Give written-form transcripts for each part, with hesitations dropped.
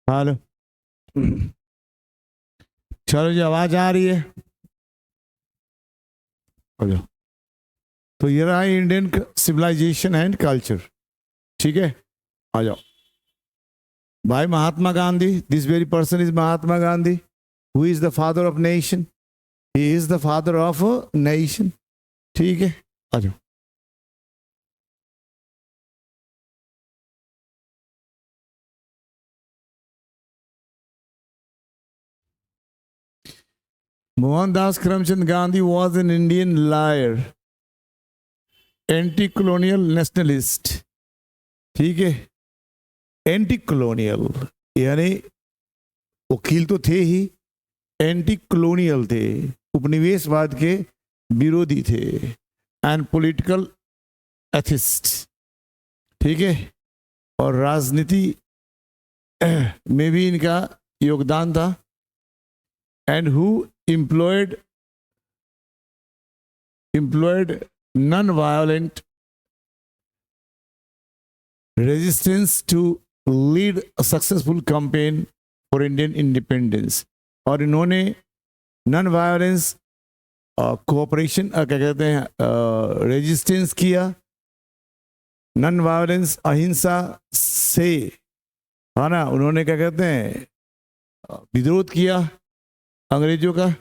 Hello. चलो जी, आवाज आ रही है? हो जाओ। तो ये रहा इंडियन सिविलाइजेशन एंड कल्चर। ठीक है, आ जाओ भाई। Mahatma Gandhi, this very person is Mahatma Gandhi, who is the father of nation. He is the father of nation. ठीक है, आ जाओ। Mohandas Karamchand Gandhi was an Indian lawyer, anti colonial nationalist. ठीक है, एंटी कॉलोनियल यानी वकील तो थे ही, एंटी कॉलोनियल थे, उपनिवेशवाद के विरोधी थे, एंड पॉलिटिकल एथिस्ट। ठीक है, और राजनीति में भी इनका योगदान था। And who employed non-violent resistance to lead a successful campaign for Indian independence। और इन्होंने नॉन वायलेंस कोऑपरेशन क्या कहते हैं, रेजिस्टेंस किया, नॉन वायलेंस अहिंसा से, है ना। उन्होंने क्या कहते हैं, विरोध किया अंग्रेजों का,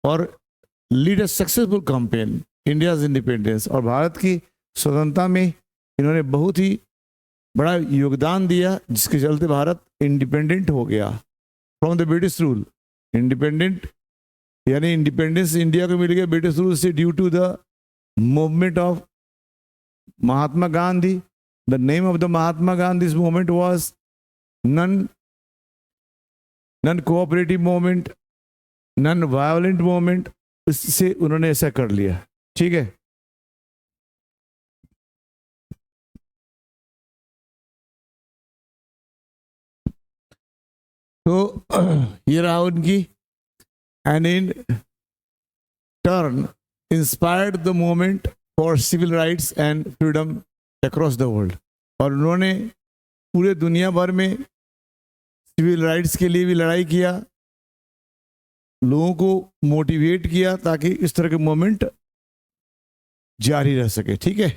और lead a successful campaign India's independence. और भारत की स्वतंत्रता में इन्होंने बहुत ही बड़ा योगदान दिया, जिसके चलते भारत इंडिपेंडेंट हो गया from the British rule. Independent यानी इंडिपेंडेंस इंडिया को मिल गया ब्रिटिश रूल से, due to the movement of Mahatma Gandhi. The name of the Mahatma Gandhi movement was non cooperative movement, non violent movement. इससे उन्होंने ऐसा कर लिया। ठीक है, तो ये रहा उनकी। And in turn inspired the movement for civil rights and freedom across the world. और उन्होंने पूरे दुनिया भर में सिविल राइट्स के लिए भी लड़ाई किया, लोगों को मोटिवेट किया ताकि इस तरह के मूवमेंट जारी रह सके। ठीक है,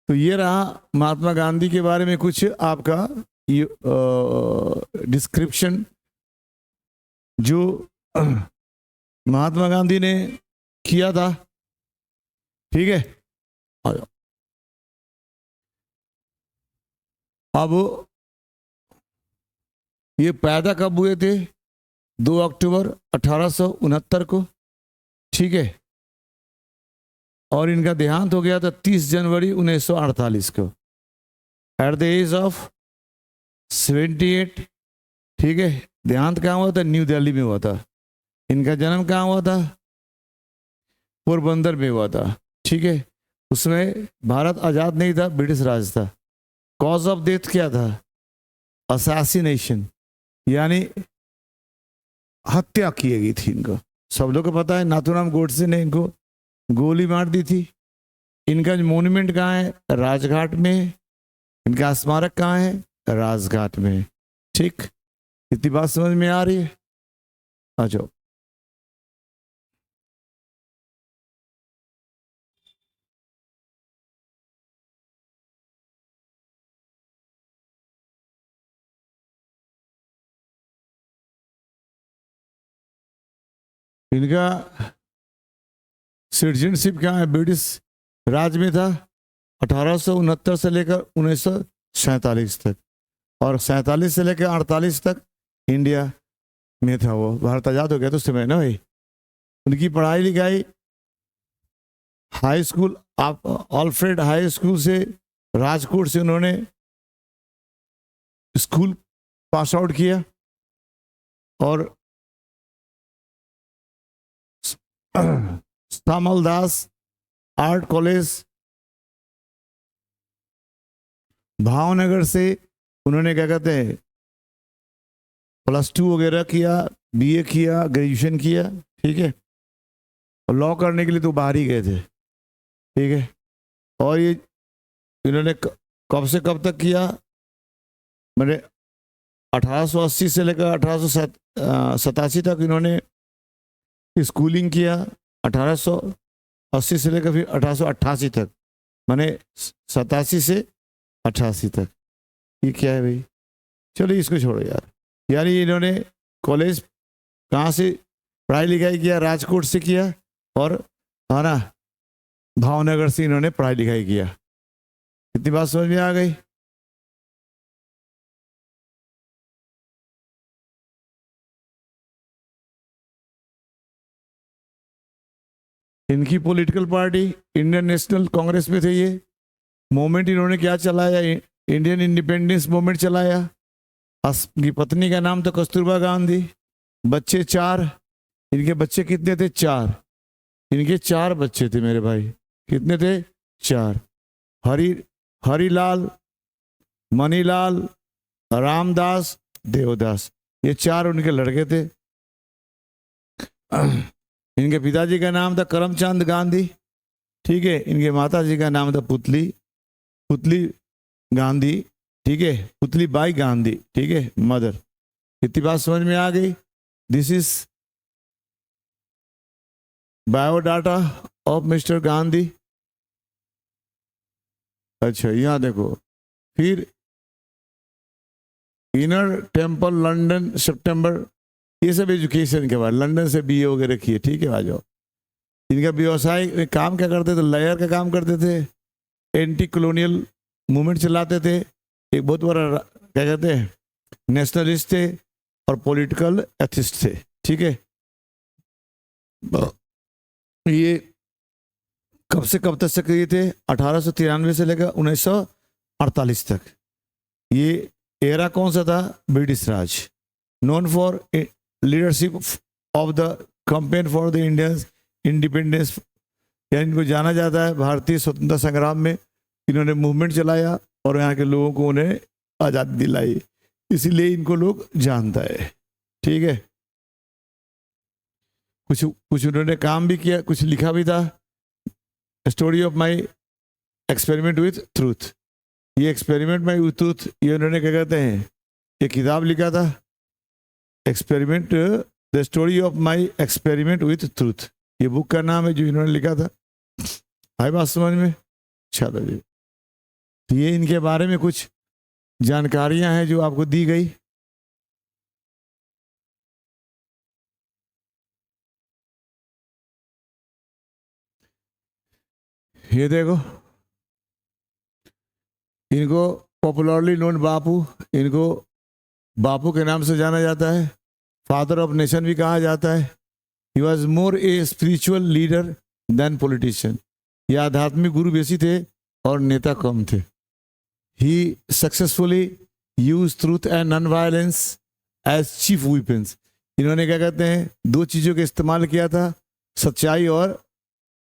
तो ये रहा महात्मा गांधी के बारे में कुछ आपका डिस्क्रिप्शन, जो महात्मा गांधी ने किया था। ठीक है, अब ये पैदा कब हुए थे? 2 अक्टूबर 1869 को। ठीक है, और इनका देहांत हो गया था 30 जनवरी 1948 को, एट द एज ऑफ 78। ठीक है, देहांत कहाँ हुआ था? न्यू दिल्ली में हुआ था। इनका जन्म कहाँ हुआ था? पोरबंदर में हुआ था। ठीक है, उसमें भारत आज़ाद नहीं था, ब्रिटिश राज था। कॉज ऑफ डेथ क्या था? असैसिनेशन, यानी हत्या की गई थी इनको। सब लोग को पता है, नाथूराम गोडसे ने इनको गोली मार दी थी। इनका मोन्यूमेंट कहाँ है? राजघाट में। इनका स्मारक कहाँ है? राजघाट में। ठीक, इतनी बात समझ में आ रही है? आ जाओ। इनका सिटीजनशिप कहाँ है? ब्रिटिश राज में था 1869 से लेकर 1947 तक, और 47 से लेकर 48 तक इंडिया में था। वो भारत आजाद हो गया तो उस समय ना भाई। उनकी पढ़ाई लिखाई हाई स्कूल, आप ऑल्फ्रेड हाई स्कूल से, राजकोट से उन्होंने स्कूल पास आउट किया, और सामल दास आर्ट कॉलेज भावनगर से उन्होंने क्या कहते हैं +2 वगैरह किया, BA किया, ग्रेजुएशन किया। ठीक है, और लॉ करने के लिए तो बाहर ही गए थे। ठीक है, और ये इन्होंने कब से कब तक किया? मैंने 1880 से लेकर 1887 तक इन्होंने स्कूलिंग किया। 1880 से लेकर फिर 1888 तक, माने 87 से 88 तक। ये क्या है भाई? चलो इसको छोड़ो यार। यानी इन्होंने कॉलेज कहाँ से पढ़ाई लिखाई किया? राजकोट से किया, और है ना भावनगर से इन्होंने पढ़ाई लिखाई किया। इतनी बात समझ में आ गई? इनकी political party Indian national Congress में थे ये। मूवमेंट इन्होंने क्या चलाया? इंडियन इंडिपेंडेंस मूवमेंट चलाया। इनकी पत्नी का नाम तो कस्तूरबा गांधी। बच्चे 4। इनके बच्चे कितने थे? 4। इनके 4 बच्चे थे मेरे भाई। कितने थे? 4। हरिलाल, मनीलाल, रामदास, देवदास, ये 4 उनके लड़के थे। इनके पिताजी का नाम था करमचंद गांधी, ठीक है। इनके माताजी का नाम था पुतली गांधी, ठीक है, पुतली बाई गांधी, ठीक है, मदर। इतनी बात समझ में आ गई? This is biodata of mister Gandhi. अच्छा यहाँ देखो, फिर इनर टेम्पल लंदन सितंबर, ये सब एजुकेशन के बाद लंदन से बीए वगैरह किए, ठीक है। आ जाओ। इनका व्यवसाय में काम क्या करते थे? लॉयर का काम करते थे, एंटी कॉलोनियल मूवमेंट चलाते थे, एक बहुत बड़ा क्या कहते हैं नेशनलिस्ट थे, और पॉलिटिकल एथिस्ट थे, ठीक है। ये कब से कब तक सक्रिय थे? 1893 से लेकर 1948 तक। ये एरा कौन सा था? British Raj. Known for leadership of the campaign for the Indian independence, यानी इनको जाना जाता है भारतीय स्वतंत्रता संग्राम में। इन्होंने मूवमेंट चलाया और यहाँ के लोगों को उन्हें आज़ादी दिलाई, इसीलिए इनको लोग जानता है, ठीक है। कुछ उन्होंने काम भी किया, कुछ लिखा भी था। Story of my experiment with truth, ये एक्सपेरिमेंट माई विथ ट्रूथ, ये उन्होंने क्या कहते हैं, ये किताब लिखा था, experiment the story of my experiment with truth, ये बुक का नाम है जो इन्होंने लिखा था। आई बात समझ में? चलो जी, तो ये इनके बारे में कुछ जानकारियां हैं जो आपको दी गई। ये देखो, इनको पॉपुलरली नोन बापू, इनको बापू के नाम से जाना जाता है। फादर ऑफ नेशन भी कहा जाता है। He was more a spiritual leader than politician, ये आध्यात्मिक गुरु बेसी थे और नेता कम थे। He successfully use truth and non violence as chief weapons, इन्होंने क्या कहते हैं 2 चीज़ों का इस्तेमाल किया था, सच्चाई और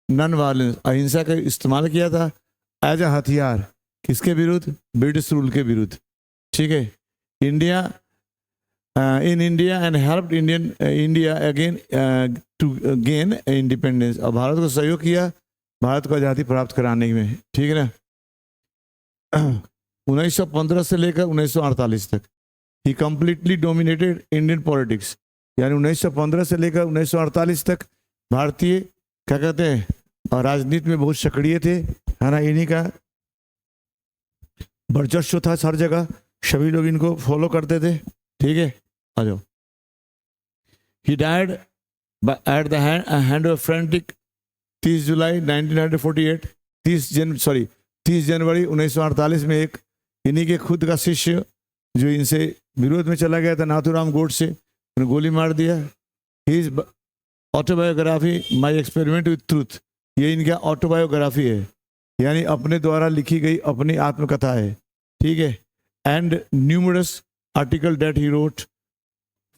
नॉन वायलेंस, अहिंसा का इस्तेमाल किया था एज अ हथियार। किसके विरुद्ध? ब्रिटिश रूल के विरुद्ध, ठीक है। India in India and helped India again to gain independence, और भारत को सहयोग किया भारत को आज़ादी प्राप्त कराने में, ठीक है ना। 1915 से लेकर 1948 तक ही कंप्लीटली डोमिनेटेड इंडियन पॉलिटिक्स, यानी 1915 से लेकर 1948 तक भारतीय क्या कहते हैं और राजनीति में बहुत सक्रिय थे, है ना। इन्हीं का वर्चस्व था हर जगह, सभी लोग इनको फॉलो करते थे, ठीक है। आ जाओ। He died at the hand of frantic 30 July 1948, 30 जनवरी 1948 में एक इन्हीं के खुद का शिष्य जो इनसे विरोध में चला गया था, नाथूराम गोडसे, उन्हें गोली मार दिया। His autobiography my experiment with truth, ये इनका ऑटोबायोग्राफी है, यानी अपने द्वारा लिखी गई अपनी आत्मकथा है, ठीक है। And numerous article that he wrote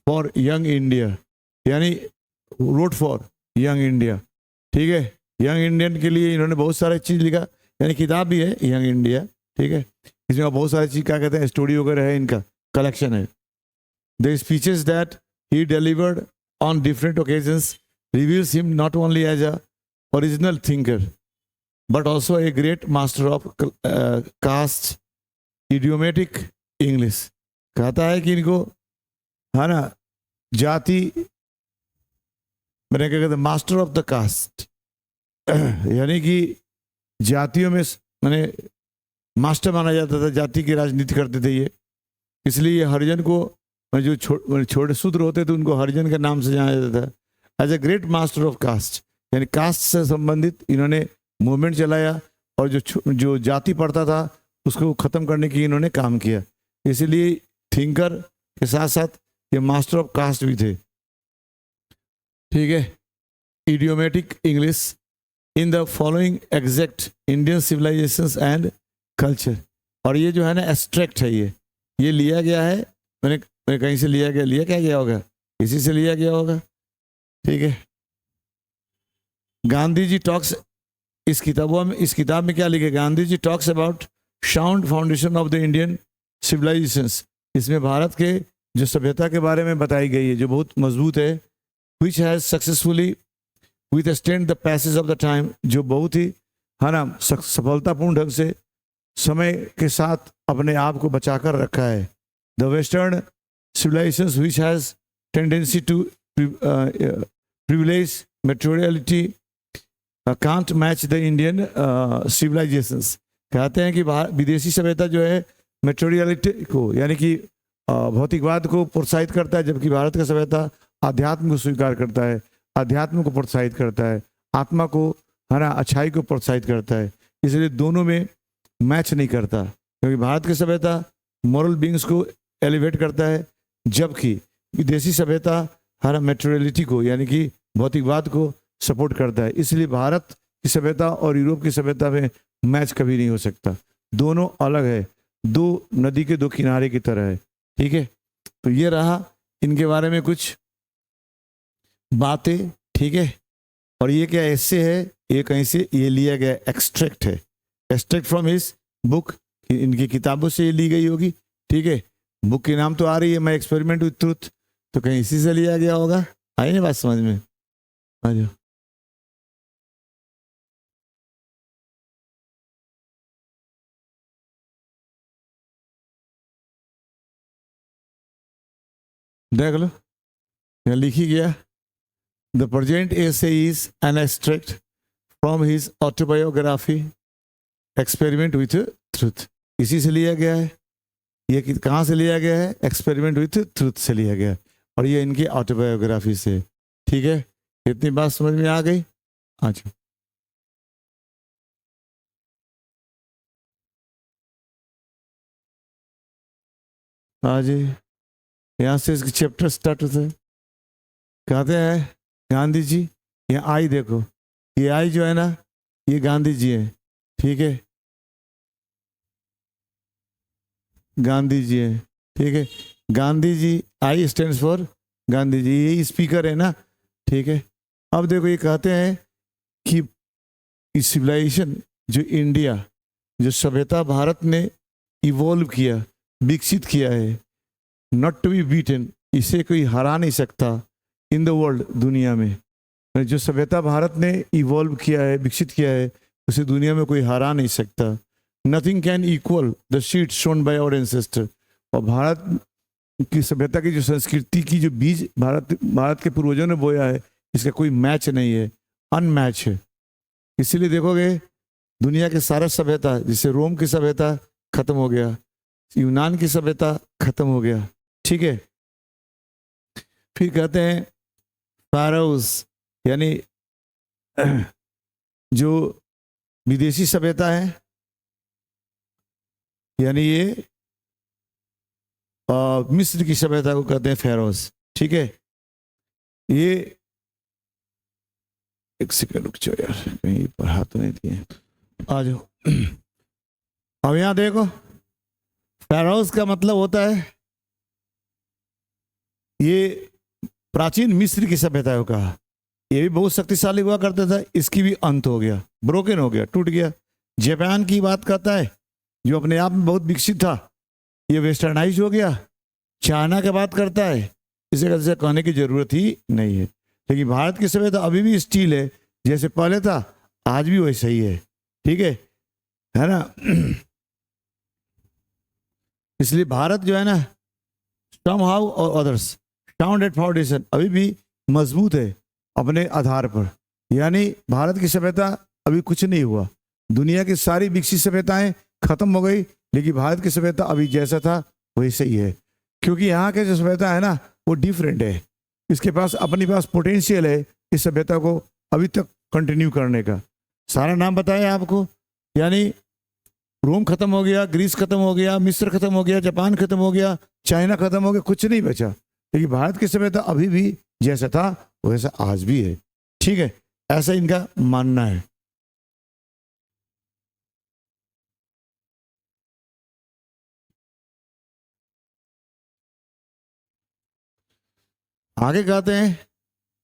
for young India, यानी रोट फॉर यंग इंडिया, ठीक है। यंग इंडियन के लिए इन्होंने बहुत सारे चीज़ लिखा, यानी किताब भी है यंग इंडिया, ठीक है। इसमें बहुत सारी चीज़ क्या कहते हैं स्टोरी वगैरह है, इनका कलेक्शन है। The speeches that he delivered on different occasions reveals him not only as a original thinker but also a great master of caste idiomatic English, कहता है कि इनको है ना जाति, मैंने क्या कहते मास्टर ऑफ द कास्ट, यानी कि जातियों में मैंने मास्टर माना जाता था, जाति की राजनीति करते थे ये। इसलिए ये हरिजन को जो छोटे शूद्र होते थे उनको हरिजन के नाम से जाना जाता था। As a great master of caste, यानी कास्ट से संबंधित इन्होंने मूवमेंट चलाया और जो जाति पड़ता था उसको खत्म करने की इन्होंने काम किया। इसीलिए थिंकर के साथ साथ ये मास्टर ऑफ कास्ट भी थे। ठीक है। Idiomatic English in the following exact Indian civilisations and culture. और ये जो है ना एब्स्ट्रैक्ट है, ये लिया गया है, मैंने कहीं से लिया क्या गया होगा, इसी से लिया गया होगा। ठीक है। गांधी जी टॉक्स, इस किताब में क्या लिखे, Gandhi ji talks about sound foundation of the Indian civilisations. इसमें भारत के जो सभ्यता के बारे में बताई गई है जो बहुत मजबूत है। Which has successfully with stand the passage of the time, जो बहुत ही है ना सफलतापूर्ण ढंग से समय के साथ अपने आप को बचाकर रखा है। The western civilisations which has tendency to privilege materiality can't match the Indian civilisations. कहते हैं कि विदेशी सभ्यता जो है मेटेरियलिटी को यानी कि भौतिकवाद को प्रोत्साहित करता है, जबकि भारत का सभ्यता आध्यात्म को स्वीकार करता है, आध्यात्म को प्रोत्साहित करता है, आत्मा को है ना अच्छाई को प्रोत्साहित करता है। इसलिए दोनों में मैच नहीं करता, क्योंकि भारत की सभ्यता मॉरल बींग्स को एलिवेट करता है, जबकि विदेशी सभ्यता हर मेटेरियलिटी को यानी कि भौतिकवाद को सपोर्ट करता है। इसलिए भारत की सभ्यता और यूरोप की सभ्यता में मैच कभी नहीं हो सकता, दोनों अलग है, दो नदी के दो किनारे की तरह है। ठीक है। तो ये रहा इनके बारे में कुछ बातें। ठीक है। और ये क्या ऐसे है, ये कहीं से ये लिया गया एक्सट्रैक्ट है, एक्सट्रैक्ट फ्रॉम हिज बुक, इनकी किताबों से ये ली गई होगी। ठीक है। बुक की नाम तो आ रही है माय एक्सपेरिमेंट विथ ट्रूथ, तो कहीं इसी से लिया गया होगा। आई ना बात समझ में? आ जाओ। देख लो यहाँ लिखी गया, the present essay is an extract from his autobiography experiment with truth. इसी से लिया गया है। ये कहाँ से लिया गया है? एक्सपेरिमेंट विथ ट्रूथ से लिया गया, और ये इनकी ऑटोबायोग्राफी से। ठीक है। इतनी बात समझ में आ गई? अच्छा, आज यहाँ से इसकी चैप्टर स्टार्ट होता है। कहते हैं गांधी जी, यहाँ आई देखो, ये आई जो है ना ये गांधी जी है। ठीक है। गांधी जी है। ठीक है। गांधी जी, आई स्टैंड्स फॉर गांधी जी, यही स्पीकर है ना। ठीक है। अब देखो ये कहते हैं कि सिविलाइजेशन जो इंडिया, जो सभ्यता भारत ने इवॉल्व किया, विकसित किया है, नॉट टू बी बीटन, इसे कोई हरा नहीं सकता इन द वर्ल्ड, दुनिया में। जो सभ्यता भारत ने इवॉल्व किया है, विकसित किया है, उसे दुनिया में कोई हरा नहीं सकता। Nothing can equal the seed sown by our ancestor. और भारत की सभ्यता की जो संस्कृति की जो बीज भारत के पूर्वजों ने बोया है, इसका कोई मैच नहीं है, अनमैच है। इसीलिए देखोगे दुनिया के सारा सभ्यता, जैसे रोम की सभ्यता खत्म हो गया, यूनान की सभ्यता खत्म हो गया। ठीक है। फिर कहते हैं फारोस, यानी जो विदेशी सभ्यता है, यानी ये मिस्र की सभ्यता को कहते हैं फेरोस। ठीक है। ये एक सेकंड रुक जाओ यार, कहीं पढ़ा तो नहीं दिए, आ जाओ। अब यहां देखो, फेरोस का मतलब होता है, ये प्राचीन मिस्र की सभ्यता को कहा। ये भी बहुत शक्तिशाली हुआ करता था, इसकी भी अंत हो गया, ब्रोकन हो गया, टूट गया। जापान की बात करता है, जो अपने आप में बहुत विकसित था, ये वेस्टर्नाइज हो गया। चाइना की बात करता है, इसे कहने की जरूरत ही नहीं है। लेकिन भारत की सभ्यता अभी भी स्टील है, जैसे पहले था आज भी वैसा ही है। ठीक है ना। इसलिए भारत जो है ना somehow or others sound at foundation, अभी भी मजबूत है अपने आधार पर। यानी भारत की सभ्यता अभी कुछ नहीं हुआ, दुनिया की सारी विकसित सभ्यताएं खत्म हो गई, लेकिन भारत की सभ्यता अभी जैसा था वैसे ही है, क्योंकि यहाँ के जो सभ्यता है ना वो डिफरेंट है, इसके पास अपने पास पोटेंशियल है इस सभ्यता को अभी तक कंटिन्यू करने का। सारा नाम बताया आपको, यानी रोम खत्म हो गया, ग्रीस खत्म हो गया, मिस्र खत्म हो गया, जापान खत्म हो गया, चाइना खत्म हो गया, कुछ नहीं बचा, लेकिन भारत की सभ्यता अभी भी जैसा था वैसा आज भी है। ठीक है, ऐसा इनका मानना है। आगे कहते हैं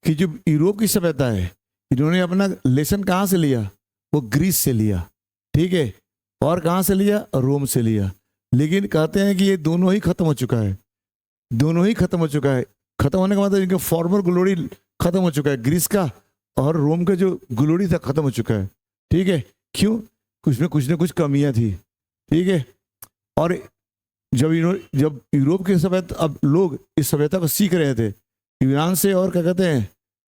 कि जो यूरोप की सभ्यता है, इन्होंने अपना लेसन कहाँ से लिया? वो ग्रीस से लिया, ठीक है, और कहाँ से लिया? रोम से लिया। लेकिन कहते हैं कि ये दोनों ही खत्म हो चुका है, दोनों ही खत्म हो चुका है। खत्म होने का मतलब इनका फॉर्मर ग्लोरी खत्म हो चुका है, ग्रीस का और रोम का जो ग्लोरी था खत्म हो चुका है। ठीक है, क्यों? कुछ ना कुछ कमियां थी। ठीक है, और जब यूरोप की सभ्यता, अब लोग इस सभ्यता को सीख रहे थे यूनान से और क्या कहते हैं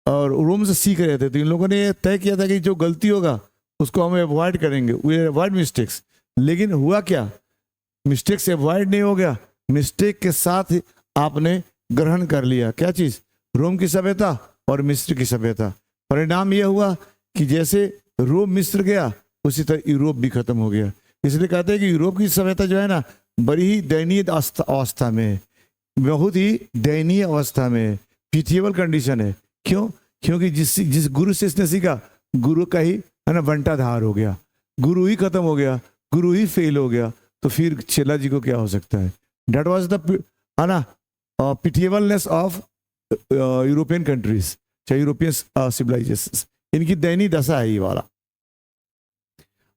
और रोम से सीख रहे थे, तो इन लोगों ने ये तय किया था कि जो गलती होगा उसको हम अवॉइड करेंगे, वी अवॉइड मिस्टेक्स। लेकिन हुआ क्या? मिस्टेक से अवॉइड नहीं हो गया, मिस्टेक के साथ ही आपने ग्रहण कर लिया। क्या चीज? रोम की सभ्यता और मिस्र की सभ्यता। परिणाम यह हुआ कि जैसे रोम मिस्र गया उसी तरह यूरोप भी खत्म हो गया। इसलिए कहते हैं कि यूरोप की सभ्यता जो है ना बड़ी ही दयनीय अवस्था में है, बहुत ही दयनीय अवस्था में है, पिटिएबल कंडीशन है। क्यों? क्योंकि जिस गुरु से इसने सीखा, गुरु का ही है ना बंटाधार हो गया, गुरु ही खत्म हो गया, गुरु ही फेल हो गया, तो फिर चेला जी को क्या हो सकता है? डेट वॉज द है ना पिटिएबलनेस ऑफ यूरोपियन कंट्रीज, चाहे यूरोपियन सिविलाइजेशन, इनकी दयनीय दशा है ये वाला।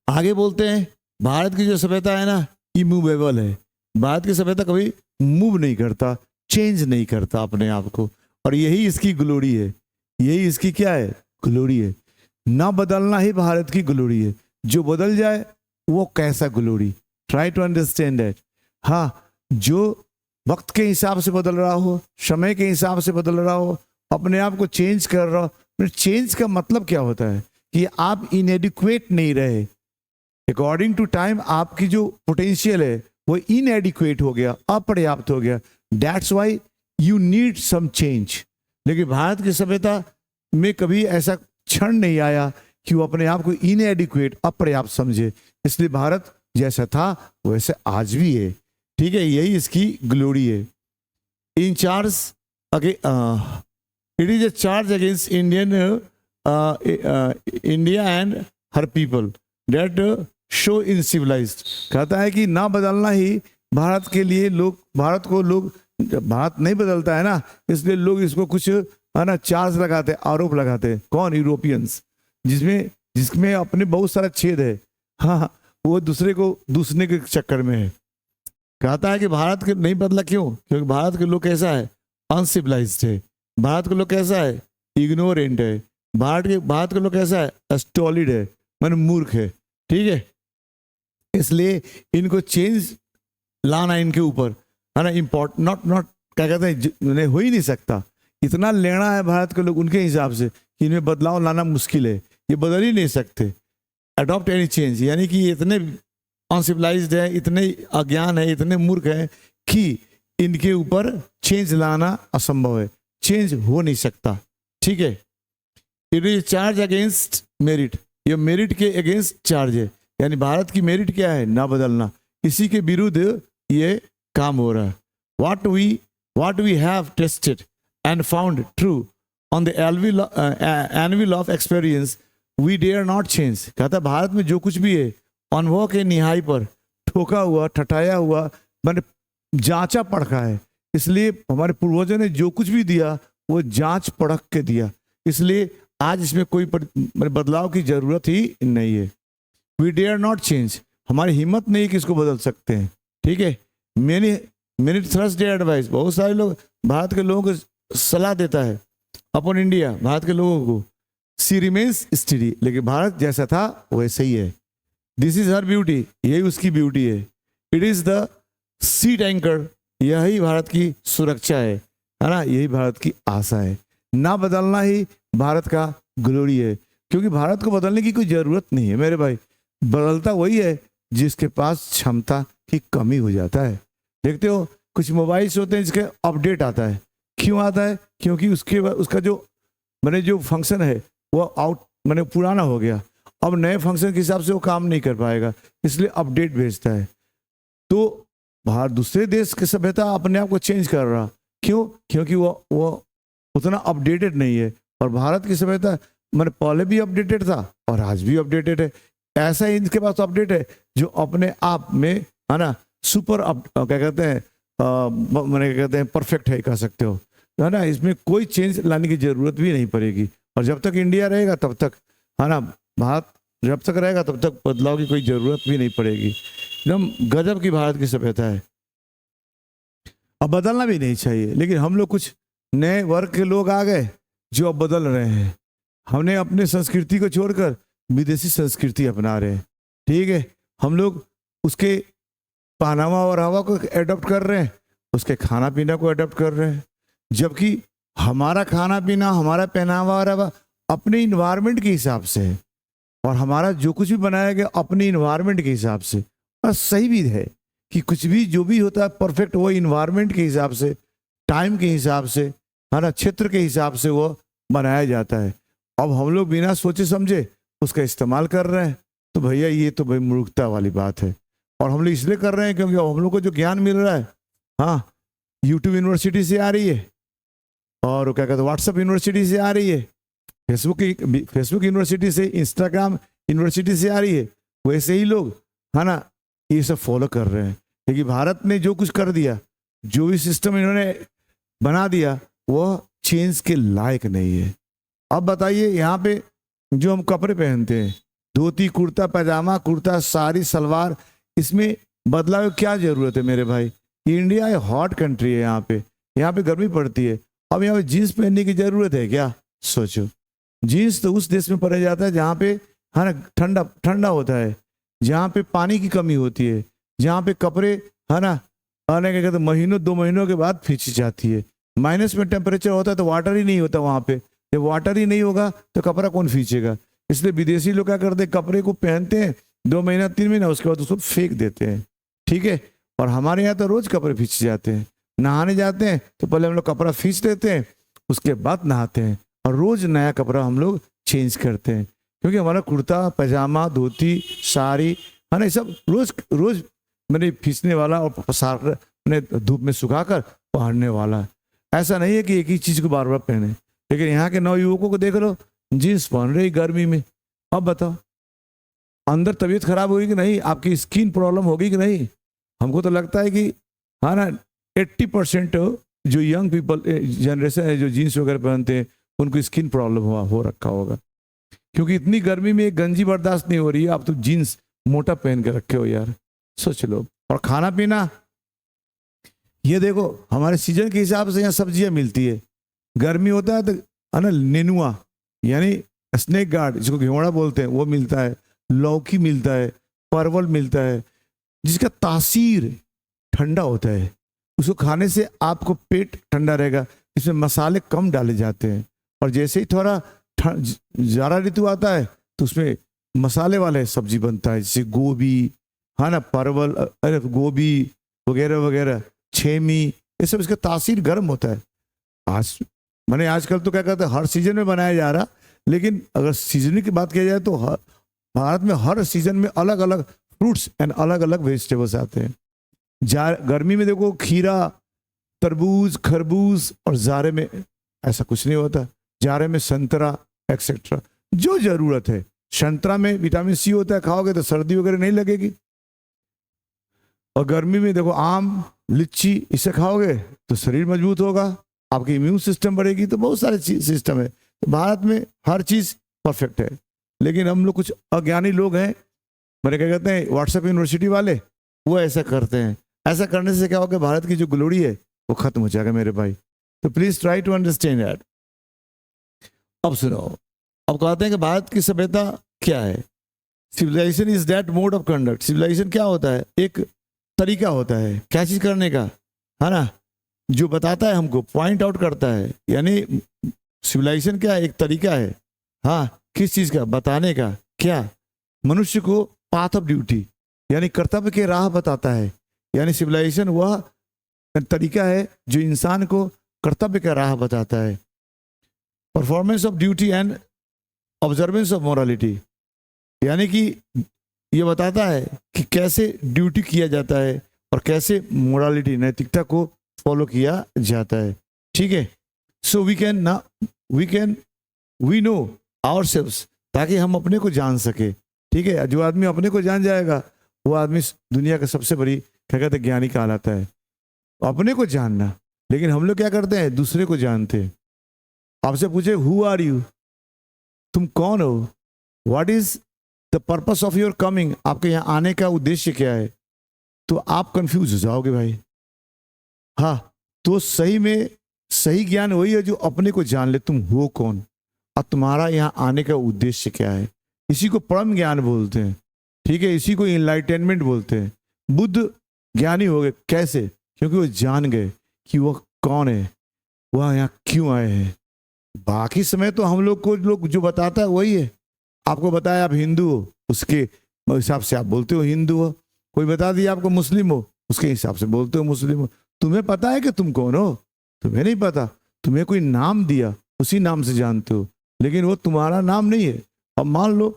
आगे बोलते हैं भारत की जो सभ्यता है ना इमूवेबल है। भारत की सभ्यता कभी मूव नहीं करता, चेंज नहीं करता अपने आप को, और यही इसकी ग्लोरी है, यही इसकी क्या है? ग्लोरी है। ना बदलना ही भारत की ग्लोरी है, जो बदल जाए वो कैसा glory. Try to understand that. हाँ, जो वक्त के हिसाब से बदल रहा हो, समय के हिसाब से बदल रहा हो, अपने आप को चेंज कर रहा हो। चेंज का मतलब क्या होता है? कि आप इनएडिक्वेट नहीं रहे, अकॉर्डिंग टू टाइम आपकी जो पोटेंशियल है वो इनएडिक्वेट हो गया, अपर्याप्त हो गया, that's why you need some change. लेकिन भारत की सभ्यता में कभी ऐसा क्षण नहीं आया कि वो अपने आप को इनएडिक्वेट, अपर्याप्त समझे, इसलिए भारत जैसा था वैसे आज भी है। ठीक है, यही इसकी ग्लोरी है। In charge it is a charge against India and her people that show in civilised. कहता है कि ना बदलना ही भारत के लिए, भारत नहीं बदलता है ना, इसलिए लोग इसको कुछ है ना चार्ज लगाते, आरोप लगाते। कौन? यूरोपियंस, जिसमें अपने बहुत सारा छेद है। हाँ, वो दूसरे को दूसरे के चक्कर में है। कहता है कि भारत के नहीं बदला, क्यों? क्योंकि भारत के लोग कैसा है? अनसिविलाइज्ड है। भारत के लोग कैसा है? इग्नोरेंट है। भारत के लोग कैसा है? स्टॉलिड है, माने मूर्ख है। ठीक है, इसलिए इनको चेंज लाना इनके ऊपर है ना इम्पोर्टेंट, नॉट क्या कहते हैं, हो ही नहीं सकता। इतना लेना है भारत के लोग उनके हिसाब से कि इनमें बदलाव लाना मुश्किल है, ये बदल ही नहीं सकते, अडॉप्ट एनी चेंज। यानी कि इतने अनसिविलाइज्ड है, इतने अज्ञान है, इतने मूर्ख है कि इनके ऊपर चेंज लाना असंभव है, चेंज हो नहीं सकता। ठीक है, it is charge against merit, ये मेरिट के अगेंस्ट चार्ज है। यानी भारत की मेरिट क्या है? ना बदलना। इसी के विरुद्ध ये काम हो रहा है। what we have tested and found true on the anvil of experience we dare not change। कहता भारत में जो कुछ भी है अनुभव के निहाई पर ठोका हुआ, ठठाया हुआ, मैंने जांचा परखा है। इसलिए हमारे पूर्वजों ने जो कुछ भी दिया वो जांच परख के दिया, इसलिए आज इसमें कोई बदलाव की जरूरत ही नहीं है। वी डेयर नॉट चेंज, हमारी हिम्मत नहीं कि इसको बदल सकते हैं। ठीक है, मेनी थ्रस्ट एडवाइस, बहुत सारे लोग भारत के लोगों को सलाह देता है अपॉन इंडिया, भारत के लोगों को, सी रिमेन्स स्टडी, लेकिन भारत जैसा था वैसे ही है। दिस इज हर ब्यूटी, यही उसकी ब्यूटी है। It is the seat anchor यही भारत की सुरक्षा है ना, यही भारत की आशा है। ना बदलना ही भारत का ग्लोरी है, क्योंकि भारत को बदलने की कोई ज़रूरत नहीं है मेरे भाई। बदलता वही है जिसके पास क्षमता की कमी हो जाता है। देखते हो कुछ मोबाइल्स होते हैं जिसके अपडेट आता है, क्यों आता है? क्योंकि उसका जो जो फंक्शन है वो आउट पुराना हो गया, अब नए फंक्शन के हिसाब से वो काम नहीं कर पाएगा, इसलिए अपडेट भेजता है। तो बाहर दूसरे देश की सभ्यता अपने आप को चेंज कर रहा, क्यों? क्योंकि वो उतना अपडेटेड नहीं है। और भारत की सभ्यता पहले भी अपडेटेड था और आज भी अपडेटेड है। ऐसा ही इनके पास अपडेट है जो अपने आप में है ना सुपर क्या कहते हैं क्या कहते हैं परफेक्ट है, कह सकते हो, है ना। इसमें कोई चेंज लाने की जरूरत भी नहीं पड़ेगी। और जब तक इंडिया रहेगा तब तक, है ना, भारत जब तक रहेगा तब तक बदलाव की कोई जरूरत भी नहीं पड़ेगी। एकदम गजब की भारत की सभ्यता है। अब बदलना भी नहीं चाहिए, लेकिन हम लोग कुछ नए वर्ग के लोग आ गए जो अब बदल रहे हैं। हमने अपने संस्कृति को छोड़कर विदेशी संस्कृति अपना रहे हैं। ठीक है, हम लोग उसके पहनावा और हवा को एडॉप्ट कर रहे हैं, उसके खाना पीना को एडॉप्ट कर रहे हैं, जबकि हमारा खाना पीना, हमारा पहनावा और हवा अपने इन्वायरमेंट के हिसाब से है, और हमारा जो कुछ भी बनाया गया अपने इन्वायरमेंट के हिसाब से। और सही भी है कि कुछ भी जो भी होता है परफेक्ट वो इन्वायरमेंट के हिसाब से, टाइम के हिसाब से, है ना, क्षेत्र के हिसाब से वो बनाया जाता है। अब हम लोग बिना सोचे समझे उसका इस्तेमाल कर रहे हैं, तो भैया ये तो भाई मूर्खता वाली बात है। और हम लोग इसलिए कर रहे हैं क्योंकि हम लोग को जो ज्ञान मिल रहा है, हाँ, यूट्यूब यूनिवर्सिटी से आ रही है, और क्या कहते हैं व्हाट्सएप यूनिवर्सिटी से आ रही है, फेसबुक यूनिवर्सिटी से, इंस्टाग्राम यूनिवर्सिटी से आ रही है। वैसे ही लोग, है ना, ये सब फॉलो कर रहे हैं। लेकिन भारत ने जो कुछ कर दिया, जो भी सिस्टम इन्होंने बना दिया, वह चेंज के लायक नहीं है। अब बताइए, यहाँ पे जो हम कपड़े पहनते हैं, धोती, कुर्ता पैजामा, कुर्ता, साड़ी, सलवार, इसमें बदलाव क्या जरूरत है मेरे भाई? इंडिया एक हॉट कंट्री है, यहाँ पे गर्मी पड़ती है। अब यहाँ पे जीन्स पहनने की जरूरत है क्या? सोचो, जीन्स तो उस देश में पहना जाता है जहाँ पे, है ना, ठंडा ठंडा होता है, जहाँ पे पानी की कमी होती है, जहाँ पे कपड़े, है ना, आने के कहते महीनों 2 महीनों के बाद खींची जाती है। माइनस में टेम्परेचर होता है तो वाटर ही नहीं होता वहाँ पे। जब वाटर ही नहीं होगा तो कपड़ा कौन खींचेगा? इसलिए विदेशी लोग क्या करते हैं, कपड़े को पहनते हैं 2 महीना 3 महीना, उसके बाद उसको फेंक देते हैं। ठीक है, और हमारे यहाँ तो रोज कपड़े खींचे जाते हैं। नहाने जाते हैं तो पहले हम लोग कपड़ा खींच देते हैं, उसके बाद नहाते हैं, और रोज नया कपड़ा हम लोग चेंज करते हैं, क्योंकि हमारा कुर्ता पैजामा, धोती, साड़ी, है ना, ये सब रोज रोज खींचने वाला और पसार धूप में सुखाकर पहनने वाला। ऐसा नहीं है कि एक ही चीज को बार बार पहने। लेकिन यहाँ के नवयुवकों को देख लो, जीन्स पहन रहे गर्मी में। अब बताओ, अंदर तबीयत खराब होगी कि नहीं? आपकी स्किन प्रॉब्लम होगी कि नहीं? हमको तो लगता है कि, हाँ ना, 80% जो यंग पीपल जनरेशन है जो जीन्स वगैरह पहनते हैं, उनको स्किन प्रॉब्लम हो रखा होगा, क्योंकि इतनी गर्मी में एक गंजी बर्दाश्त नहीं हो रही है, आप तो जीन्स मोटा पहन के रखे हो यार, सोच लो। और खाना पीना, ये देखो, हमारे सीजन के हिसाब से यहाँ सब्जियां मिलती है। गर्मी होता है तो, है ना, नेनुआ यानी स्नेक गार्ड, जिसको घेवड़ा बोलते हैं, वो मिलता है, लौकी मिलता है, परवल मिलता है, जिसका तासीर ठंडा होता है। उसको खाने से आपको पेट ठंडा रहेगा। इसमें मसाले कम डाले जाते हैं, और जैसे ही थोड़ा जाड़ा ऋतु आता है तो उसमें मसाले वाले सब्जी बनता है, जैसे गोभी, है ना, परवल, अरे गोभी वगैरह वगैरह, छेमी, ये सब, इसका तासीर गर्म होता है। आजकल तो क्या कहते हैं, हर सीजन में बनाया जा रहा, लेकिन अगर सीजन की बात किया जाए तो भारत में हर सीजन में अलग अलग फ्रूट्स एंड अलग अलग वेजिटेबल्स आते हैं। गर्मी में देखो खीरा, तरबूज, खरबूज, और जाड़े में ऐसा कुछ नहीं होता। जाड़े में संतरा एक्सेट्रा, जो जरूरत है। संतरा में विटामिन सी होता है, खाओगे तो सर्दी वगैरह नहीं लगेगी। और गर्मी में देखो आम, लीची, इसे खाओगे तो शरीर मजबूत होगा, आपकी इम्यून सिस्टम बढ़ेगी। तो बहुत सारे सिस्टम है। तो भारत में हर चीज परफेक्ट है, लेकिन हम लोग कुछ अज्ञानी लोग हैं, मेरे क्या कहते हैं व्हाट्सएप यूनिवर्सिटी वाले, वो ऐसा करते हैं। ऐसा करने से क्या होगा, भारत की जो ग्लोरी है वो खत्म हो जाएगा मेरे भाई। तो please try to understand that. अब सुनो, अब कहते हैं कि भारत की सभ्यता क्या है। Civilisation is that mode of conduct. Civilisation क्या होता है? एक तरीका होता है क्या चीज करने का? है ना, जो बताता है हमको, पॉइंट आउट करता है। यानी सिविलाइजेशन क्या एक तरीका है, हाँ, किस चीज का बताने का, क्या, मनुष्य को पाथ ऑफ ड्यूटी यानी कर्तव्य के राह बताता है। यानी सिविलाइजेशन वह तरीका है जो इंसान को कर्तव्य का राह बताता है। Performance of duty and observance of morality, यानी कि ये बताता है कि कैसे ड्यूटी किया जाता है और कैसे मोरालिटी नैतिकता को फॉलो किया जाता है। ठीक है, सो वी नो आवरसेल्व्स, ताकि हम अपने को जान सके। ठीक है, जो आदमी अपने को जान जाएगा वो आदमी दुनिया का सबसे बड़ी क्या कहते हैं ज्ञानी कहलाता है, अपने को जानना। लेकिन हम लोग क्या करते हैं, दूसरे को जानते हैं। आपसे पूछे हु आर यू, तुम कौन हो, what is the purpose of your coming, आपके यहाँ आने का उद्देश्य क्या है, तो आप कंफ्यूज हो जाओगे भाई। हाँ, तो सही में सही ज्ञान वही है जो अपने को जान ले, तुम हो कौन और तुम्हारा यहाँ आने का उद्देश्य क्या है। इसी को परम ज्ञान बोलते हैं। ठीक है, इसी को इनलाइटेनमेंट बोलते हैं। बुद्ध ज्ञानी हो गए कैसे, क्योंकि वो जान गए कि वह कौन है, वह यहाँ क्यों आए हैं। बाकी समय तो हम लोग को लोग जो बताता है वही है। आपको बताया आप हिंदू हो, उसके हिसाब से आप बोलते हो हिंदू हो। कोई बता दिया आपको मुस्लिम हो, उसके हिसाब से बोलते हो मुस्लिम हो। तुम्हें पता है कि तुम कौन हो, तुम्हें नहीं पता। तुम्हें कोई नाम दिया, उसी नाम से जानते हो, लेकिन वो तुम्हारा नाम नहीं है। अब मान लो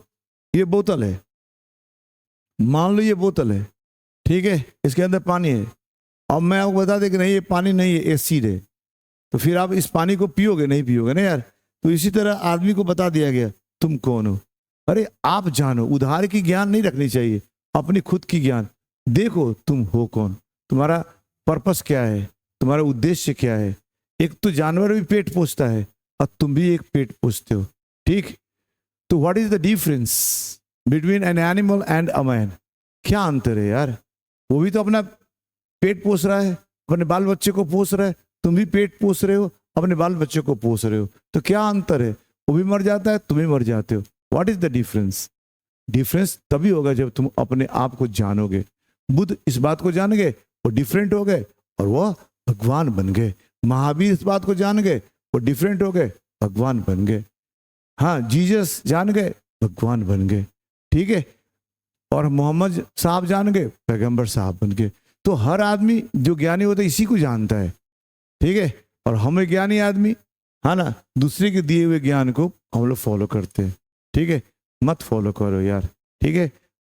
ये बोतल है, मान लो ये बोतल है, ठीक है, इसके अंदर पानी है। अब मैं आपको बता दें कि नहीं ये पानी नहीं है, एसिड है, तो फिर आप इस पानी को पियोगे, नहीं पियोगे ना यार। तो इसी तरह आदमी को बता दिया गया तुम कौन हो। अरे आप जानो, उधार की ज्ञान नहीं रखनी चाहिए, अपनी खुद की ज्ञान देखो, तुम हो कौन, तुम्हारा पर्पस क्या है, तुम्हारा उद्देश्य क्या है। एक तो जानवर भी पेट पोषता है और तुम भी एक पेट पोषते हो। ठीक, तो what is the difference between an animal and a man, क्या अंतर है यार। वो भी तो अपना पेट पोष रहा है, अपने बाल बच्चे को पोष रहा है, तुम भी पेट पोष रहे हो, अपने बाल बच्चे को पोष रहे हो, तो क्या अंतर है। वो भी मर जाता है, तुम भी मर जाते हो। What is the difference. Difference तभी होगा जब तुम अपने आप को जानोगे। बुद्ध इस बात को जान गए, वो डिफरेंट हो गए और वह भगवान बन गए। महावीर इस बात को जान गए, वो डिफरेंट हो गए, भगवान बन गए। हाँ, जीसस जान गए, भगवान बन गए। ठीक है, और मोहम्मद साहब जान गए, पैगंबर साहब बन गए। तो हर आदमी जो ज्ञानी होता है इसी को जानता है। ठीक है, और हम ज्ञानी आदमी, है ना, दूसरे के दिए हुए ज्ञान को हम लोग फॉलो करते हैं। ठीक है, मत फॉलो करो यार। ठीक है,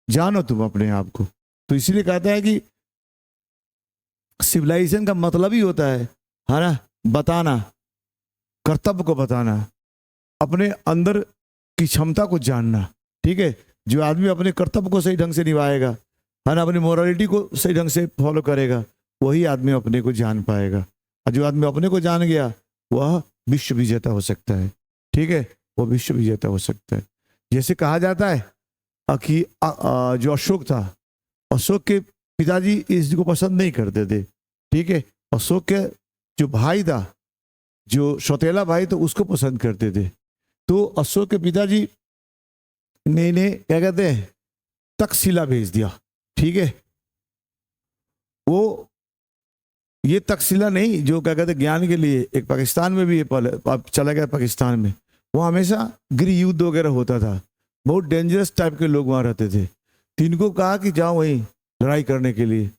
जानो तुम अपने आप को। तो इसलिए कहता है कि सिविलाइजेशन का मतलब ही होता है ना, बताना, कर्तव्य को बताना, अपने अंदर की क्षमता को जानना। ठीक है, जो आदमी अपने कर्तव्य को सही ढंग से निभाएगा, है ना, अपनी मोरालिटी को सही ढंग से फॉलो करेगा, वही आदमी अपने को जान पाएगा। और जो आदमी अपने को जान गया वह विश्व विजेता हो सकता है। ठीक है, वो विश्व विजेता हो सकता है। जैसे कहा जाता है कि जो अशोक था, अशोक के पिताजी इस चीज को पसंद नहीं करते थे। ठीक है, अशोक के जो भाई था, जो सौतेला भाई, तो उसको पसंद करते थे। तो अशोक के पिताजी ने इन्हें क्या कहते हैं तक्षशिला भेज दिया। ठीक है, वो ये तक्षशिला नहीं जो क्या कहते ज्ञान के लिए, एक पाकिस्तान में भी ये चला गया पाकिस्तान में। वहाँ हमेशा गृह युद्ध वगैरह होता था, बहुत डेंजरस टाइप के लोग वहाँ रहते थे। तो इनको कहा कि जाओ वहीं लड़ाई करने के लिए,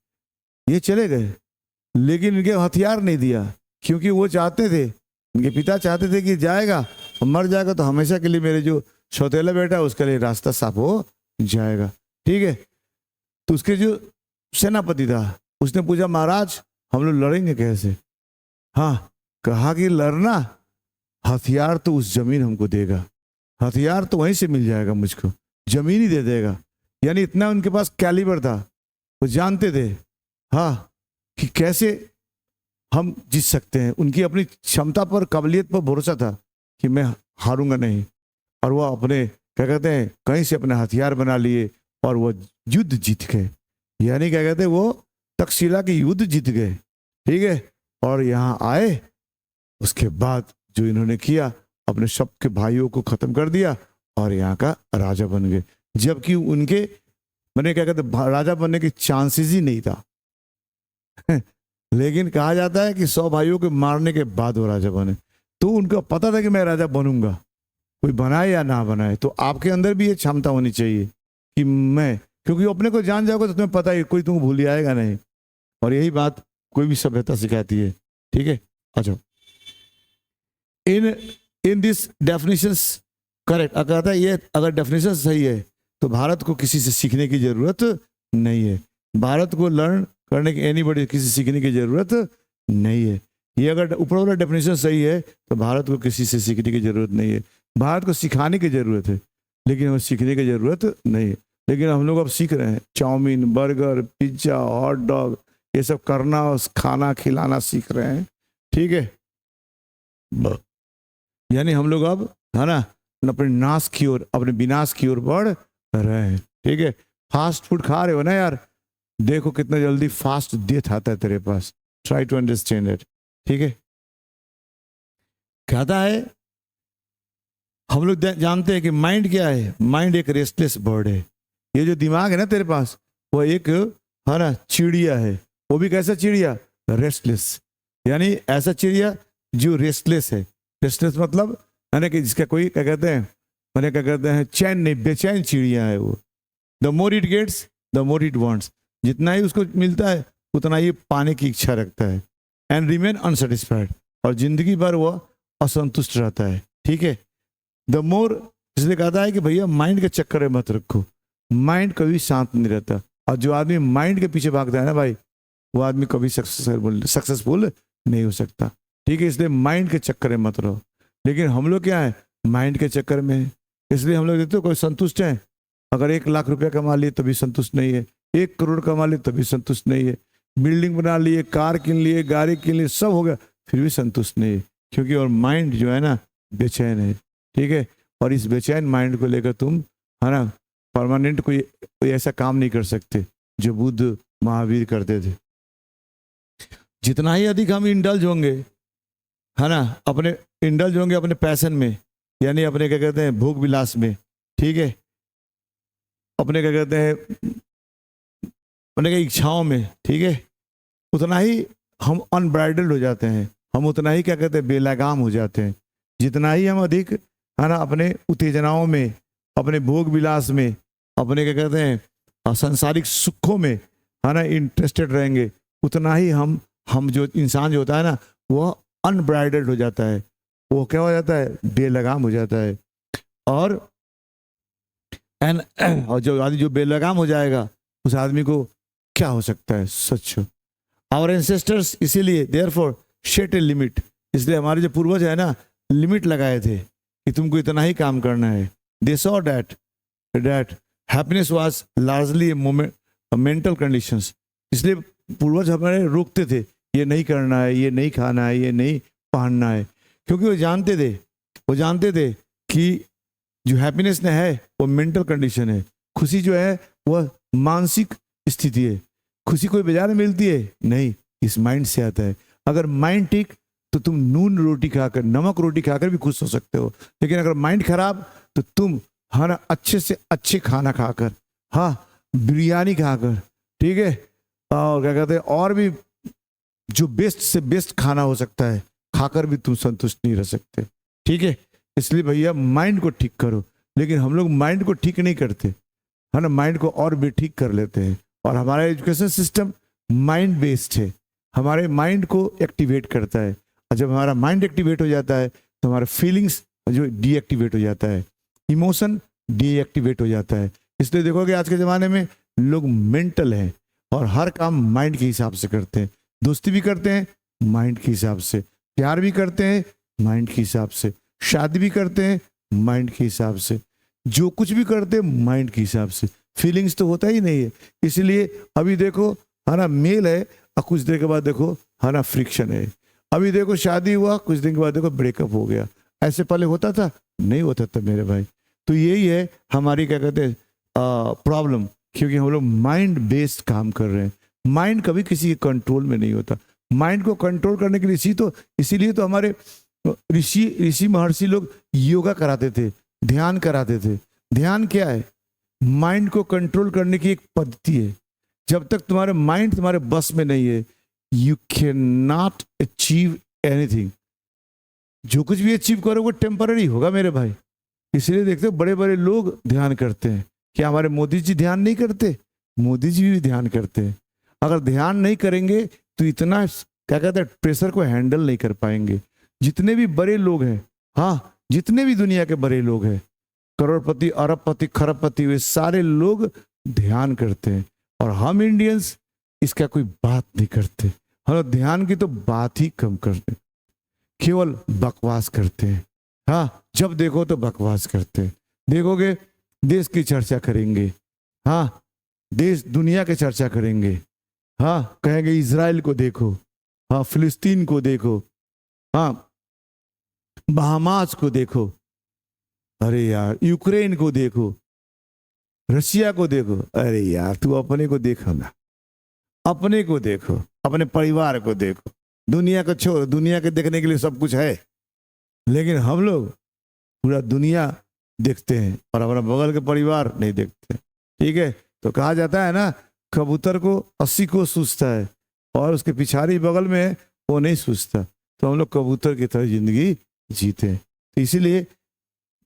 ये चले गए, लेकिन इनके हथियार नहीं दिया, क्योंकि वो चाहते थे, इनके पिता चाहते थे कि जाएगा और मर जाएगा तो हमेशा के लिए मेरे जो सौतेला बेटा है उसके लिए रास्ता साफ हो जाएगा। ठीक है, तो उसके जो सेनापति था उसने पूछा महाराज हम लोग लड़ेंगे कैसे। हाँ, कहा कि लड़ना, हथियार तो उस जमीन हमको देगा, हथियार तो वहीं से मिल जाएगा मुझको, जमीन ही दे देगा। यानी इतना उनके पास कैलिबर था, वो जानते थे हाँ कि कैसे हम जीत सकते हैं। उनकी अपनी क्षमता पर, काबिलियत पर भरोसा था कि मैं हारूंगा नहीं। और वो अपने क्या कहते हैं कहीं से अपने हथियार बना लिए और वो युद्ध जीत गए। यानी क्या कहते हैं वो तक्षशिला के युद्ध जीत गए। ठीक है, और यहाँ आए, उसके बाद जो इन्होंने किया, अपने सबके भाइयों को खत्म कर दिया और यहाँ का राजा बन गए, जबकि उनके मैंने क्या कहते राजा बनने के चांसेस ही नहीं था। लेकिन कहा जाता है कि 100 भाइयों के मारने के बाद वो राजा बने। तो उनको पता था कि मैं राजा बनूंगा, कोई बनाए या ना बनाए। तो आपके अंदर भी ये क्षमता होनी चाहिए कि मैं, क्योंकि अपने को जान जाओगे तो तुम्हें पता ही कोई तुमको भूल आएगा नहीं। और यही बात कोई भी सभ्यता सिखाती है। ठीक है, अच्छा, इन दिस डेफिनेशंस करेक्ट, कहता है ये अगर डेफिनेशन सही है तो भारत को किसी से सीखने की जरूरत नहीं है। भारत को लर्न करने की एनीबॉडी किसी सीखने की जरूरत नहीं है। ये अगर ऊपर वाला डेफिनेशन सही है तो भारत को किसी से सीखने की जरूरत नहीं है। भारत को सिखाने की जरूरत है, लेकिन हमें सीखने की जरूरत नहीं है। लेकिन हम लोग अब सीख रहे हैं, chowmein, burger, pizza, hot dog, ये सब करना और खाना खिलाना सीख रहे हैं। ठीक है, यानी हम लोग अब, है ना, अपने नाश की ओर, अपने विनाश की ओर बढ़ रहे हैं। ठीक है, फास्ट फूड खा रहे हो ना यार, देखो कितना जल्दी फास्ट डेथ आता है तेरे पास। Try to understand it. ठीक है, कहता है हम लोग जानते हैं कि माइंड क्या है। माइंड एक रेस्टलेस बर्ड है। ये जो दिमाग है ना तेरे पास, वो एक, है ना, चिड़िया है। वो भी कैसा चिड़िया? रेस्टलेस, यानी ऐसा चिड़िया जो रेस्टलेस है। रेस्टलेस मतलब है ना कि जिसका कोई क्या कहते हैं, मैंने क्या कहते हैं, चैन नहीं, बेचैन चिड़िया है वो। The more it gets the more it wants, जितना ही उसको मिलता है उतना ही पाने की इच्छा रखता है। एंड रिमेन अनसेटिस्फाइड, और जिंदगी भर वह असंतुष्ट रहता है। ठीक है, द मोर, इसलिए कहता है कि भैया माइंड के चक्कर में मत रखो। माइंड कभी शांत नहीं रहता, और जो आदमी माइंड के पीछे भागता है ना भाई, वो आदमी कभी सक्सेसफुल नहीं हो सकता। ठीक है, इसलिए माइंड के चक्कर में मत रहो। लेकिन हम लोग क्या है, माइंड के चक्कर में है। इसलिए हम लोग देखते हो कोई संतुष्ट है, अगर 1 लाख रुपया कमा लिए तभी संतुष्ट नहीं है, 1 करोड़ कमा लिए तभी संतुष्ट नहीं है, बिल्डिंग बना लिए, कार किन लिए, गाड़ी किन लिए, सब हो गया, फिर भी संतुष्ट नहीं है। क्योंकि और माइंड जो है ना बेचैन है। ठीक है, और इस बेचैन माइंड को लेकर तुम, है ना, परमानेंट कोई ऐसा काम नहीं कर सकते जो बुद्ध महावीर करते थे। जितना ही अधिक हम इंडल्ज होंगे, है ना, अपने इंडल्ज होंगे अपने पैशन में, यानी अपने क्या कहते हैं भोग विलास में। ठीक है, अपने क्या कहते हैं अपने क्या इच्छाओं में। ठीक है, उतना ही हम अनब्राइडल्ड हो जाते हैं, हम उतना ही क्या कहते हैं बेलगाम हो जाते हैं। जितना ही हम अधिक, है ना, अपने उत्तेजनाओं में, अपने भोग विलास में, अपने क्या कहते हैं सांसारिक सुखों में, है ना, इंटरेस्टेड रहेंगे, उतना ही हम जो इंसान जो होता है ना, वह अनब्राइडल्ड हो जाता है। वो क्या हो जाता है, बेलगाम हो जाता है। और जो आदमी जो बेलगाम हो जाएगा, उस आदमी को क्या हो सकता है, सच। आवर एंसेस्टर्स इसीलिए देयरफॉर सेट ए लिमिट, इसलिए हमारे जो पूर्वज है ना, लिमिट लगाए थे कि तुमको इतना ही काम करना है। दे saw that happiness was largely A mental conditions, इसलिए पूर्वज हमारे रोकते थे, ये नहीं करना है, ये नहीं खाना है, ये नहीं पहनना है, क्योंकि वो जानते थे कि जो हैप्पीनेस ने है वो मेंटल कंडीशन है। खुशी जो है वह मानसिक स्थिति है। खुशी कोई बाजार में मिलती है नहीं, इस माइंड से आता है। अगर माइंड ठीक तो तुम नून रोटी खाकर, नमक रोटी खाकर भी खुश हो सकते हो, लेकिन अगर माइंड खराब तो तुम, हाँ ना, अच्छे से अच्छे खाना खाकर, हाँ, बिरयानी खाकर, ठीक है, और क्या कहते हैं, और भी जो बेस्ट से बेस्ट खाना हो सकता है खाकर भी तुम संतुष्ट नहीं रह सकते। ठीक है, इसलिए भैया माइंड को ठीक करो। लेकिन हम लोग माइंड को ठीक नहीं करते, है ना, माइंड को और भी ठीक कर लेते हैं। और हमारा एजुकेशन सिस्टम माइंड बेस्ड है, हमारे माइंड को एक्टिवेट करता है। और जब हमारा माइंड एक्टिवेट हो जाता है तो हमारा फीलिंग्स जो डीएक्टिवेट हो जाता है, इमोशन डीएक्टिवेट हो जाता है। इसलिए देखोगे आज के ज़माने में लोग मेंटल हैं और हर काम माइंड के हिसाब से करते हैं। दोस्ती भी करते हैं माइंड के हिसाब से, प्यार भी करते हैं माइंड के हिसाब से, शादी भी करते हैं माइंड के हिसाब से, जो कुछ भी करते हैं माइंड के हिसाब से। फीलिंग्स तो होता ही नहीं है। इसलिए अभी देखो, है ना, मेल है और कुछ देर के बाद देखो, है ना, फ्रिक्शन है। अभी देखो शादी हुआ, कुछ दिन के बाद देखो ब्रेकअप हो गया। ऐसे पहले होता था? नहीं होता था मेरे भाई। तो यही है हमारी क्या कहते हैं प्रॉब्लम, क्योंकि हम लोग माइंड बेस्ड काम कर रहे हैं। माइंड कभी किसी के कंट्रोल में नहीं होता। माइंड को कंट्रोल करने के लिए इसीलिए तो हमारे ऋषि महर्षि लोग योगा कराते थे, ध्यान कराते थे। ध्यान क्या है? माइंड को कंट्रोल करने की एक पद्धति है। जब तक तुम्हारे माइंड तुम्हारे बस में नहीं है, you can not achieve anything. जो कुछ भी अचीव करो वो टेम्पररी होगा मेरे भाई। इसलिए देखते हो बड़े बड़े लोग ध्यान करते हैं। क्या हमारे मोदी जी ध्यान नहीं करते? मोदी जी भी ध्यान करते हैं। अगर ध्यान नहीं करेंगे तो इतना क्या कहते हैं प्रेशर को हैंडल नहीं कर पाएंगे। जितने भी बड़े लोग हैं, हाँ जितने भी दुनिया के बड़े लोग हैं, करोड़पति, अरबपति, खरबपति, वे सारे लोग ध्यान करते हैं। और हम इंडियंस इसका कोई बात नहीं करते। हम लोग ध्यान की तो बात ही कम करते, केवल बकवास करते हैं। हाँ जब देखो तो बकवास करते हैं। देखोगे देश की चर्चा करेंगे, हाँ देश दुनिया की चर्चा करेंगे, हाँ कहेंगे इजराइल को देखो, हाँ फिलिस्तीन को देखो, हाँ बहामास को देखो, अरे यार यूक्रेन को देखो, रशिया को देखो। अरे यार तू अपने को देखो ना, अपने को देखो, अपने परिवार को देखो। दुनिया को छोड़, दुनिया के देखने के लिए सब कुछ है, लेकिन हम लोग पूरा दुनिया देखते हैं और अपना बगल के परिवार नहीं देखते। ठीक है, तो कहा जाता है ना कबूतर को 80 को सूझता है और उसके पिछाड़ी बगल में वो नहीं सूझता। तो हम लोग कबूतर की तरह जिंदगी जीते हैं। तो इसीलिए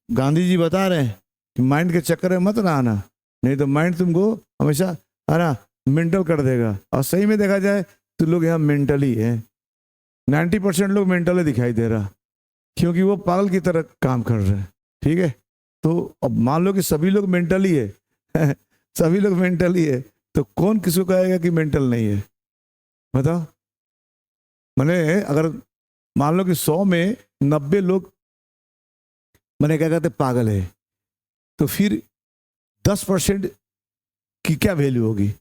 गांधी जी बता रहे हैं कि माइंड के चक्कर में मत ना आना, नहीं तो माइंड तुमको हमेशा आना मेंटल कर देगा। और सही में देखा जाए तो लोग यहाँ मेंटली है, 90% लोग मेंटली दिखाई दे रहा, क्योंकि वो पागल की तरह काम कर रहे हैं। ठीक है, तो अब मान लो कि सभी लोग मेंटली है सभी लोग मेंटली है, तो कौन किसको कहेगा कि मेंटल नहीं है? बताओ। मैंने अगर मान लो कि 100 में 90 लोग मैंने क्या कहते पागल है, तो फिर 10% की क्या वैल्यू होगी?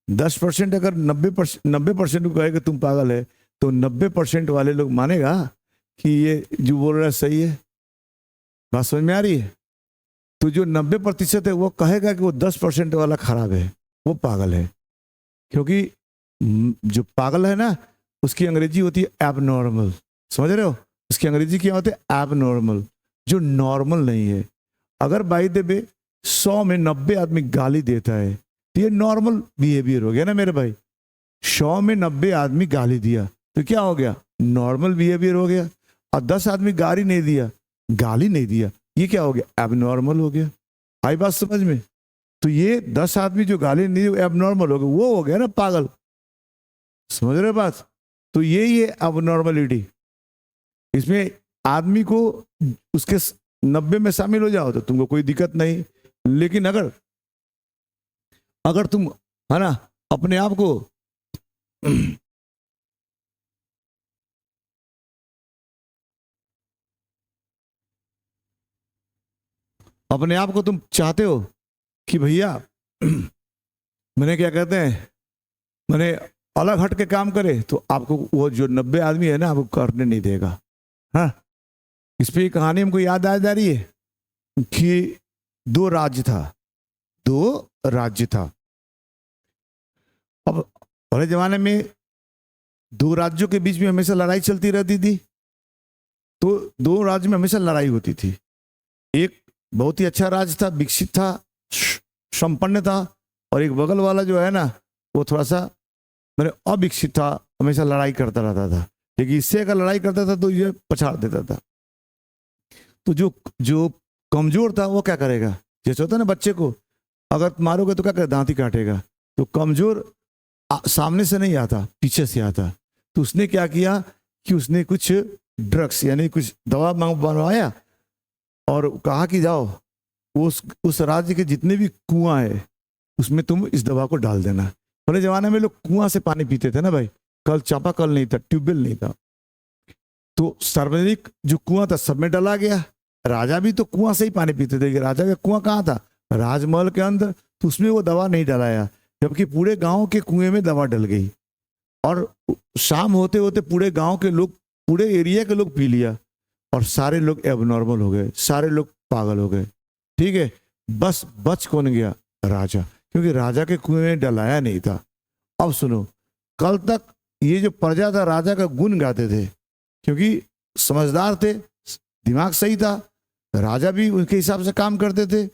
10% अगर 90% को कहेगा तुम पागल है, तो 90% वाले लोग मानेगा कि ये जो बोल रहा है सही है। बात समझ में आ रही है? तो जो 90% है वो कहेगा कि वो 10% वाला खराब है, वो पागल है। क्योंकि जो पागल है ना उसकी अंग्रेजी होती है एबनॉर्मल। समझ रहे हो? उसकी अंग्रेजी क्या होती है? एबनॉर्मल, जो नॉर्मल नहीं है। अगर बाई द वे 100 में 90 आदमी गाली देता है तो ये नॉर्मल बिहेवियर हो गया ना मेरे भाई। 100 में 90 आदमी गाली दिया तो क्या हो गया? नॉर्मल बिहेवियर हो गया। और 10 आदमी गाली नहीं दिया, ये क्या हो गया? एबनॉर्मल हो गया। आई बात समझ में? तो ये 10 आदमी जो गाली नहीं दी एबनॉर्मल हो गया, वो हो गया ना पागल। समझ रहे बात? तो ये एबनॉर्मलिटी, इसमें आदमी को उसके 90 में शामिल हो जाओ तो तुमको कोई दिक्कत नहीं। लेकिन अगर तुम है ना अपने आप को तुम चाहते हो कि भैया मैंने क्या कहते हैं मैंने अलग हट के काम करे, तो आपको वो जो 90 आदमी है ना आपको करने नहीं देगा। हाँ, इस पे कहानी हमको याद आ जा रही है कि दो राज्य था। अब पहले जमाने में 2 राज्यों के बीच में हमेशा लड़ाई चलती रहती थी। तो 2 राज्य में हमेशा लड़ाई होती थी। एक बहुत ही अच्छा राज्य था, विकसित था, संपन्न था, और एक बगल वाला जो है ना वो थोड़ा सा मैंने अविकसित था, हमेशा लड़ाई करता रहता था। लेकिन इससे अगर लड़ाई करता था तो ये पछाड़ देता था। तो जो कमजोर था वो क्या करेगा? जैसे होता है ना बच्चे को अगर मारोगे तो क्या करे? दांत ही काटेगा। तो कमजोर सामने से नहीं आता, पीछे से आता। तो उसने क्या किया कि उसने कुछ ड्रग्स यानी कुछ दवा बनवाया और कहा कि जाओ उस राज्य के जितने भी कुआं है उसमें तुम इस दवा को डाल देना। पहले जमाने में लोग कुआं से पानी पीते थे ना भाई, कल चापाकल नहीं था, ट्यूबवेल नहीं था। तो सार्वजनिक जो कुआं था सब में डाला गया। राजा भी तो कुआं से ही पानी पीते थे। राजा का कुआं कहाँ था? राजमहल के अंदर। तो उसमें वो दवा नहीं डलाया, जबकि पूरे गांव के कुएं में दवा डल गई। और शाम होते होते पूरे गांव के लोग, पूरे एरिया के लोग पी लिया और सारे लोग एबनॉर्मल हो गए, सारे लोग पागल हो गए। ठीक है, बस बच कौन गया? राजा, क्योंकि राजा के कुएं में डलाया नहीं था। अब सुनो, कल तक ये जो प्रजा था राजा का गुण गाते थे, क्योंकि समझदार थे, दिमाग सही था, राजा भी उनके हिसाब से काम करते थे।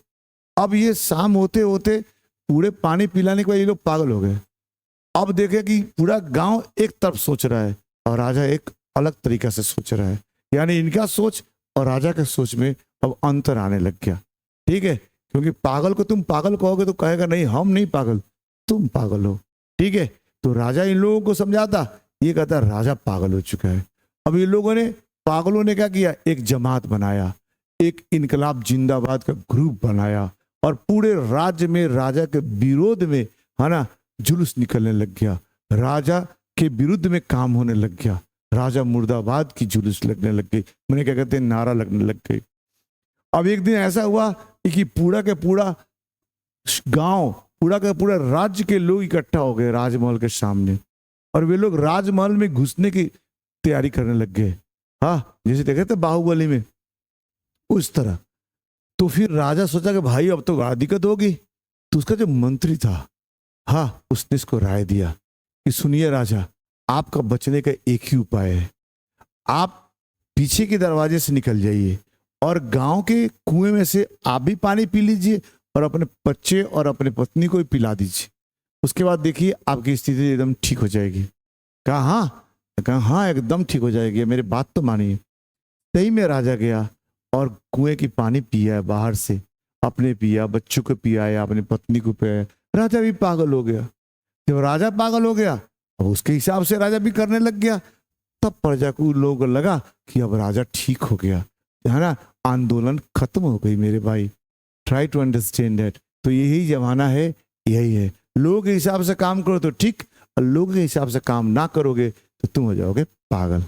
अब ये शाम होते होते पूरे पानी पिलाने के बाद ये लोग पागल हो गए। अब देखे कि पूरा गांव एक तरफ सोच रहा है और राजा एक अलग तरीका से सोच रहा है, यानी इनका सोच और राजा के सोच में अब अंतर आने लग गया। ठीक है, क्योंकि पागल को तुम पागल कहोगे तो कहेगा नहीं हम नहीं पागल, तुम पागल हो। ठीक है, तो राजा इन लोगों को समझाता, ये कहता राजा पागल हो चुका है। अब ये लोगों ने, पागलों ने क्या किया, एक जमात बनाया, एक इनकलाब जिंदाबाद का ग्रुप बनाया और पूरे राज्य में राजा के विरोध में, है ना, जुलूस निकलने लग गया, राजा के विरुद्ध में काम होने लग गया, राजा मुर्दाबाद की जुलूस लगने लग गई, मैंने क्या कहते हैं नारा लगने लग गई। अब एक दिन ऐसा हुआ कि पूरा के पूरा गांव, पूरा का पूरा राज्य के लोग इकट्ठा हो गए राजमहल के सामने और वे लोग राजमहल में घुसने की तैयारी करने लग गए। हाँ, जैसे देखे थे बाहुबली में, उस तरह। तो फिर राजा सोचा कि भाई अब तो बड़ा दिक्कत होगी। तो उसका जो मंत्री था, हाँ, उसने इसको राय दिया कि सुनिए राजा, आपका बचने का एक ही उपाय है, आप पीछे के दरवाजे से निकल जाइए और गांव के कुएं में से आप भी पानी पी लीजिए और अपने बच्चे और अपने पत्नी को भी पिला दीजिए। उसके बाद देखिए आपकी स्थिति एकदम ठीक हो जाएगी। कहा हाँ एकदम ठीक हो जाएगी, मेरी बात तो मानिए। सही में राजा गया और कुएं की पानी पिया है बाहर से, अपने पिया, बच्चों को पियाया, अपनी पत्नी को पियाया। राजा भी पागल हो गया। जब राजा पागल हो गया, अब उसके हिसाब से राजा भी करने लग गया। तब प्रजा को लोगों को लगा कि अब राजा ठीक हो गया, है ना, आंदोलन खत्म हो गई मेरे भाई। Try to understand that. तो यही जमाना है, यही है, लोगों के हिसाब से काम करो तो ठीक, और लोगों के हिसाब से काम ना करोगे तो तुम हो जाओगे पागल।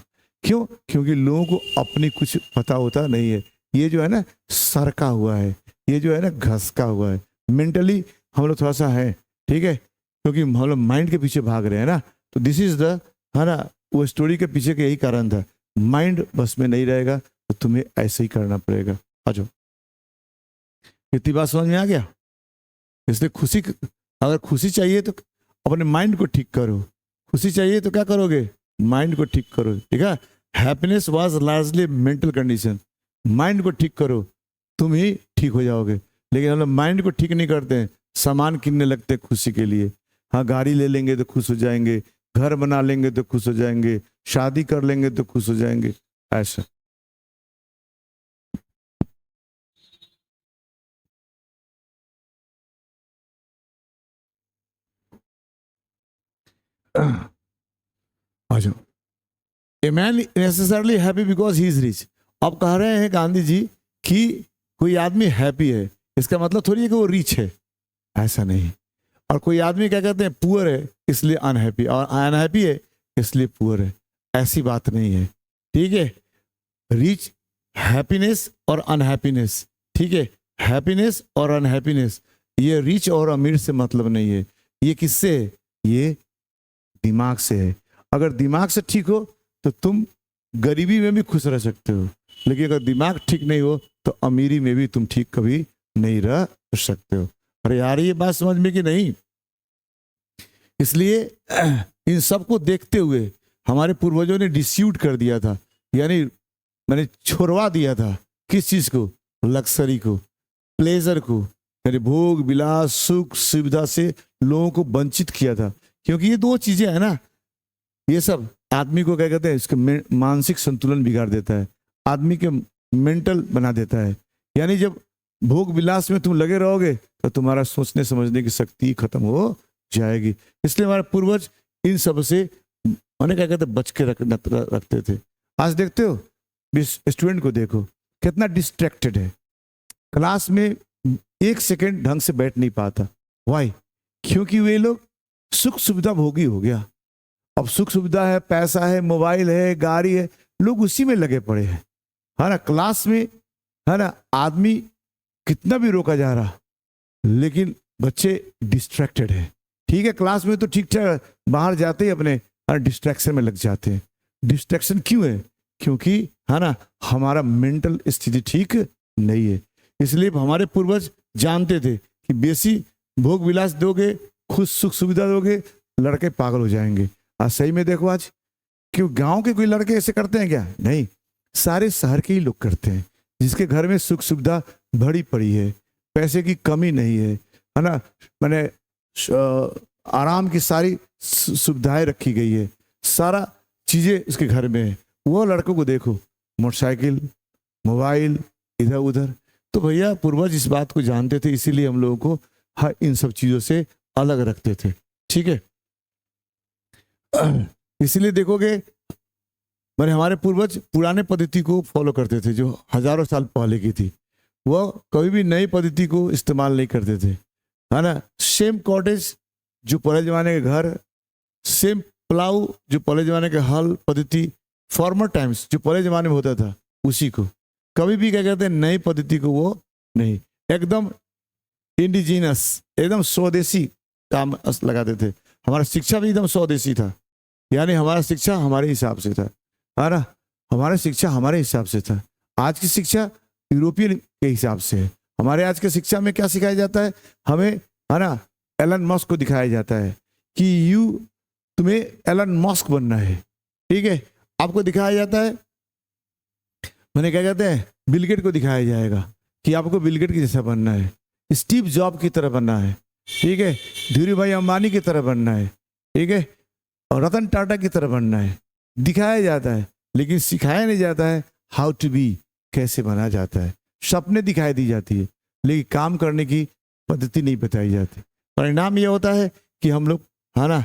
क्यों? क्योंकि लोगों को अपनी कुछ पता होता नहीं है। ये जो है ना सरका हुआ है, ये जो है ना घसका हुआ है, मेंटली हम लोग थोड़ा सा है, ठीक है, क्योंकि हम लोग माइंड के पीछे भाग रहे हैं ना। तो दिस इज द, है ना, वो स्टोरी के पीछे का यही कारण था। माइंड बस में नहीं रहेगा तो तुम्हें ऐसे ही करना पड़ेगा। आ जाओ, इतनी बात समझ में आ गया? इसलिए खुशी, अगर खुशी चाहिए तो अपने माइंड को ठीक करो, खुशी चाहिए तो क्या करोगे, माइंड को ठीक करो। ठीक है, happiness was largely mental condition. Mind को ठीक करो, तुम ही ठीक हो जाओगे। लेकिन हम लोग माइंड को ठीक नहीं करते हैं, सामान किनने लगते हैं खुशी के लिए। हाँ, गाड़ी ले लेंगे तो खुश हो जाएंगे, घर बना लेंगे तो खुश हो जाएंगे, शादी कर लेंगे तो खुश हो जाएंगे, ऐसा। आ जाओ। A man necessarily happy because he is rich. अब कह रहे हैं गांधी जी कि कोई आदमी हैप्पी है, इसका मतलब थोड़ी है कि वो रिच है, ऐसा नहीं। और कोई आदमी क्या कहते हैं पुअर है इसलिए अनहैप्पी, और अनहैप्पी है इसलिए पुअर है, ऐसी बात नहीं है। ठीक है, रिच, हैप्पीनेस और अनहैप्पीनेस, ठीक है, हैप्पीनेस और अनहैप्पीनेस, ये रिच और अमीर से मतलब नहीं है। ये किससे है? ये दिमाग से है। अगर दिमाग से ठीक हो तो तुम गरीबी में भी खुश रह सकते हो, लेकिन अगर दिमाग ठीक नहीं हो तो अमीरी में भी तुम ठीक कभी नहीं रह सकते हो। अरे यार, ये बात समझ में कि नहीं? इसलिए इन सब को देखते हुए हमारे पूर्वजों ने डिस्यूट कर दिया था, यानी मैंने छोड़वा दिया था किस चीज को, लग्जरी को, प्लेजर को, यानी भोग विलास सुख सुविधा से लोगों को वंचित किया था। क्योंकि ये दो चीजें है ना, ये सब आदमी को क्या कहते हैं, इसका मानसिक संतुलन बिगाड़ देता है, आदमी के मेंटल बना देता है। यानी जब भोग विलास में तुम लगे रहोगे तो तुम्हारा सोचने समझने की शक्ति खत्म हो जाएगी। इसलिए हमारे पूर्वज इन सब से उन्हें क्या कहते हैं बच के रखते थे। आज देखते हो स्टूडेंट को, देखो कितना डिस्ट्रैक्टेड है, क्लास में एक सेकेंड ढंग से बैठ नहीं पाता। वाई? क्योंकि वे लोग सुख सुविधा भोगी हो गया। अब सुख सुविधा है, पैसा है, मोबाइल है, गाड़ी है, लोग उसी में लगे पड़े हैं, है ना। क्लास में, है ना, आदमी कितना भी रोका जा रहा, लेकिन बच्चे डिस्ट्रैक्टेड है। ठीक है, क्लास में तो ठीक ठाक, बाहर जाते ही अपने डिस्ट्रैक्शन में लग जाते हैं। डिस्ट्रैक्शन क्यों है? क्योंकि, है ना, हमारा मेंटल स्थिति ठीक नहीं है। इसलिए हमारे पूर्वज जानते थे कि बेसी भोग विलास दोगे, खुश सुख सुविधा दोगे, लड़के पागल हो जाएंगे। आज सही में देखो, आज क्यों गांव के कोई लड़के ऐसे करते हैं क्या? नहीं, सारे शहर के ही लोग करते हैं, जिसके घर में सुख सुविधा भरी पड़ी है, पैसे की कमी नहीं है, है ना, मैंने आराम की सारी सुविधाएं रखी गई है, सारा चीजें उसके घर में है। वो लड़कों को देखो, मोटरसाइकिल, मोबाइल, इधर उधर। तो भैया पूर्वज इस बात को जानते थे, इसीलिए हम लोगों को हर इन सब चीजों से अलग रखते थे। ठीक है, इसलिए देखोगे मैंने हमारे पूर्वज पुराने पद्धति को फॉलो करते थे जो हजारों साल पहले की थी। वो कभी भी नई पद्धति को इस्तेमाल नहीं करते थे, है ना। सेम कॉटेज जो पहले जमाने के घर, सेम प्लाऊ जो पहले जमाने के हल पद्धति, फॉर्मर टाइम्स जो पहले जमाने में होता था, उसी को कभी भी क्या कहते हैं नई पद्धति को वो नहीं, एकदम इंडिजीनस, एकदम स्वदेशी काम लगाते थे। हमारा शिक्षा भी एकदम स्वदेशी था, यानी हमारा शिक्षा हमारे हिसाब से था, है ना। हमारा शिक्षा हमारे हिसाब से था। आज की शिक्षा यूरोपियन के हिसाब से है। हमारे आज के शिक्षा में क्या सिखाया जाता है हमें, है ना, एलन मस्क को दिखाया जाता है कि तुम्हें एलन मस्क बनना है। ठीक है, आपको दिखाया जाता है, मैंने क्या कहते हैं, बिल गेट को दिखाया जाएगा कि आपको बिल गेट की जैसा बनना है, स्टीव जॉब की तरह बनना है। ठीक है, धीरू भाई अंबानी की तरह बनना है। ठीक है, और रतन टाटा की तरह बनना है, दिखाया जाता है, लेकिन सिखाया नहीं जाता है हाउ टू बी, कैसे बना जाता है। सपने दिखाई दी जाती है, लेकिन काम करने की पद्धति नहीं बताई जाती। परिणाम यह होता है कि हम लोग, है ना,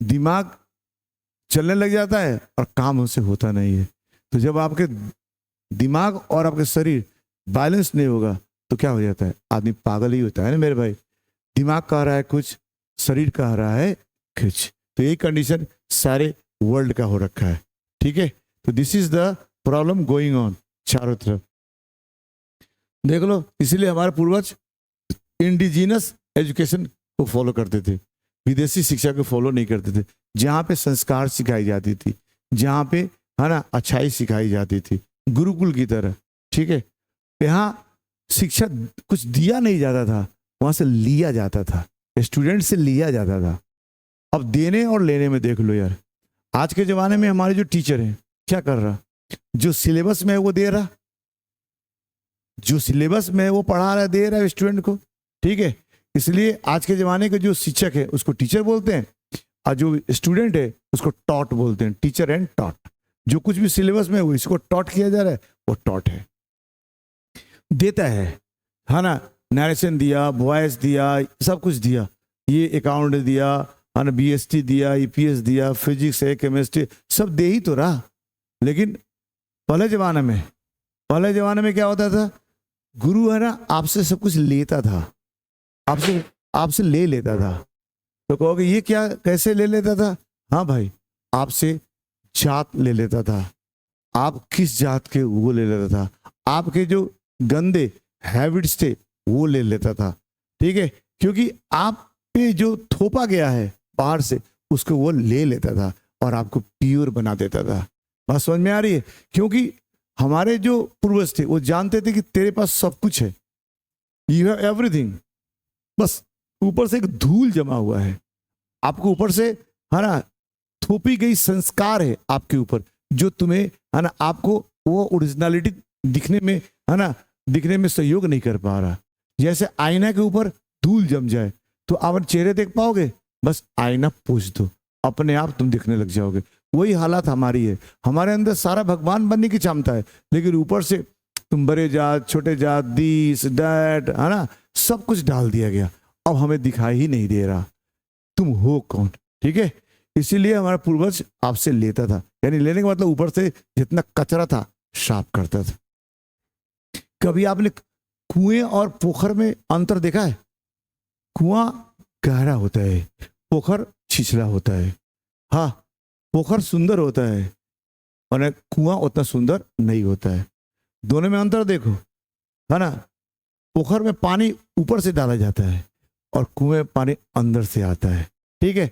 दिमाग चलने लग जाता है और काम उससे होता नहीं है। तो जब आपके दिमाग और आपके शरीर बैलेंस नहीं होगा तो क्या हो जाता है, आदमी पागल ही होता है ना मेरे भाई। दिमाग कह रहा है कुछ, शरीर कह रहा है कुछ। तो यही कंडीशन सारे वर्ल्ड का हो रखा है। ठीक है, तो this is the problem going on चारों तरफ, देख लो। इसीलिए हमारे पूर्वज इंडिजिनस एजुकेशन को फॉलो करते थे, विदेशी शिक्षा को फॉलो नहीं करते थे। जहाँ पे संस्कार सिखाई जाती थी, जहाँ पे, है ना, अच्छाई सिखाई जाती थी, गुरुकुल की तरह। ठीक है, यहाँ शिक्षा कुछ दिया नहीं जाता था, वहां से लिया जाता था, स्टूडेंट से लिया जाता था। अब देने और लेने में देख लो यार, आज के जमाने में हमारे जो टीचर हैं क्या कर रहा, जो सिलेबस में है वो दे रहा, जो सिलेबस में है वो पढ़ा रहा, दे रहा है स्टूडेंट को। ठीक है, इसलिए आज के जमाने के जो शिक्षक है उसको टीचर बोलते हैं, और जो स्टूडेंट है उसको टॉट बोलते हैं, टीचर एंड टॉट। जो कुछ भी सिलेबस में वो इसको टॉट किया जा रहा है, वो टॉट है, देता है ना। नरेशन दिया, वॉइस दिया, सब कुछ दिया, ये अकाउंट दिया, है ना, बीएसटी दिया, ईपीएस दिया, फिजिक्स है, केमिस्ट्री, सब दे ही तो रहा। लेकिन पहले जमाने में क्या होता था, गुरु, है ना, आपसे सब कुछ लेता था, आपसे ले लेता था। तो कहोगे ये क्या, कैसे ले लेता था? हाँ भाई, आपसे जात ले लेता था, आप किस जात के वो ले लेता था, आपके जो गंदे हैबिट्स थे वो ले लेता था। ठीक है, क्योंकि आप पे जो थोपा गया है बाहर से उसको वो ले लेता था और आपको प्योर बना देता था। बात समझ में आ रही है? क्योंकि हमारे जो पूर्वज थे वो जानते थे कि तेरे पास सब कुछ है, यू हैव एवरीथिंग, बस ऊपर से एक धूल जमा हुआ है, आपको ऊपर से, है ना, थोपी गई संस्कार है आपके ऊपर, जो तुम्हें, है ना, आपको वो ओरिजिनलिटी दिखने में, है ना, दिखने में सहयोग नहीं कर पा रहा। जैसे आईना के ऊपर धूल जम जाए तो आप चेहरे देख पाओगे? बस आईना पोंछ दो, अपने आप तुम दिखने लग जाओगे। वही हालत हमारी है, हमारे अंदर सारा भगवान बनने की क्षमता है, लेकिन ऊपर से तुम बड़े जात, छोटे जात, दिस दैट, है ना, सब कुछ डाल दिया गया। अब हमें दिखाई ही नहीं दे रहा तुम हो कौन। ठीक है, इसीलिए हमारा पूर्वज आपसे लेता था, यानी लेने का मतलब ऊपर से जितना कचरा था साफ करता था। कभी आपने कुएं और पोखर में अंतर देखा है? कुआं गहरा होता है, पोखर छिछला होता है। हाँ, पोखर सुंदर होता है और कुआं उतना सुंदर नहीं होता है। दोनों में अंतर देखो, है ना। पोखर में पानी ऊपर से डाला जाता है और कुएं में पानी अंदर से आता है। ठीक है,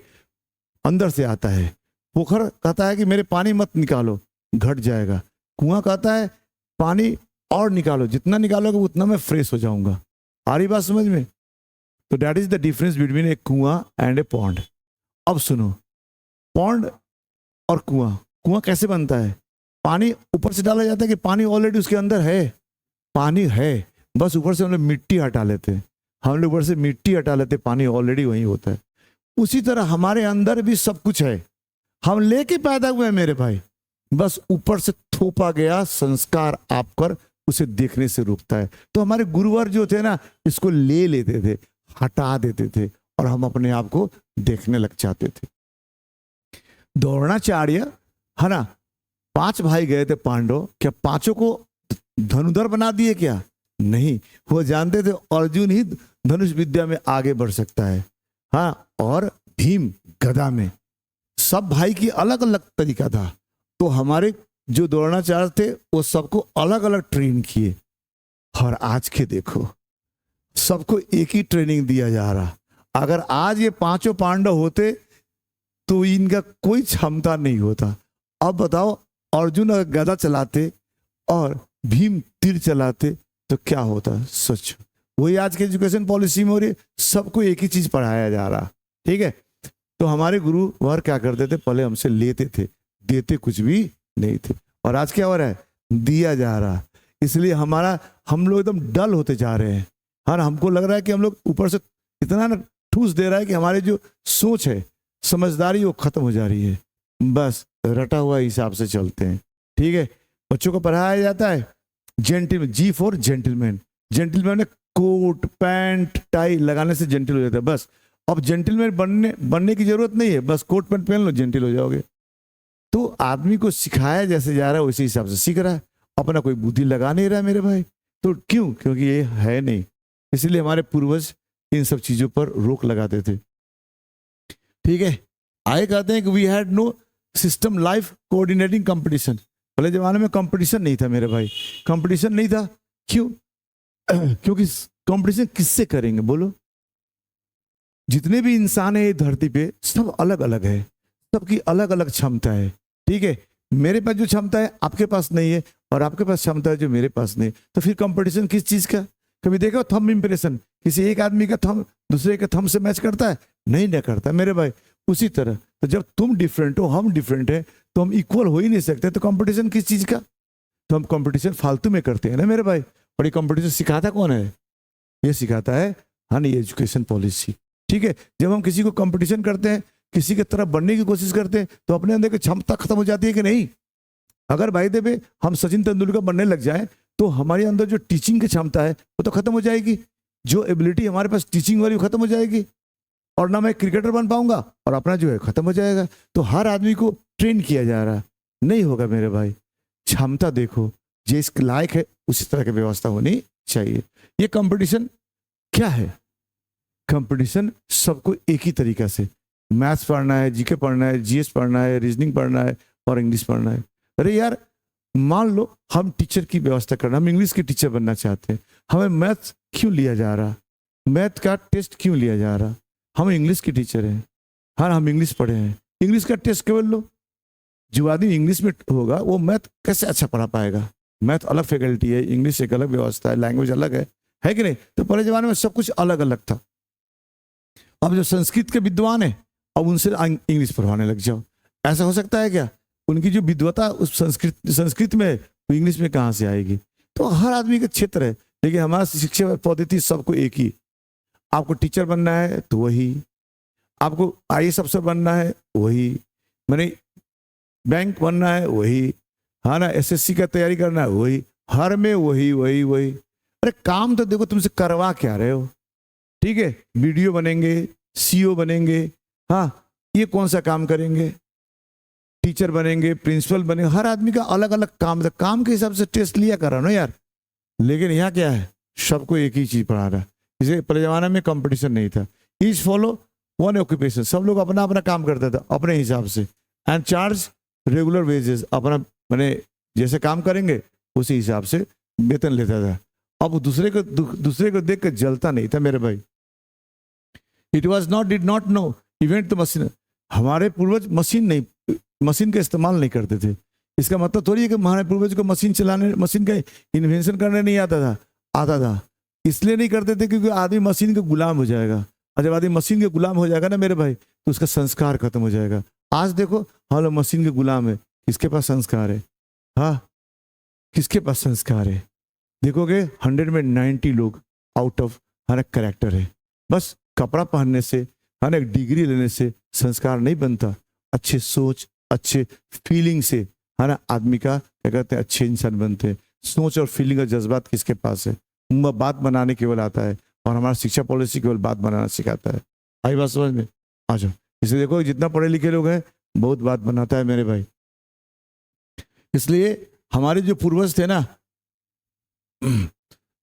अंदर से आता है। पोखर कहता है कि मेरे पानी मत निकालो, घट जाएगा। कुआं कहता है पानी और निकालो, जितना निकालोगे उतना मैं फ्रेश हो जाऊंगा। आ रही बात समझ में? तो that is the difference between a kuan and A pond. अब सुनो, पॉन्ड और कुआं, कुआं कैसे बनता है? पानी ऊपर से डाला जाता है कि पानी ऑलरेडी उसके अंदर है? पानी है, बस ऊपर से हम लोग मिट्टी हटा लेते हैं। हम लोग ऊपर से मिट्टी हटा लेते, पानी ऑलरेडी वहीं होता है। उसी तरह हमारे अंदर भी सब कुछ है, हम लेके पैदा हुए हैं मेरे भाई, बस ऊपर से थोपा गया संस्कार आप कर उसे देखने से रोकता है। तो हमारे गुरुवर जो थे ना, इसको ले लेते थे, हटा देते थे और हम अपने आप को देखने लग जाते थे। द्रोणाचार्य है ना, 5 भाई गए थे पांडव, क्या पांचों को धनुधर बना दिए क्या? नहीं, वो जानते थे अर्जुन ही धनुष विद्या में आगे बढ़ सकता है। हाँ, और भीम गदा में। सब भाई की अलग अलग तरीका था। तो हमारे जो द्रोणाचार्य थे वो सबको अलग अलग ट्रेन किए। और आज के देखो, सबको एक ही ट्रेनिंग दिया जा रहा। अगर आज ये 5 पांडव होते तो इनका कोई क्षमता नहीं होता। अब बताओ, अर्जुन अगर गदा चलाते और भीम तीर चलाते तो क्या होता? सोचो। वही आज के एजुकेशन पॉलिसी में हो रही है, सबको एक ही चीज पढ़ाया जा रहा। ठीक है, तो हमारे गुरु वह क्या करते थे, पहले हमसे लेते थे, देते कुछ भी नहीं थे। और आज क्या हो रहा है, दिया जा रहा। इसलिए हम लोग एकदम डल होते जा रहे हैं। हाँ, हमको लग रहा है कि हम लोग ऊपर से इतना ना ठूस दे रहा है कि हमारी जो सोच है, समझदारी, वो खत्म हो जा रही है। बस रटा हुआ हिसाब से चलते हैं। ठीक है, बच्चों को पढ़ाया जाता है gentleman, G for gentleman. Gentleman में कोट पैंट टाई लगाने से जेंटल हो जाता है। बस अब जेंटलमैन बनने की जरूरत नहीं है, बस कोट पैंट पहन लो, जेंटल हो जाओगे। तो आदमी को सिखाया जैसे जा रहा है उसी हिसाब से सीख रहा है, अपना कोई बुद्धि लगा नहीं रहा है मेरे भाई। तो क्यों? क्योंकि ये है नहीं। इसलिए हमारे पूर्वज इन सब चीजों पर रोक लगाते थे। ठीक है, आगे कहते हैं कि we had no system life coordinating competition. पहले जमाने में कंपटीशन नहीं था मेरे भाई, कंपटीशन नहीं था। क्यों? क्योंकि कंपटीशन किससे करेंगे बोलो? जितने भी इंसान है धरती पे, सब अलग अलग है, सबकी अलग अलग क्षमता है। ठीक है, मेरे पास जो क्षमता है आपके पास नहीं है, और आपके पास क्षमता है जो मेरे पास नहीं। तो फिर कंपटीशन किस चीज का? कभी देखो थंब इंप्रेशन, किसी एक आदमी का थंब दूसरे के थंब से मैच करता है? नहीं ना करता मेरे भाई। उसी तरह तो जब तुम डिफरेंट हो, हम डिफरेंट है, तो हम इक्वल हो ही नहीं सकते। तो कंपटीशन किस चीज का? तो हम कंपटीशन फालतू में करते हैं ना मेरे भाई। और ये कंपटीशन सिखाता कौन है? ये सिखाता है हनी एजुकेशन पॉलिसी। ठीक है, जब हम किसी को कंपटीशन करते हैं, किसी की तरफ बढ़ने की कोशिश करते हैं, तो अपने अंदर की क्षमता खत्म हो जाती है कि नहीं? अगर भाई देवे हम सचिन तेंदुलकर बनने लग जाए, तो हमारे अंदर जो टीचिंग की क्षमता है वो तो खत्म हो जाएगी। जो एबिलिटी हमारे पास टीचिंग वाली, वो खत्म हो जाएगी, और ना मैं क्रिकेटर बन पाऊंगा, और अपना जो है खत्म हो जाएगा। तो हर आदमी को ट्रेन किया जा रहा है, नहीं होगा मेरे भाई। क्षमता देखो, जिस लायक है उसी तरह की व्यवस्था होनी चाहिए। ये कंपटीशन क्या है? कंपटीशन सबको एक ही तरीका से, मैथ्स पढ़ना है, जीके पढ़ना है, जीएस पढ़ना है, रीजनिंग पढ़ना है और इंग्लिश पढ़ना है। अरे यार, मान लो हम टीचर की व्यवस्था करना, हम इंग्लिश के टीचर बनना चाहते हैं, हमें मैथ्स क्यों लिया जा रहा? मैथ का टेस्ट क्यों लिया जा रहा? हम इंग्लिश के टीचर हैं, हाँ हम इंग्लिश पढ़े हैं, इंग्लिश का टेस्ट केवल लो। जो आदमी इंग्लिश में होगा वो मैथ कैसे अच्छा पढ़ा पाएगा? मैथ अलग फैकल्टी है, इंग्लिश एक अलग व्यवस्था है, लैंग्वेज अलग है कि नहीं? तो पहले जमाने में सब कुछ अलग अलग था। अब जो संस्कृत के विद्वान है, अब उनसे इंग्लिश पढ़वाने लग जाओ, ऐसा हो सकता है क्या? उनकी जो विद्वता उस संस्कृत में है, वो इंग्लिश में कहाँ से आएगी? तो हर आदमी का क्षेत्र है, लेकिन हमारा शिक्षा पद्धति सबको एक ही। आपको टीचर बनना है तो वही, आपको आईएएस अफसर बनना है वही, मैंने बैंक बनना है वही, हाँ ना, एसएससी का तैयारी करना है वही, हर में वही वही वही। अरे काम तो देखो तुमसे करवा क्या रहे हो? ठीक है, वीडियो बनेंगे, सीईओ बनेंगे, हाँ ये कौन सा काम करेंगे? टीचर बनेंगे, प्रिंसिपल बनेंगे। हर आदमी का अलग अलग काम था, काम के हिसाब से टेस्ट लिया करा ना यार। लेकिन यहाँ क्या है, सबको एक ही चीज पढ़ा रहा है। इसे पहले जमाने में कंपटीशन नहीं था, ईच फॉलो वन ऑक्यूपेशन, सब लोग अपना अपना काम करता था अपने हिसाब से, एंड चार्ज रेगुलर वेजेस, अपना मैंने जैसे काम करेंगे उसी हिसाब से वेतन लेता था। अब दूसरे को देख कर जलता नहीं था मेरे भाई। It was not did not know event the machine. हमारे पूर्वज मशीन का इस्तेमाल नहीं करते थे। इसका मतलब थोड़ी है कि हमारे पूर्वज को मशीन का इन्वेंशन करने नहीं आता था। इसलिए नहीं करते थे क्योंकि आदमी मशीन का गुलाम हो जाएगा, और जब आदमी मशीन के गुलाम हो जाएगा ना मेरे भाई, तो उसका संस्कार खत्म हो जाएगा। आज देखो हम लोग मशीन के गुलाम है, किसके पास संस्कार है? हाँ, किसके पास संस्कार है? देखोगे 100 में 90 लोग आउट ऑफ हर कैरेक्टर है। बस कपड़ा पहनने से, है ना, एक डिग्री लेने से संस्कार नहीं बनता। अच्छे सोच, अच्छे फीलिंग से, है ना, आदमी का क्या कहते हैं अच्छे इंसान बनते हैं। सोच और फीलिंग और जज्बात किसके पास है? बात बनाने केवल आता है, और हमारा शिक्षा पॉलिसी केवल बात बनाना सिखाता है। आई बात समझ में? आ जाओ। इसलिए देखो जितना पढ़े लिखे लोग हैं बहुत बात बनाता है मेरे भाई। इसलिए हमारे जो पूर्वज थे ना,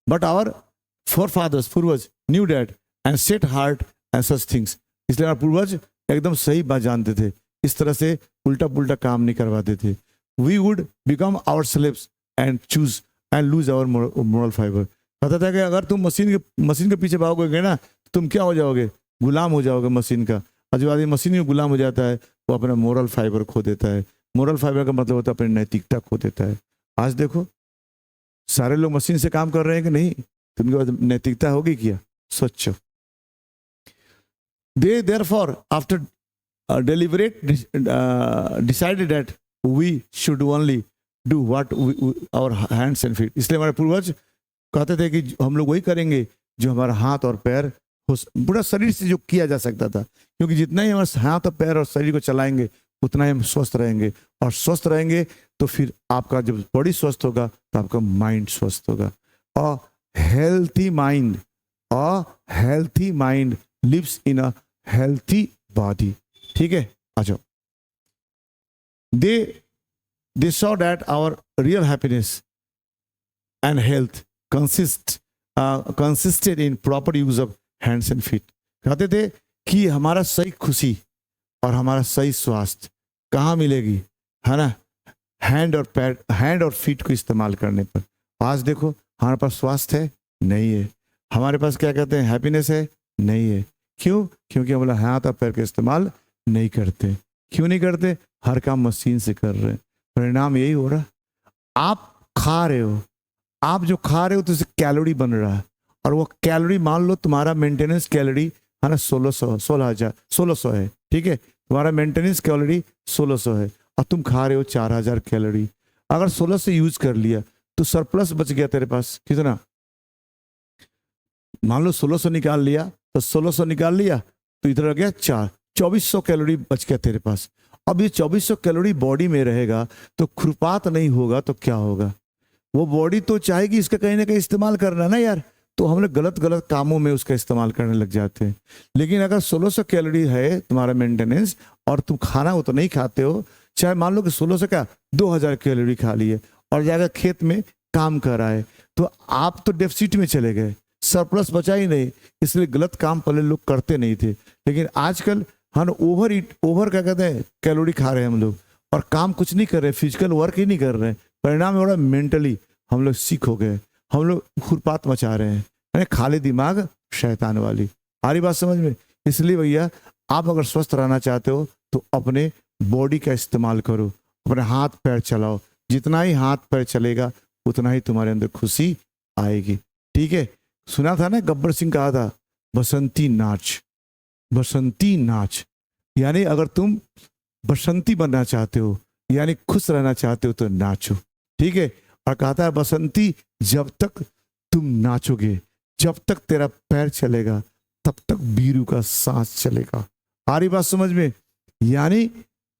बट आवर फोर फादर्स, पूर्वज new that and set heart and such things. इसलिए हमारे पूर्वज एकदम सही बात जानते थे, इस तरह से उल्टा पुल्टा काम नहीं करवाते थे। We would become our slaves and choose and lose our moral fibre. पता था कि अगर तुम मशीन के पीछे भागोगे ना, तुम क्या हो जाओगे? गुलाम हो जाओगे मशीन का। और जब आदमी मशीन में गुलाम हो जाता है, वो अपना मोरल फाइबर खो देता है। मोरल फाइबर का मतलब होता है अपनी नैतिकता खो देता है। आज देखो सारे लोग मशीन से काम कर रहे हैं कि नहीं? तुमके पास नैतिकता होगी क्या? सोचो। They therefore after deliberate decided that we should only do what our hands and feet। इसलिए हमारे पूर्वज कहते थे कि हम लोग वही करेंगे जो हमारा हाथ और पैर, पूरा शरीर से जो किया जा सकता था, क्योंकि जितना ही हमारे हाथ और पैर और शरीर को चलाएंगे उतना ही हम स्वस्थ रहेंगे। और स्वस्थ रहेंगे तो फिर आपका जब बॉडी स्वस्थ होगा तो आपका माइंड स्वस्थ होगा। और healthy mind lives in a healthy body. ठीक है, आ जाओ। They saw that our real happiness and health consisted in proper use of hands and feet. कहते थे कि हमारा सही खुशी और हमारा सही स्वास्थ्य कहाँ मिलेगी, है ना? हैंड और फीट को इस्तेमाल करने पर। आज देखो हमारे पास स्वास्थ्य है? नहीं है। हमारे पास क्या कहते हैं हैप्पीनेस है? नहीं है। क्यों? क्योंकि हम लोग हाथ और पैर का इस्तेमाल नहीं करते। क्यों नहीं करते? हर काम मशीन से कर रहे हैं। परिणाम यही हो रहा, आप खा रहे हो, आप जो खा रहे हो तो उससे कैलोरी बन रहा है, और वो कैलोरी मान लो तुम्हारा मेंटेनेंस कैलोरी है ना 1600 है। ठीक है, तुम्हारा मेंटेनेंस कैलोरी 1600 है और तुम खा रहे हो 4000 कैलोरी। अगर 1600 यूज कर लिया तो सरप्लस बच गया तेरे पास कितना? मान लो 1600 निकाल लिया, तो 1600 निकाल लिया तो इधर आ गया 2400 कैलोरी बच गया तेरे पास। अब ये 2400 कैलोरी बॉडी में रहेगा तो खुरपात नहीं होगा तो क्या होगा? वो बॉडी तो चाहेगी इसका कहीं ना कहीं इस्तेमाल करना ना यार, तो हम लोग गलत कामों में उसका इस्तेमाल करने लग जाते हैं। लेकिन अगर 1600 कैलोरी है तुम्हारा मेंटेनेंस और तुम खाना वो तो नहीं खाते हो, चाहे मान लो कि 1600 क्या 2000 कैलोरी खा लिए और जाकर खेत में काम कर रहा है, तो आप तो डेफिसिट में चले गए, सरप्लस बचा ही नहीं। इसलिए गलत काम पहले लोग करते नहीं थे, लेकिन आजकल हम ओवर क्या कहते हैं कैलोरी खा रहे हैं हम लोग, और काम कुछ नहीं कर रहे, फिजिकल वर्क ही नहीं कर रहे हैं। परिणाम हो रहा है मेंटली हम लोग सिक हो गए, हम लोग खुरपात मचा रहे हैं, खाली दिमाग शैतान वाली। आ रही बात समझ में? इसलिए भैया आप अगर स्वस्थ रहना चाहते हो तो अपने बॉडी का इस्तेमाल करो, अपने हाथ पैर चलाओ। जितना ही हाथ पैर चलेगा उतना ही तुम्हारे अंदर खुशी आएगी। ठीक है, सुना था ना गब्बर सिंह कहा था बसंती नाच, बसंती नाच। यानी अगर तुम बसंती बनना चाहते हो यानी खुश रहना चाहते हो तो नाचो। ठीक है, और कहता है बसंती जब तक तुम नाचोगे, जब तक तेरा पैर चलेगा तब तक बीरू का सांस चलेगा। आ रही बात समझ में? यानी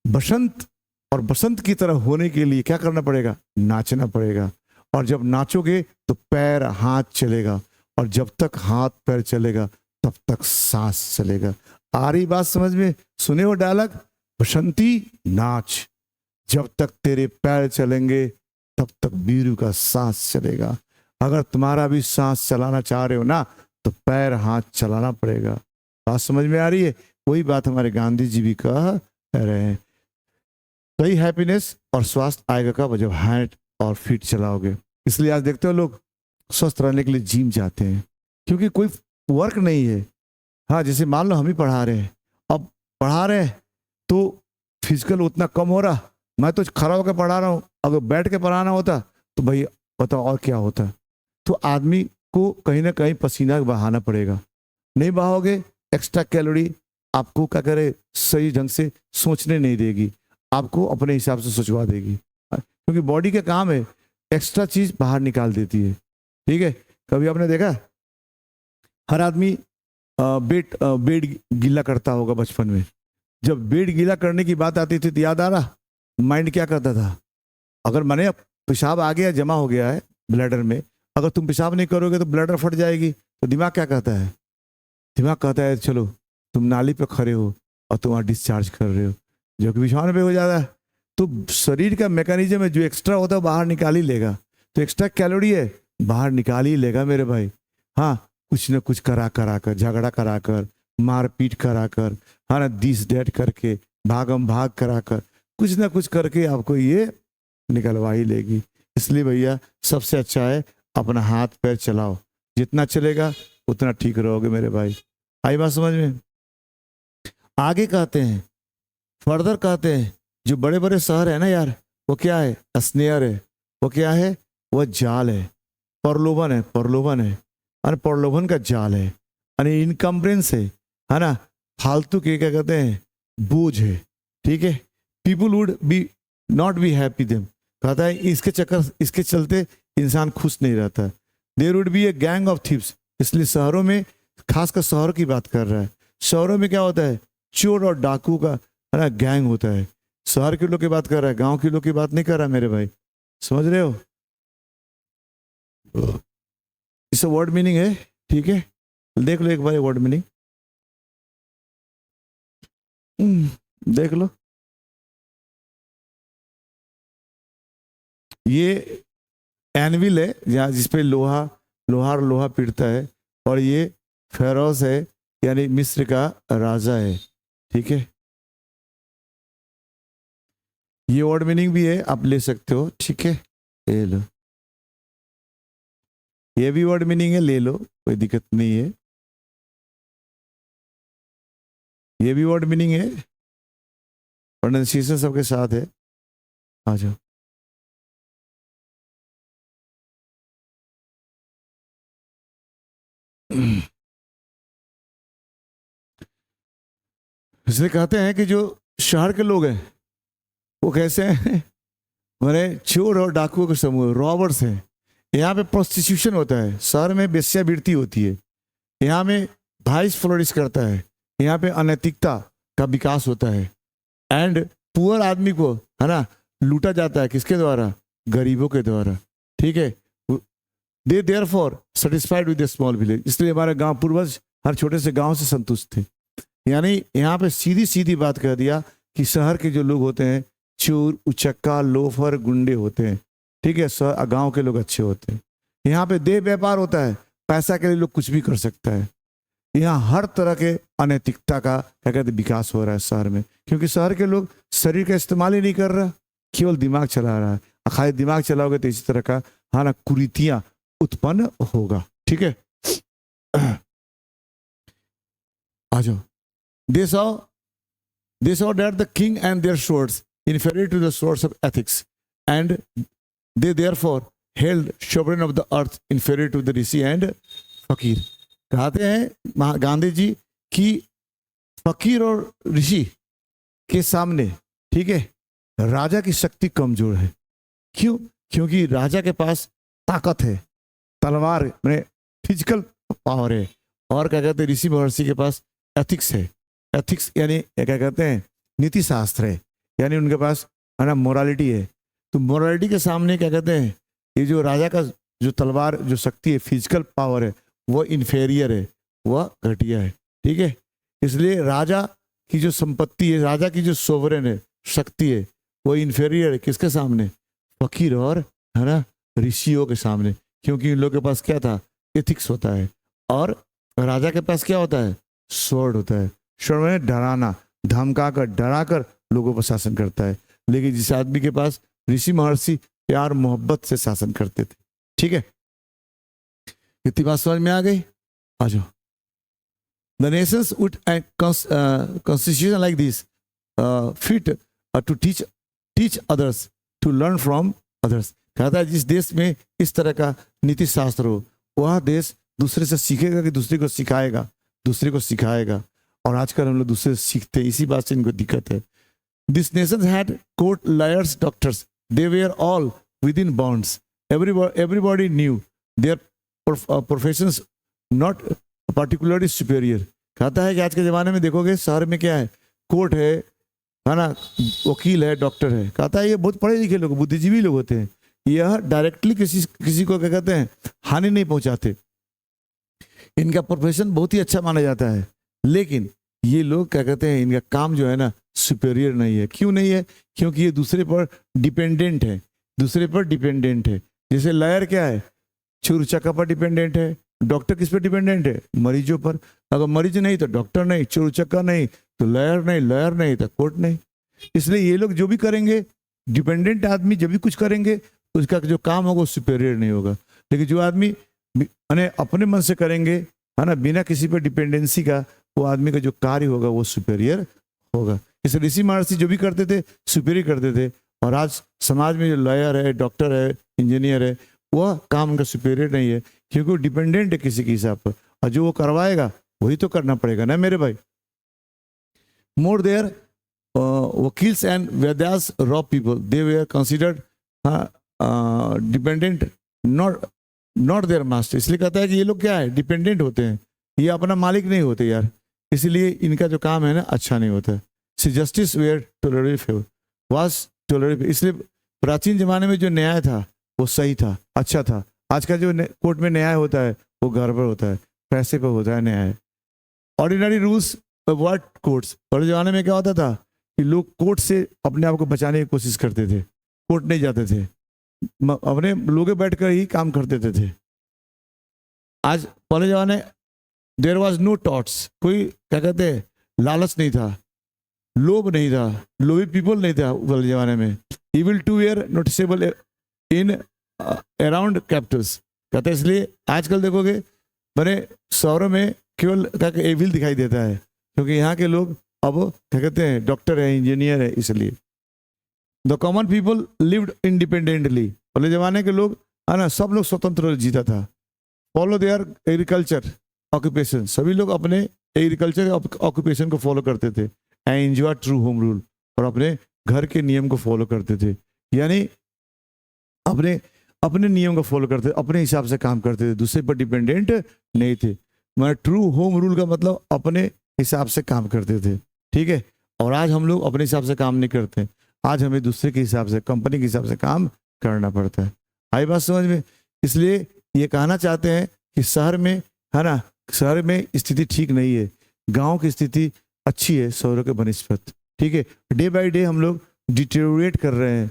बसंत और बसंत की तरह होने के लिए क्या करना पड़ेगा? नाचना पड़ेगा। और जब नाचोगे तो पैर हाथ चलेगा, और जब तक हाथ पैर चलेगा तब तक सांस चलेगा। आ रही बात समझ में? सुने वो डायलॉग, बसंती नाच, जब तक तेरे पैर चलेंगे तब तक बीरू का सांस चलेगा। अगर तुम्हारा भी सांस चलाना चाह रहे हो ना तो पैर हाथ चलाना पड़ेगा। बात समझ में आ रही है? वही बात हमारे गांधी जी भी कह रहे हैं। सही हैप्पीनेस और स्वास्थ्य आएगा कब? जब हैंड और फीट चलाओगे। इसलिए आज देखते हो लोग स्वस्थ रहने के लिए जिम जाते हैं, क्योंकि कोई वर्क नहीं है। हाँ, जैसे मान लो हम ही पढ़ा रहे हैं, अब पढ़ा रहे हैं तो फिजिकल उतना कम हो रहा, मैं तो खड़ा होकर पढ़ा रहा हूँ, अगर बैठ के पढ़ाना होता तो भाई बताओ और क्या होता। तो आदमी को कहीं ना कहीं पसीना बहाना पड़ेगा, नहीं बहाओगे एक्स्ट्रा कैलोरी आपको क्या करे, सही ढंग से सोचने नहीं देगी, आपको अपने हिसाब से सोचवा देगी, क्योंकि बॉडी का काम है एक्स्ट्रा चीज बाहर निकाल देती है। ठीक है, कभी आपने देखा हर आदमी बेड गीला करता होगा बचपन में। जब बेड गीला करने की बात आती थी तो याद आ रहा, माइंड क्या करता था? अगर मैंने पेशाब आ गया, जमा हो गया है ब्लैडर में, अगर तुम पेशाब नहीं करोगे तो ब्लैडर फट जाएगी। तो दिमाग क्या कहता है? दिमाग कहता है चलो तुम नाली पे खड़े हो और तुम वहाँ डिस्चार्ज कर रहे हो, जो कि बिछाने पे हो जाता है। तो शरीर का मैकेनिज्म है, जो एक्स्ट्रा होता है बाहर निकाल ही लेगा। तो एक्स्ट्रा कैलोरी है, बाहर निकाल ही लेगा मेरे भाई। हाँ, कुछ न कुछ करा कर, झगड़ा करा कर, मारपीट करा कर, हाँ ना, दिस डेट करके, भागम भाग करा कर, कुछ ना कुछ करके आपको ये निकलवा ही लेगी। इसलिए भैया सबसे अच्छा है अपना हाथ पैर चलाओ, जितना चलेगा उतना ठीक रहोगे मेरे भाई। आई बात समझ में? आगे कहते हैं, फर्दर कहते हैं, जो बड़े बड़े शहर है ना यार, वो क्या है? स्नेयर है। वो क्या है? वो जाल है, प्रलोभन है, प्रलोभन है, और प्रलोभन का जाल है, यानी इनकम्प्रेंस है ना, फालतू के क्या कहते हैं, बोझ है। ठीक है, people would be not be happy them, कहता है इसके चक्कर, इसके चलते इंसान खुश नहीं रहता। There would be a gang of thieves, इसलिए शहरों में, खासकर शहरों की बात कर रहा है, शहरों में क्या होता है? चोर और डाकू का है ना गैंग होता है। शहर के लोग की बात कर रहा है, गांव के लोग की बात नहीं कर रहा मेरे भाई, समझ रहे हो? इसका वर्ड मीनिंग है। ठीक है, देख लो एक बार वर्ड मीनिंग, देख लो। ये एनविल है, जहाँ जिसपे लोहा पीटता है, और ये फेरोस है, यानी मिस्र का राजा है। ठीक है, ये वर्ड मीनिंग भी है, आप ले सकते हो। ठीक है, ले लो, ये भी वर्ड मीनिंग है, ले लो, कोई दिक्कत नहीं है। ये भी वर्ड मीनिंग है, प्रोनाउंसिएशन सबके साथ है। आ जाओ। इसलिए कहते हैं कि जो शहर के लोग हैं वो कैसे हैं? मैंने चोर और डाकुओं के समूह, रॉबर्स हैं। यहाँ पे प्रोस्टिट्यूशन होता है, शहर में वेश्यावृत्ति होती है, यहाँ में वाइस फ्लोरिश करता है, यहाँ पे अनैतिकता का विकास होता है, एंड पुअर आदमी को है ना लूटा जाता है, किसके द्वारा? गरीबों के द्वारा। ठीक है, they therefore satisfied with the small village, इसलिए हमारे गांव पूर्वज हर छोटे से गांव से संतुष्ट थे। यानी यहाँ पे सीधी सीधी बात कह दिया कि शहर के जो लोग होते हैं चोर, उचक्का, लोफर, गुंडे होते हैं। ठीक है, गांव के लोग अच्छे होते हैं। यहाँ पे देह व्यापार होता है, पैसा के लिए लोग कुछ भी कर सकता है। यहाँ हर तरह के अनैतिकता का क्या कहते विकास हो रहा है शहर में, क्योंकि शहर के लोग शरीर का इस्तेमाल ही नहीं कर रहा, केवल दिमाग चला रहा है। खाली दिमाग चलाओगे तो इसी तरह का हाँ ना कुरीतियां उत्पन्न होगा। ठीक है, आ जाओ। They saw that the king and their swords inferior to the swords of ethics, and they therefore held sovereign of the earth inferior to the rishi and फकीर। कहते हैं गांधी जी कि फकीर और ऋषि के सामने, ठीक है, राजा की शक्ति कमजोर है। क्यों? क्योंकि राजा के पास ताकत है, तलवार में फिजिकल पावर है, और क्या कहते हैं ऋषि महर्षि के पास एथिक्स है। एथिक्स यानी क्या कहते हैं नीति शास्त्र है, यानी उनके पास है ना मोरालिटी है। तो मोरालिटी के सामने क्या कहते हैं, ये जो राजा का जो तलवार जो शक्ति है, फिजिकल पावर है, वो इन्फेरियर है, वह घटिया है। ठीक है, इसलिए राजा की जो संपत्ति है, राजा की जो सोवरेन है शक्ति है, वो इन्फेरियर है किसके सामने? फकीर और है ना ऋषियों के सामने। क्योंकि इन लोगों के पास क्या था? एथिक्स होता है, और राजा के पास क्या होता है? स्वॉर्ड होता है। स्वॉर्ड में डराना, धमका कर, डरा कर लोगों पर शासन करता है। लेकिन जिस आदमी के पास ऋषि महर्षि प्यार मोहब्बत से शासन करते थे। ठीक है, इतनी बात समझ में आ गई? आ जाओ। The nations would constitution like this fit to teach others to learn from others। कहता है जिस देश में इस तरह का नीति शास्त्र हो, वह देश दूसरे से सीखेगा कि दूसरे को सिखाएगा, दूसरे को सिखाएगा। और आजकल हम लोग दूसरे से सीखते हैं, इसी बात से इनको दिक्कत है। This nation had court, lawyers, doctors. They were all within bounds. Everybody knew their professions, not particularly superior. कहता है कि आज के ज़माने में देखोगे शहर में क्या है, कोर्ट है ना, वकील है, डॉक्टर है। कहता है ये बहुत पढ़े लिखे लोग, बुद्धिजीवी लोग होते हैं, यह डायरेक्टली किसी किसी को क्या कहते हैं, हानि नहीं पहुंचाते, इनका प्रोफेशन बहुत ही अच्छा माना जाता है। लेकिन ये लोग क्या कहते हैं, इनका काम जो है ना सुपेरियर नहीं है। क्यों नहीं है? क्योंकि ये दूसरे पर डिपेंडेंट है, दूसरे पर डिपेंडेंट है। जैसे लॉयर क्या है, चोर चक्का पर डिपेंडेंट है। डॉक्टर किस पर डिपेंडेंट है? मरीजों पर। अगर मरीज नहीं तो डॉक्टर नहीं, चोर चक्का नहीं तो लॉयर नहीं, लॉयर नहीं तो कोर्ट नहीं। इसलिए ये लोग जो भी करेंगे, डिपेंडेंट आदमी जब भी कुछ करेंगे उसका जो काम होगा वो सुपेरियर नहीं होगा। लेकिन जो आदमी अपने मन से करेंगे, है ना, बिना किसी पर डिपेंडेंसी का, वो आदमी का जो कार्य होगा वो सुपेरियर होगा। इसलिए ऋषि महर्षि जो भी करते थे सुपेरियर करते थे। और आज समाज में जो लॉयर है, डॉक्टर है, इंजीनियर है, वह काम उनका सुपेरियर नहीं है, क्योंकि वो डिपेंडेंट है किसी के हिसाब पर। और जो वो करवाएगा वही तो करना पड़ेगा ना मेरे भाई। More their vakils and vedas raw people, they were considered dependent, not their master. इसलिए कहता है कि ये लोग क्या है, डिपेंडेंट होते हैं, ये अपना मालिक नहीं होते यार। इसलिए इनका जो काम है ना अच्छा नहीं होता। See justice were tolerable was tolerable. इसलिए प्राचीन जमाने में जो न्याय था वो सही था, अच्छा था। आज का जो कोर्ट में न्याय होता है वो गड़बड़ होता है, पैसे पर होता है न्याय। Ordinary rules what courts. पहले जमाने में क्या होता था कि लोग कोर्ट से अपने आप को बचाने की कोशिश करते थे, कोर्ट नहीं जाते थे, अपने लोगे बैठ कर ही काम करते थे। आज पहले जमाने देयर वाज नो टॉट्स, कोई क्या कहते हैं, लालच नहीं था, लोभ नहीं था, लोभी पीपल नहीं था पहले जमाने में। Evil to where noticeable in around capitals. कहते हैं इसलिए आजकल देखोगे बड़े शहरों में केवल एविल दिखाई देता है, क्योंकि यहाँ के लोग अब क्या कहते हैं, डॉक्टर है, इंजीनियर है। इसलिए the common people lived independently. पहले जमाने के लोग है ना, सब लोग स्वतंत्र जीता था। फॉलो देयर एग्रीकल्चर ऑक्यूपेशन, सभी लोग अपने एग्रीकल्चर ऑक्यूपेशन को फॉलो करते थे। And enjoy true home rule, और अपने घर के नियम को फॉलो करते थे। यानी अपने अपने नियम को फॉलो करते थे, अपने हिसाब से काम करते थे, दूसरे पर डिपेंडेंट नहीं थे। मैं ट्रू होम रूल का मतलब अपने हिसाब से काम करते थे, ठीक है। और आज हम लोग अपने हिसाब से काम नहीं करते, आज हमें दूसरे के हिसाब से, कंपनी के हिसाब से काम करना पड़ता है। आई बात समझ में? इसलिए ये कहना चाहते हैं कि शहर में है ना, शहर में स्थिति ठीक नहीं है, गांव की स्थिति अच्छी है शहरों के बनिस्पत, ठीक है। डे बाय डे हम लोग डिटेरियोरेट कर रहे हैं,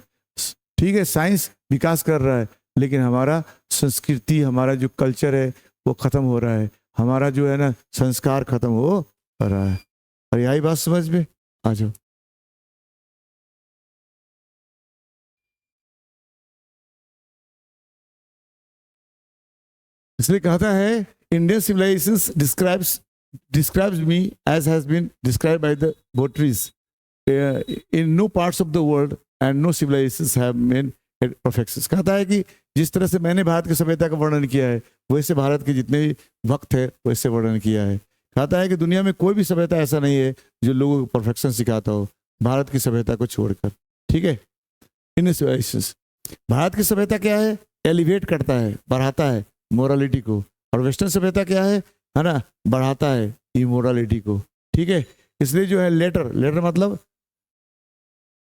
ठीक है। साइंस विकास कर रहा है, लेकिन हमारा संस्कृति, हमारा जो कल्चर है वो खत्म हो रहा है, हमारा जो है ना संस्कार खत्म हो रहा है। और यही बात समझ में आ जाओ। इसलिए कहता है Indian civilisation describes me as has been described by the votaries in no parts of the world and no civilizations have made it perfections। कहता है कि जिस तरह से मैंने भारत की सभ्यता का वर्णन किया है, वैसे भारत के जितने भी वक्त है वैसे वर्णन किया है। कहता है कि दुनिया में कोई भी सभ्यता ऐसा नहीं है जो लोगों को परफेक्शन सिखाता हो, भारत की सभ्यता को छोड़कर, ठीक है। इन सिविलाइजेशंस, भारत की सभ्यता क्या है, एलिवेट करता है, बढ़ाता है मोरालिटी को। और वेस्टर्न सभ्यता क्या है ना, बढ़ाता है इमोरालिटी को, ठीक है। इसलिए जो है लेटर मतलब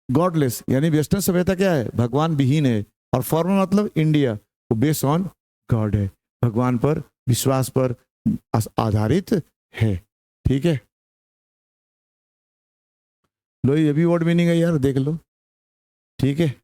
गॉडलेस, यानी वेस्टर्न सभ्यता क्या है, भगवान विहीन है। और फॉर्मल मतलब इंडिया, वो बेस्ड ऑन गॉड है, भगवान पर विश्वास पर आधारित है, ठीक है। लो ये भी वर्ड मीनिंग है यार, देख लो, ठीक है।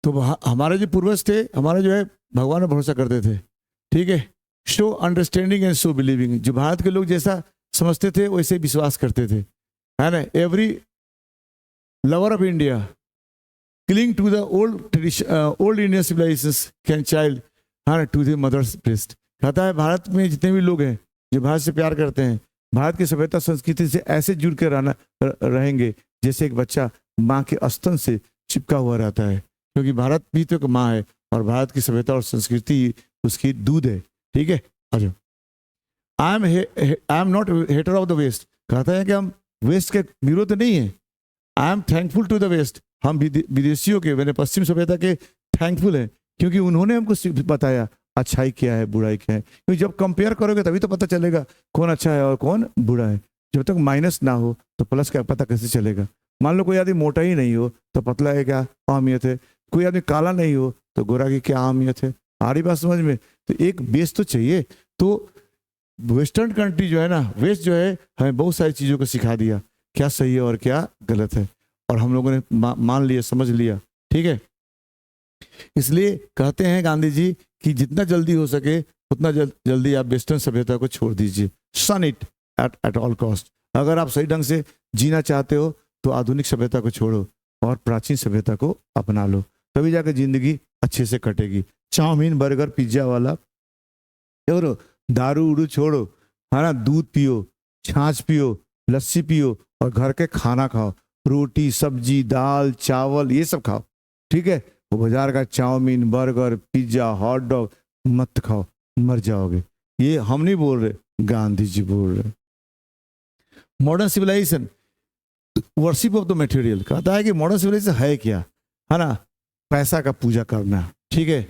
तो हमारे जो पूर्वज थे, हमारे जो है भगवान में भरोसा करते थे, ठीक है। Show understanding and show believing, जो भारत के लोग जैसा समझते थे वैसे विश्वास करते थे, है ना। Every lover of India cling to the old tradition, old Indian civilisations can child हाँ टू द मदर्स ब्रेस्ट। कहता है भारत में जितने भी लोग हैं जो भारत से प्यार करते हैं, भारत की सभ्यता संस्कृति से ऐसे जुड़ कर रहेंगे जैसे एक बच्चा माँ के स्तन से चिपका हुआ रहता है, क्योंकि भारत भी तो एक माँ है और भारत की सभ्यता और संस्कृति उसकी दूध है, ठीक है, अच्छा, I am not hater of the West, कहता है कि हम वेस्ट के विरोध नहीं है। I am thankful to the West, हम विदेशियों के, मैंने पश्चिम सभ्यता के थैंकफुल हैं, क्योंकि उन्होंने हमको बताया अच्छाई क्या है, बुराई क्या है। क्योंकि जब कंपेयर करोगे तभी तो पता चलेगा कौन अच्छा है और कौन बुरा है। जब तक माइनस ना हो तो प्लस का पता कैसे चलेगा। मान लो कोई आदमी मोटा ही नहीं हो तो पतला है क्या अहमियत है, कोई आदमी काला नहीं हो तो गोरा की क्या अहमियत है। आ रही बात समझ में? तो एक बेस तो चाहिए। तो वेस्टर्न कंट्री जो है ना, वेस्ट जो है हमें बहुत सारी चीज़ों को सिखा दिया, क्या सही है और क्या गलत है, और हम लोगों ने मान लिया, समझ लिया, ठीक है। इसलिए कहते हैं गांधी जी कि जितना जल्दी हो सके उतना जल्दी आप वेस्टर्न सभ्यता को छोड़ दीजिए, शन इट एट ऑल कॉस्ट। अगर आप सही ढंग से जीना चाहते हो तो आधुनिक सभ्यता को छोड़ो और प्राचीन सभ्यता को अपना लो, तभी जाकर जिंदगी अच्छे से कटेगी। चाउमीन, बर्गर, पिज्जा वाला छोड़ो, दारू उड़ू छोड़ो, है ना, दूध पियो, छाछ पियो, लस्सी पियो और घर के खाना खाओ, रोटी सब्जी दाल चावल ये सब खाओ, ठीक है। वो बाजार का chowmein, burger, pizza, hot dog मत खाओ, मर जाओगे। ये हम नहीं बोल रहे, गांधी जी बोल रहे। Modern civilisation worship of the material, कहता है कि मॉडर्न सिविलाइजेशन है क्या, है ना, पैसा का पूजा करना, ठीक है।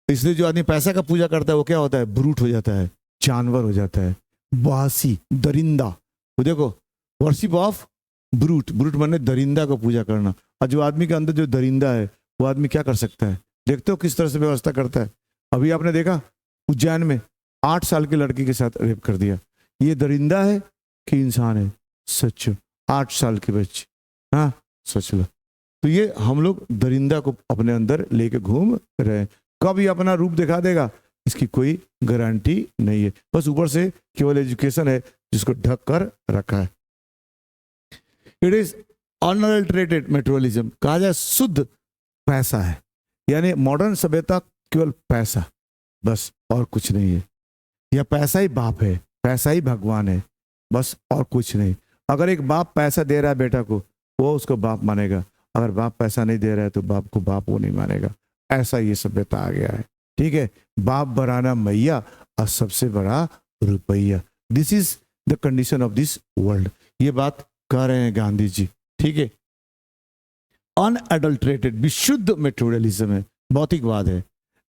इसलिए जो आदमी पैसा का पूजा करता है वो क्या होता है, ब्रूट हो जाता है, जानवर हो जाता है, बासी, दरिंदा। तो देखो, वर्शिप ऑफ ब्रूट, ब्रूट माने दरिंदा को पूजा करना। और जो आदमी के अंदर जो दरिंदा है वो आदमी क्या कर सकता है, देखते हो किस तरह से व्यवस्था करता है। अभी आपने देखा उज्जैन में 8 साल की लड़की के साथ रेप कर दिया। ये दरिंदा है कि इंसान है? सच, 8 साल के बच्चे, हाँ सोच लो। तो ये हम लोग दरिंदा को अपने अंदर लेके घूम रहे हैं। कब ये अपना रूप दिखा देगा इसकी कोई गारंटी नहीं है। बस ऊपर से केवल एजुकेशन है जिसको ढक कर रखा है। इट इज अनअडल्टरेटेड मटेरियलिज्म, कहा जाए शुद्ध पैसा है। यानी मॉडर्न सभ्यता केवल पैसा, बस और कुछ नहीं है। या पैसा ही बाप है, पैसा ही भगवान है, बस और कुछ नहीं। अगर एक बाप पैसा दे रहा है बेटा को, वो उसको बाप मानेगा। अगर बाप पैसा नहीं दे रहा है तो बाप को बाप वो नहीं मानेगा। ऐसा ये सभ्यता आ गया है, ठीक है। बाप बराना मैया और सबसे बड़ा रुपया, this is the condition of this world. ये बात कह रहे हैं गांधी जी, ठीक है। अनअडल्टरेटेड विशुद्ध मेटेरियलिज्म है, भौतिकवाद है।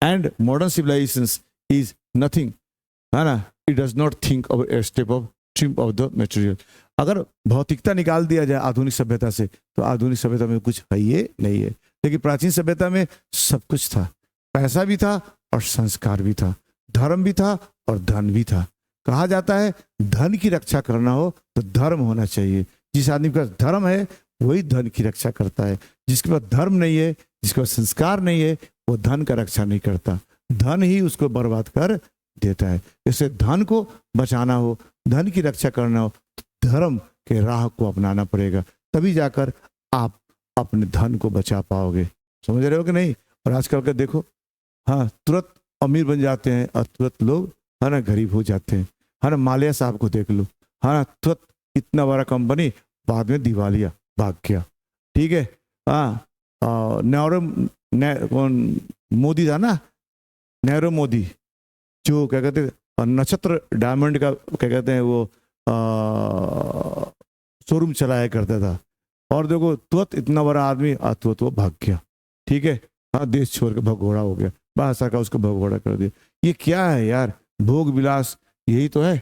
And modern civilisation is nothing, है ना, it does not think of a step of trim of the material. अगर भौतिकता निकाल दिया जाए आधुनिक सभ्यता से तो आधुनिक सभ्यता में कुछ है ये नहीं है। लेकिन प्राचीन सभ्यता में सब कुछ था, पैसा भी था और संस्कार भी था, धर्म भी था और धन भी था। कहा जाता है धन की रक्षा करना हो तो धर्म होना चाहिए। जिस आदमी का धर्म है वही धन की रक्षा करता है। जिसके पास धर्म नहीं है, जिसके पास संस्कार नहीं है, वो धन का रक्षा नहीं करता, धन ही उसको बर्बाद कर देता है। इससे धन को बचाना हो, धन की रक्षा करना हो, धर्म के राह को अपनाना पड़ेगा, तभी जाकर आप अपने धन को बचा पाओगे। समझ रहे हो कि नहीं? और आजकल का देखो, हाँ, तुरंत अमीर बन जाते हैं और तुरंत लोग, है ना, गरीब हो जाते हैं। है ना, मालिया साहब को देख लो, है ना, तुरंत इतना बड़ा कंपनी, बाद में दिवालिया भाग गया, ठीक है। हाँ, कौन मोदी था ना, नेहरू मोदी, जो क्या कहते हैं नक्षत्र डायमंड का क्या कहते हैं वो शोरूम चलाया करता था, और देखो तुरंत इतना बड़ा आदमी तुरंत वो भाग गया, ठीक है। हाँ, देश छोड़ के भगोड़ा हो गया, बादशाह का उसको भगोड़ा कर दिया। ये क्या है यार, भोग विलास, यही तो है।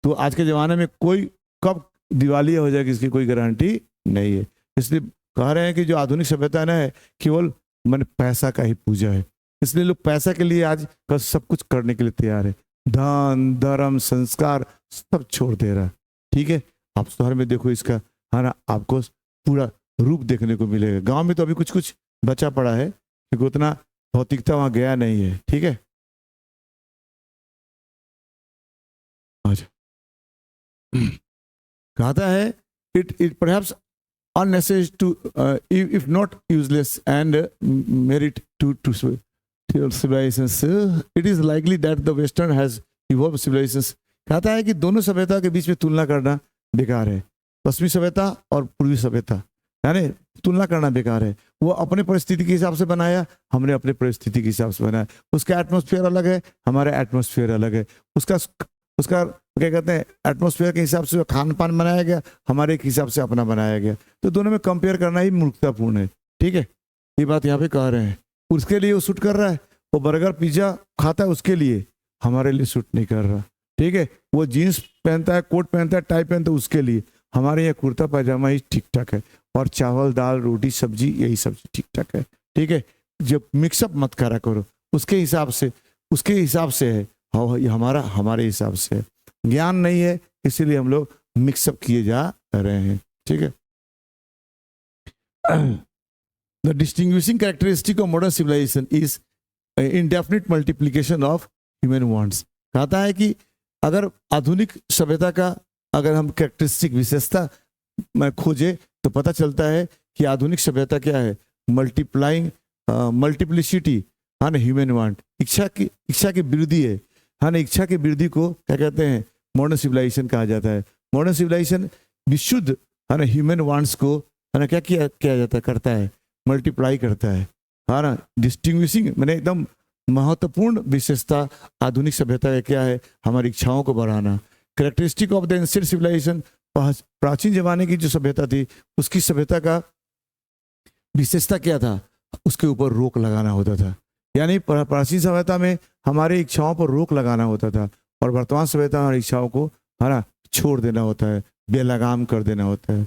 तो आज के ज़माने में कोई कब दिवालिया हो जाएगी इसकी कोई गारंटी नहीं है। इसलिए कह रहे हैं कि जो आधुनिक सभ्यता है केवल मन पैसा का ही पूजा है। इसलिए लोग पैसा के लिए आज कल सब कुछ करने के लिए तैयार है, धन धर्म संस्कार सब छोड़ दे रहा है, ठीक है। आप शहर में देखो इसका, है ना, आपको पूरा रूप देखने को मिलेगा। गांव में तो अभी कुछ कुछ बचा पड़ा है क्योंकि उतना भौतिकता वहां गया नहीं है, ठीक है। कहता है it perhaps unnecessary to if not useless and merit to civilizations, it is likely that the western has evolved civilizations। कहता है कि दोनों सभ्यता के बीच में तुलना करना बेकार है, पश्चिमी सभ्यता और पूर्वी सभ्यता। यानी तुलना करना बेकार है। वो अपने परिस्थिति के हिसाब से बनाया, हमने अपने परिस्थिति के हिसाब से बनाया। उसका एटमॉस्फेयर अलग है, हमारा एटमॉस्फेयर अलग है। उसका उसका क्या कहते हैं, एटमॉस्फेयर के हिसाब से खान पान बनाया गया, हमारे एक हिसाब से अपना बनाया गया। तो दोनों में कंपेयर करना ही मूर्खतापूर्ण है। ठीक है, ये बात यहाँ पे कह रहे हैं। उसके लिए वो सूट कर रहा है, वो बर्गर पिज्जा खाता है उसके लिए, हमारे लिए सूट नहीं कर रहा। ठीक है, वो जीन्स पहनता है, कोट पहनता है, टाई पहनता है उसके लिए, हमारे यहाँ कुर्ता पैजामा ही ठीक ठाक है, और चावल दाल रोटी सब्जी यही सब ठीक ठाक है। ठीक है, जब मिक्सअप मत करा करो, उसके हिसाब से है, हाँ ये हमारा हमारे हिसाब से है। ज्ञान नहीं है, इसीलिए हम लोग मिक्सअप किए जा रहे हैं। ठीक है, the distinguishing characteristic of modern civilisation is indefinite multiplication of human wants. कहता है कि अगर आधुनिक सभ्यता का अगर हम कैरेक्टरिस्टिक विशेषता में खोजे तो पता चलता है कि आधुनिक सभ्यता क्या है, मल्टीप्लिसिटी, हाँ ना, ह्यूमन वांट, इच्छा की वृद्धि है। हाँ ना, इच्छा की वृद्धि को क्या कहते हैं, मॉडर्न सिविलाइजेशन कहा जाता है। मॉडर्न सिविलाइजेशन विशुद्ध, है ना, ह्यूमन वांट्स को, है ना, क्या किया जाता है, करता है, मल्टीप्लाई करता है। हाँ ना, डिस्टिंग्विशिंग मैंने एकदम महत्वपूर्ण विशेषता आधुनिक सभ्यता का क्या है, हमारी इच्छाओं को बढ़ाना। Characteristic of the ancient civilisation, प्राचीन जमाने की जो सभ्यता थी, उसकी सभ्यता का विशेषता क्या था, उसके ऊपर रोक लगाना होता था। यानी प्राचीन सभ्यता में हमारी इच्छाओं पर रोक लगाना होता था, और वर्तमान सभ्यता हमारी इच्छाओं को, है ना, छोड़ देना होता है, बेलगाम कर देना होता है।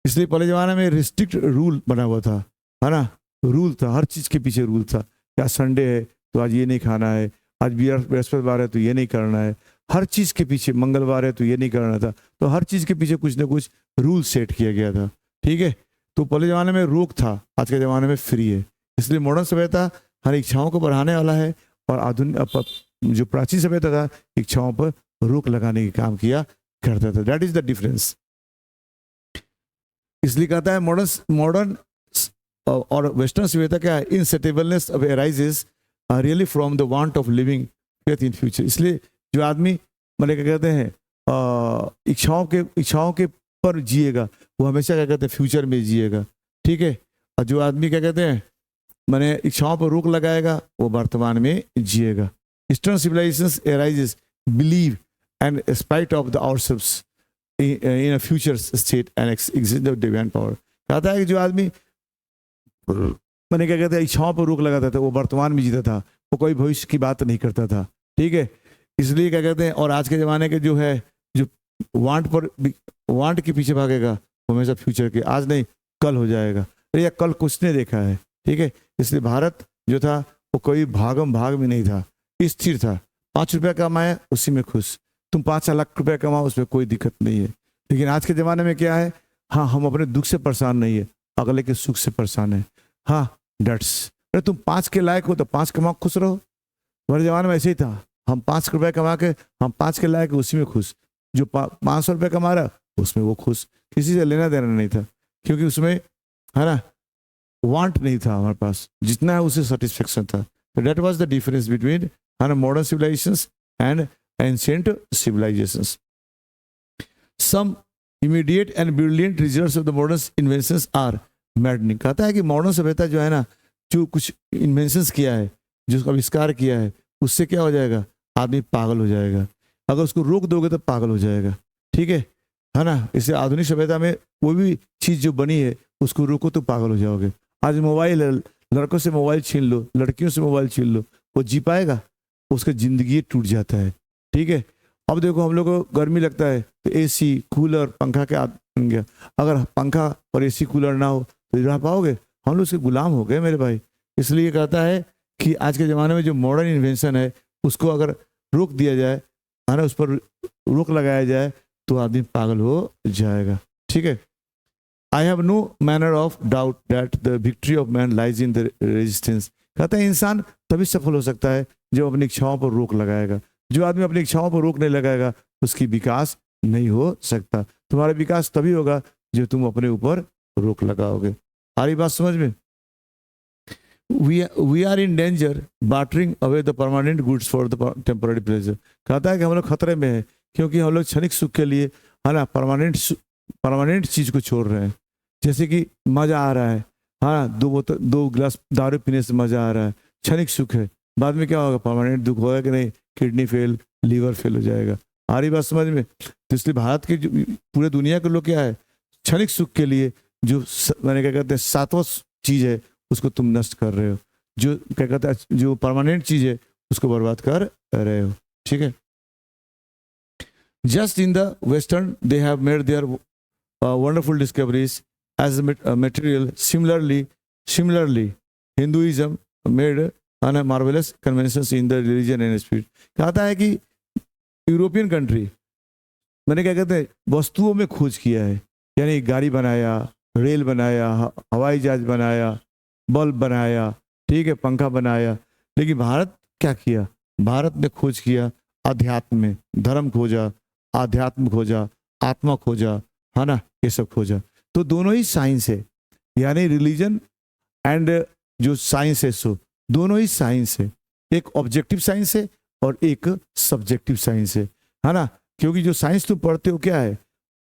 इसलिए पहले जमाने में रिस्ट्रिक्ट रूल बना हुआ था, है ना, रूल था, हर चीज़ के पीछे रूल था। क्या संडे है तो आज ये नहीं खाना है, आज बृहस्पतिवार है तो ये नहीं करना है, हर चीज़ के पीछे, मंगलवार है तो ये नहीं करना था। तो हर चीज़ के पीछे कुछ ना कुछ रूल सेट किया गया था। ठीक है, तो पहले ज़माने में रोक था, आज के ज़माने में फ्री है। इसलिए मॉडर्न सभ्यता हर इच्छाओं को बढ़ाने वाला है, और आधुनिक जो प्राचीन सभ्यता था इच्छाओं पर रोक लगाने का काम किया करता था। That is the difference. इसलिए कहता है मॉडर्न और वेस्टर्न सभ्यता क्या है, insatiableness of arises really from the want of living faith in future. इसलिए जो आदमी मतलब क्या कहते हैं, इच्छाओं के पर जिएगा, वो हमेशा क्या कहते हैं, फ्यूचर में जिएगा। ठीक है, और जो आदमी क्या कहते हैं, मैंने इच्छाओं पर रोक लगाएगा, वो वर्तमान में जिएगा। Eastern civilisations arises believe and spite of the ourselves in a future state and exist the divine power. कहता है कि जो आदमी मैंने क्या कहते हैं, इच्छाओं पर रोक लगाता था, वो वर्तमान में जीता था, वो कोई भविष्य की बात नहीं करता था। ठीक है, इसलिए क्या कहते हैं, और आज के ज़माने के जो है, जो वांट के पीछे भागेगा, वो हमेशा फ्यूचर के, आज नहीं कल हो जाएगा, अरे या कल कुछ ने देखा है। ठीक है, इसलिए भारत जो था वो कोई भागम भाग में नहीं था, स्थिर था। 5 रुपया कमाया उसी में खुश, तुम 5 लाख रुपया कमाओ उसमें कोई दिक्कत नहीं है। लेकिन आज के ज़माने में क्या है, हाँ हम अपने दुख से परेशान नहीं है, अगले के सुख से परेशान है। हाँ डट्स, अरे तुम 5 के लायक हो तो 5 कमाओ, खुश रहो। हमारे ज़माने में ऐसे ही था, हम 5 रुपया कमा के हम 5 के लायक उसी में खुश, जो 500 रुपया कमा रहा उसमें वो खुश, किसी से लेना देना नहीं था, क्योंकि उसमें, है ना, वांट नहीं था हमारे पास, जितना है उसे सेटिस्फेक्शन था। तो that was the difference between, है ना, modern civilisations and ancient civilisations. Some immediate and brilliant results of the modern inventions are maddening. कहता है कि मॉडर्न सभ्यता जो है ना, जो कुछ इन्वेंशंस किया है, जो आविष्कार किया है, उससे क्या हो जाएगा, आदमी पागल हो जाएगा। अगर उसको रोक दोगे तो पागल हो जाएगा। ठीक है ना। इससे आधुनिक सभ्यता में कोई भी चीज़ जो बनी है उसको रोको तो पागल हो जाओगे। आज मोबाइल है, लड़कों से मोबाइल छीन लो, लड़कियों से मोबाइल छीन लो, वो जी पाएगा? उसका जिंदगी टूट जाता है। ठीक है, अब देखो हम लोग को गर्मी लगता है तो एसी कूलर पंखा के बन गया। अगर पंखा और एसी कूलर ना हो तो रह पाओगे? हम लोग उसके गुलाम हो गए मेरे भाई। इसलिए कहता है कि आज के ज़माने में जो मॉडर्न इन्वेंशन है उसको अगर रोक दिया जाए, है ना, उस पर रोक लगाया जाए तो आदमी पागल हो जाएगा। ठीक है, I have no manner of doubt that the victory of man lies in the resistance. कहता है इंसान तभी सफल हो सकता है जब अपनी इच्छाओं पर रोक लगाएगा। जो आदमी अपनी इच्छाओं पर रोक नहीं लगाएगा उसकी विकास नहीं हो सकता। तुम्हारा विकास तभी होगा जो तुम अपने ऊपर रोक लगाओगे। आ रही बात समझ में? We are in danger bartering away the permanent goods for the temporary pleasure। कहता है कि हम लोग खतरे में है क्योंकि हम लोग क्षणिक सुख के लिए, है ना, परमानेंट चीज को छोड़ रहे हैं। जैसे कि मजा आ रहा है, हाँ, 2 गिलास दारू पीने से मजा आ रहा है, क्षणिक सुख है, बाद में क्या होगा, परमानेंट दुख होगा कि नहीं, किडनी फेल, लीवर फेल हो जाएगा। आ रही बात समझ में? तो इसलिए भारत के जो पूरे दुनिया के लोग क्या है, क्षणिक सुख के लिए जो मैंने क्या कहते हैं सातवां चीज है उसको तुम नष्ट कर रहे हो, जो क्या कहते हैं जो परमानेंट चीज है उसको बर्बाद कर रहे हो। ठीक है। Just in the western they have made their wonderful discoveries as material. Similarly, Hinduism made marvelous conventions in the religion and spirit. कहता है कि यूरोपियन कंट्री मैंने क्या कहते हैं वस्तुओं में खोज किया है, यानी गाड़ी बनाया, रेल बनाया, हवाई जहाज बनाया, बल्ब बनाया, ठीक है, पंखा बनाया। लेकिन भारत क्या किया, भारत ने खोज किया अध्यात्म में, धर्म खोजा, आध्यात्म खोजा, आत्मा खोजा, है ना, ये सब खोजा। तो दोनों ही साइंस है, यानी रिलीजन एंड जो साइंस है सो दोनों ही साइंस है। एक ऑब्जेक्टिव साइंस है और एक सब्जेक्टिव साइंस है ना। क्योंकि जो साइंस तुम पढ़ते हो क्या है,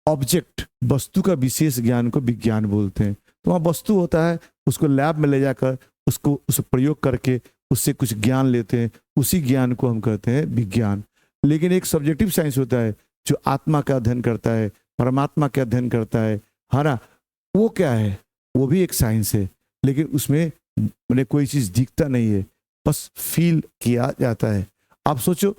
ऑब्जेक्ट, वस्तु का विशेष ज्ञान को विज्ञान बोलते हैं। तो वहाँ वस्तु होता है, उसको लैब में ले जाकर उसको उस प्रयोग करके उससे कुछ ज्ञान लेते हैं, उसी ज्ञान को हम कहते हैं विज्ञान। लेकिन एक सब्जेक्टिव साइंस होता है जो आत्मा का अध्ययन करता है, परमात्मा का अध्ययन करता है ना। वो क्या है, वो भी एक साइंस है, लेकिन उसमें मैंने कोई चीज़ दिखता नहीं है, बस फील किया जाता है। आप सोचो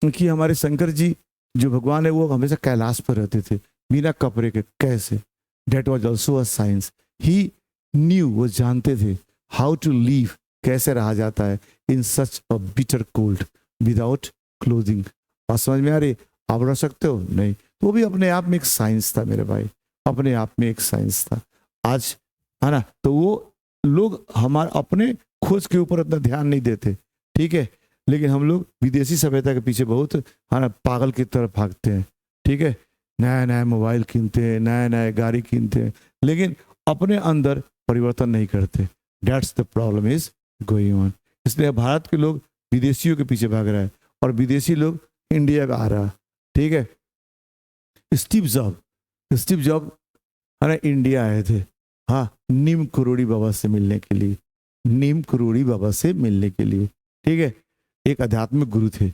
कि हमारे शंकर जी जो भगवान है वो हमेशा कैलाश पर रहते थे बिना कपड़े के, कैसे? That was also a science. He knew, वो जानते थे हाउ टू लीव, कैसे रहा जाता है in such a bitter cold without clothing. और समझ में आ रही, आप रह सकते हो नहीं? तो वो भी अपने आप में एक साइंस था मेरे भाई, अपने आप में एक साइंस था। आज है ना, तो वो लोग हमारे अपने खोज के ऊपर इतना ध्यान नहीं देते, ठीक है, लेकिन हम लोग विदेशी सभ्यता के पीछे बहुत है ना पागल की तरफ भागते हैं। ठीक है, नया नया मोबाइल कीनते हैं, नया नया गाड़ी कीनते हैं, लेकिन अपने अंदर परिवर्तन नहीं करते। That's the problem is going on. इसलिए भारत के लोग विदेशियों के पीछे भाग रहा है और विदेशी लोग इंडिया का आ रहा। ठीक है, स्टीव जॉब है ना इंडिया आए थे, हाँ, नीम करोड़ी बाबा से मिलने के लिए, नीम करोड़ी बाबा से मिलने के लिए। ठीक है, एक आध्यात्मिक गुरु थे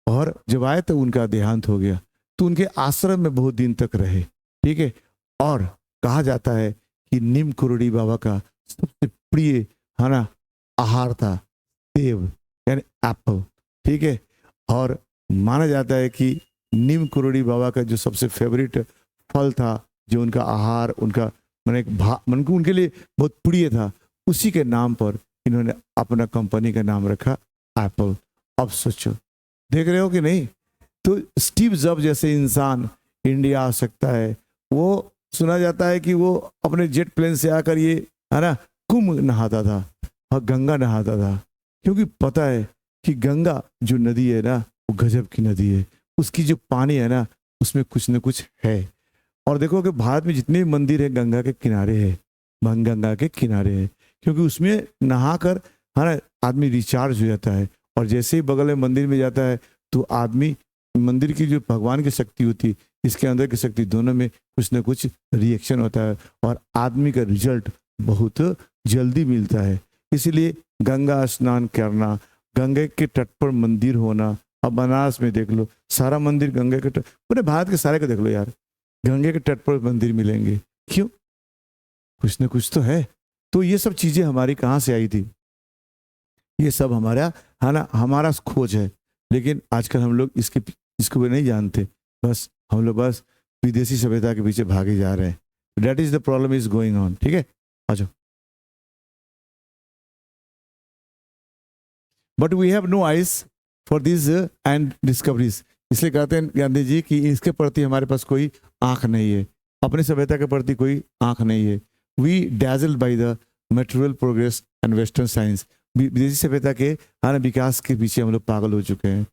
और जब आए तो उनका देहांत हो गया, तो उनके आश्रम में बहुत दिन तक रहे। ठीक है, और कहा जाता है कि नीम करोड़ी बाबा का सबसे प्रिय है ना आहार था सेब, यानी एप्पल। ठीक है, और माना जाता है कि नीम करोड़ी बाबा का जो सबसे फेवरेट फल था, जो उनका आहार, उनका मन को उनके लिए बहुत प्रिय था, उसी के नाम पर इन्होंने अपना कंपनी का नाम रखा एप्पल। अब सोचो, देख रहे हो कि नहीं? तो स्टीव जॉब जैसे इंसान इंडिया आ सकता है। वो सुना जाता है कि वो अपने जेट प्लेन से आकर ये है ना कुंभ नहाता था और गंगा नहाता था, क्योंकि पता है कि गंगा जो नदी है ना वो गजब की नदी है, उसकी जो पानी है ना उसमें कुछ न कुछ है। और देखो कि भारत में जितने मंदिर है गंगा के किनारे है, गंगा के किनारे है, क्योंकि उसमें नहाकर हर आदमी रिचार्ज हो जाता है। और जैसे ही बगल में मंदिर में जाता है तो आदमी, मंदिर की जो भगवान की शक्ति होती है, इसके अंदर की शक्ति, दोनों में कुछ ना कुछ रिएक्शन होता है और आदमी का रिजल्ट बहुत जल्दी मिलता है। इसीलिए गंगा स्नान करना, गंगे के तट पर मंदिर होना। अब बनारस में देख लो, सारा मंदिर गंगे के तट, पूरे भारत के सारे को देख लो यार, गंगे के तट पर मंदिर मिलेंगे। क्यों? कुछ ना कुछ तो है। तो ये सब चीजें हमारी कहाँ से आई थी? ये सब हमारा है ना, हमारा खोज है। लेकिन आजकल हम लोग इसको भी नहीं जानते, बस हम लोग बस विदेशी सभ्यता के पीछे भागे जा रहे हैं। That is the problem is going on. ठीक है, आ जाओ। But we have no eyes for this and discoveries. इसलिए कहते हैं गांधी जी कि इसके प्रति हमारे पास कोई आंख नहीं है, अपनी सभ्यता के प्रति कोई आंख नहीं है। We dazzled by the material progress and western science. विदेशी सभ्यता के विकास के पीछे हम लोग पागल हो चुके हैं।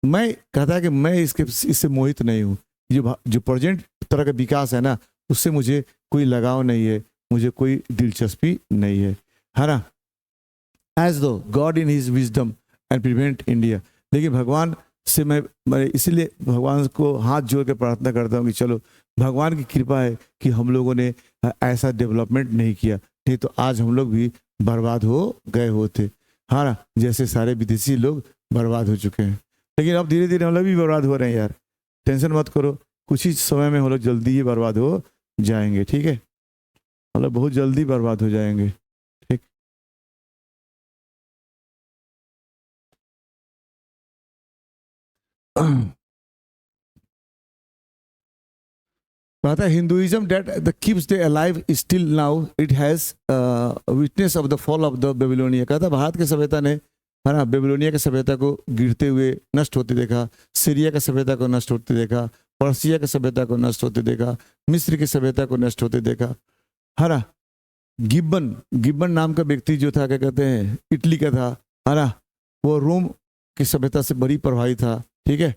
मैं कहता है कि मैं इससे मोहित नहीं हूँ। जो प्रेजेंट तरह का विकास है ना, उससे मुझे कोई लगाव नहीं है, मुझे कोई दिलचस्पी नहीं है ना। एज दो God in his wisdom and prevent India. लेकिन भगवान से मैं इसीलिए भगवान को हाथ जोड़ के प्रार्थना करता हूँ कि चलो भगवान की कृपा है कि हम लोगों ने ऐसा डेवलपमेंट नहीं किया, नहीं तो आज हम लोग भी बर्बाद हो गए होते। हाँ ना, जैसे सारे विदेशी लोग बर्बाद हो चुके हैं। लेकिन अब धीरे धीरे हम लोग भी बर्बाद हो रहे हैं यार, टेंशन मत करो, कुछ ही समय में हम लोग जल्दी ही बर्बाद हो जाएंगे। ठीक है, हम लोग बहुत जल्दी बर्बाद हो जाएंगे। ठीक, कहता है Hinduism that the keeps they alive still now it has witness of the fall of the Babylonia. कहता है भारत की सभ्यता ने, है ना, बेबीलोनिया की सभ्यता को गिरते हुए नष्ट होते देखा, सीरिया की सभ्यता को नष्ट होते देखा, पर्सिया की सभ्यता को नष्ट होते देखा, मिस्र की सभ्यता को नष्ट होते देखा, है ना। गिब्बन गिब्बन नाम का व्यक्ति जो था, क्या कहते हैं, इटली का था, है ना, वो रोम की सभ्यता से बड़ी प्रभावित था। ठीक है,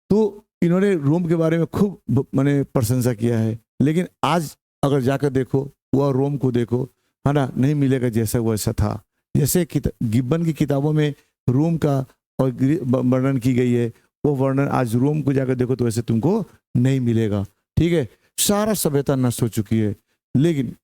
तो इन्होंने रोम के बारे में खूब मैंने प्रशंसा किया है, लेकिन आज अगर जाकर देखो, वह रोम को देखो, है ना, नहीं मिलेगा जैसा वैसा था। जैसे गिब्बन की किताबों में रोम का और वर्णन की गई है, वो वर्णन आज रोम को जाकर देखो तो वैसे तुमको नहीं मिलेगा। ठीक है, सारा सभ्यता नष्ट हो चुकी है। लेकिन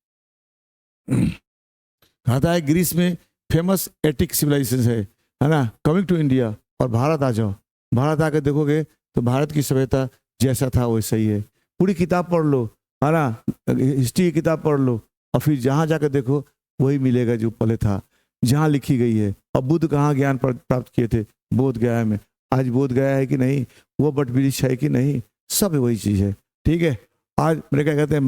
कहता है ग्रीस में फेमस एटिक सिविलाइजेशन है ना, कमिंग टू इंडिया, और भारत आ जाओ, भारत आकर देखोगे तो भारत की सभ्यता जैसा था वैसा ही है। पूरी किताब पढ़ लो, है ना, हिस्ट्री की किताब पढ़ लो, और फिर जहाँ जाकर देखो वही मिलेगा जो पहले था, जहाँ लिखी गई है। अब बुद्ध कहाँ ज्ञान प्राप्त किए थे? बोध गया में। आज बोध गया है कि नहीं, वो बट वृक्ष है कि नहीं, सब वही चीज़ है। ठीक है, आज मेरे क्या कहते हैं,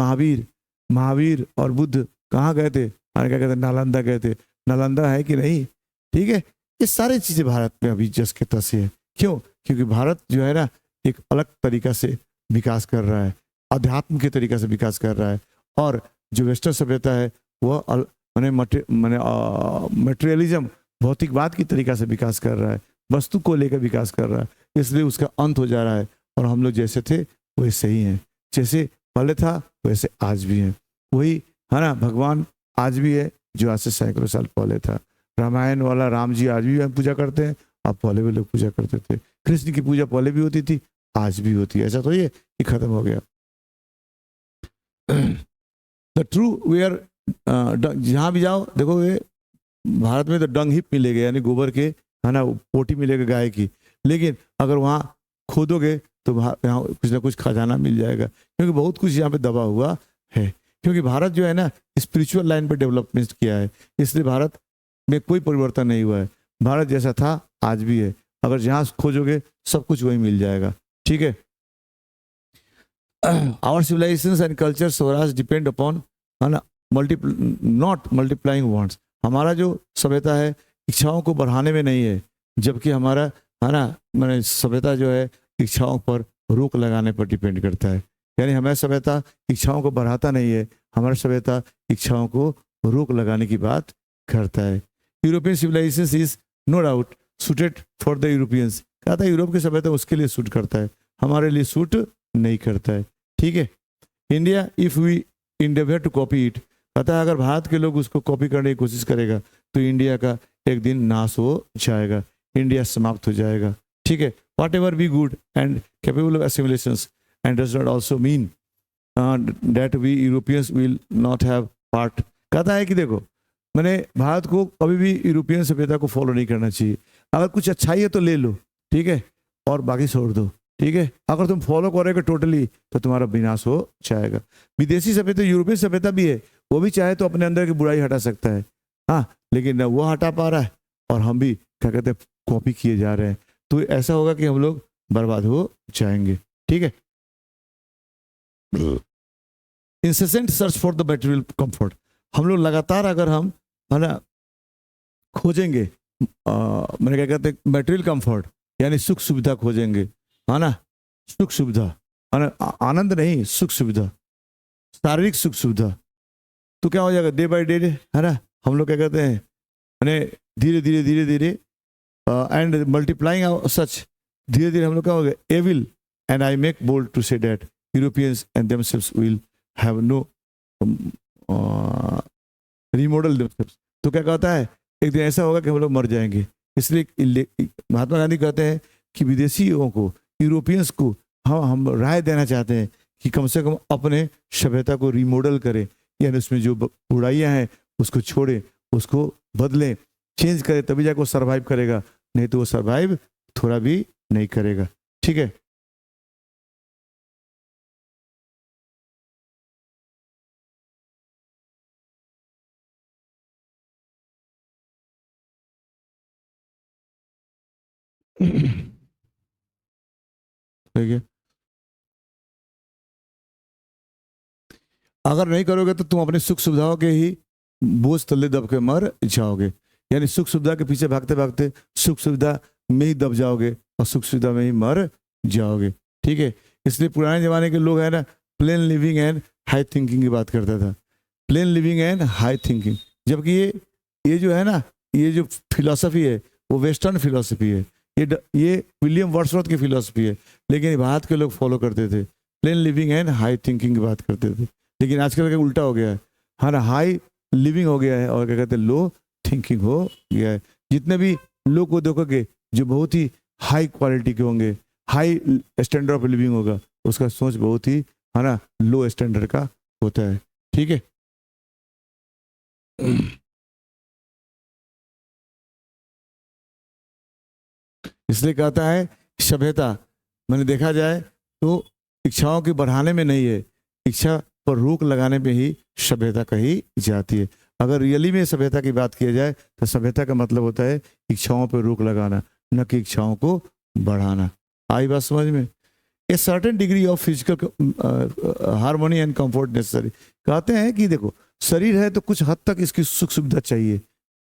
महावीर और बुद्ध कहाँ गए थे? क्या कहते हैं, नालंदा गए थे। नालंदा है कि नहीं? ठीक है, ये सारी चीज़ें भारत में अभी जस के तस है। क्यों? क्योंकि भारत जो है ना, एक अलग तरीका से विकास कर रहा है, अध्यात्म के तरीका से विकास कर रहा है, और जो वेस्टर्न सभ्यता है वह मैंने मटेरियलिज्म, भौतिकवाद की तरीका से विकास कर रहा है, वस्तु को लेकर विकास कर रहा है, इसलिए उसका अंत हो जा रहा है। और हम लोग जैसे थे वैसे ही हैं, जैसे पहले था वैसे आज भी हैं। वही है ना, भगवान आज भी है जो आज से सैकड़ों साल पहले था। रामायण वाला राम जी आज भी हम पूजा करते हैं, अब पहले भी लोग पूजा करते थे। कृष्ण की पूजा पहले भी होती थी, आज भी होती है। ऐसा तो ये कि खत्म हो गया। द ट्रू वेयर, जहाँ भी जाओ देखोगे भारत में तो डंग हिप मिलेगा, यानी गोबर के, है ना, पोटी मिलेगा गाय की। लेकिन अगर वहाँ खोदोगे तो यहाँ कुछ ना कुछ खजाना मिल जाएगा, क्योंकि बहुत कुछ यहाँ पे दबा हुआ है। क्योंकि भारत जो है ना, स्पिरिचुअल लाइन पर डेवलपमेंट किया है, इसलिए भारत में कोई परिवर्तन नहीं हुआ है। भारत जैसा था आज भी है, अगर जहाँ खोजोगे सब कुछ वही मिल जाएगा। ठीक है, our civilisations and culture Swaraj depend upon, है ना, नॉट मल्टीप्लाइंग वांट्स। हमारा जो सभ्यता है इच्छाओं को बढ़ाने में नहीं है, जबकि हमारा, है ना, मैंने सभ्यता जो है इच्छाओं पर रोक लगाने पर डिपेंड करता है। यानी हमारी सभ्यता इच्छाओं को बढ़ाता नहीं है, हमारी सभ्यता इच्छाओं को रोक लगाने की बात करता है। European civilisation is no doubt suited for the Europeans. कहता है यूरोप की सभ्यता उसके लिए सूट करता है, हमारे लिए सूट नहीं करता है। ठीक है, India if we endeavour to copy it, कहता है अगर भारत के लोग उसको कॉपी करने की कोशिश करेगा तो इंडिया का एक दिन नाश हो जाएगा, इंडिया समाप्त हो जाएगा। ठीक है, whatever be good and capable of assimilations and does not also mean that we Europeans will not have part. कहता है कि देखो, मैंने भारत को कभी भी यूरोपियन सभ्यता को फॉलो नहीं करना चाहिए। अगर कुछ अच्छाई है तो ले लो, ठीक है, और बाकी छोड़ दो। ठीक है, अगर तुम फॉलो करोगे टोटली तो तुम्हारा विनाश हो जाएगा। विदेशी सभ्यता, यूरोपियन सभ्यता भी है, वो भी चाहे तो अपने अंदर की बुराई हटा सकता है, हाँ, लेकिन न वो हटा पा रहा है और हम भी क्या कहते हैं कॉपी किए जा रहे हैं, तो ऐसा होगा कि हम लोग बर्बाद हो जाएंगे। ठीक है, incessant search for the material comfort, हम लोग लगातार अगर हम, है ना, खोजेंगे, मैंने क्या कहते हैं मटेरियल कंफर्ट, यानी सुख सुविधा खोजेंगे, है ना, सुख सुविधा, आनंद नहीं, सुख सुविधा, शारीरिक सुख सुविधा, तो क्या हो जाएगा डे बाय डे, है ना, हम लोग क्या कहते हैं, मैंने धीरे धीरे धीरे धीरे एंड मल्टीप्लाइंग सच, धीरे धीरे हम लोग क्या हो गए evil, and I make bold to say that Europeans and themselves will have no remodel themselves. तो क्या कहता है, एक दिन ऐसा होगा कि हम लोग मर जाएंगे। इसलिए महात्मा गांधी कहते हैं कि विदेशियों को, यूरोपियंस को हम राय देना चाहते हैं कि कम से कम अपने सभ्यता को रिमॉडल करें, यानी उसमें जो बुराइयां हैं उसको छोड़ें, उसको बदलें, चेंज करें, तभी जाकर वो सर्वाइव करेगा, नहीं तो वो सर्वाइव थोड़ा भी नहीं करेगा। ठीक है। ठीक है, अगर नहीं करोगे तो तुम अपनी सुख सुविधाओं के ही बोझ तले दब के मर जाओगे, यानी सुख सुविधा के पीछे भागते भागते सुख सुविधा में ही दब जाओगे और सुख सुविधा में ही मर जाओगे। ठीक है, इसलिए पुराने जमाने के लोग है ना, plane living and high thinking की बात करता था, plane living and high thinking, जबकि ये जो है ना, ये जो फिलॉसफी है वो वेस्टर्न फिलॉसफी है, ये विलियम वर्ड्सवर्थ की फिलॉसफी है, लेकिन भारत के लोग फॉलो करते थे, plane living and high thinking की बात करते थे। लेकिन आजकल का उल्टा हो गया है, हाँ, हाई लिविंग हो गया है और क्या कहते हैं, लो थिंकिंग हो गया है। जितने भी लोग को देखोगे जो बहुत ही हाई क्वालिटी के होंगे, हाई स्टैंडर्ड ऑफ लिविंग होगा, उसका सोच बहुत ही, है ना, लो स्टैंडर्ड का होता है। ठीक है। इसलिए कहता है सभ्यता, मैंने देखा जाए तो इच्छाओं के बढ़ाने में नहीं है, इच्छा पर रोक लगाने में ही सभ्यता कही जाती है। अगर रियली में सभ्यता की बात किया जाए तो सभ्यता का मतलब होता है इच्छाओं पर रोक लगाना, न कि इच्छाओं को बढ़ाना। आई बात समझ में? A certain degree of physical harmony and comfort necessary. कहते हैं कि देखो, शरीर है तो कुछ हद तक इसकी सुख सुविधा चाहिए,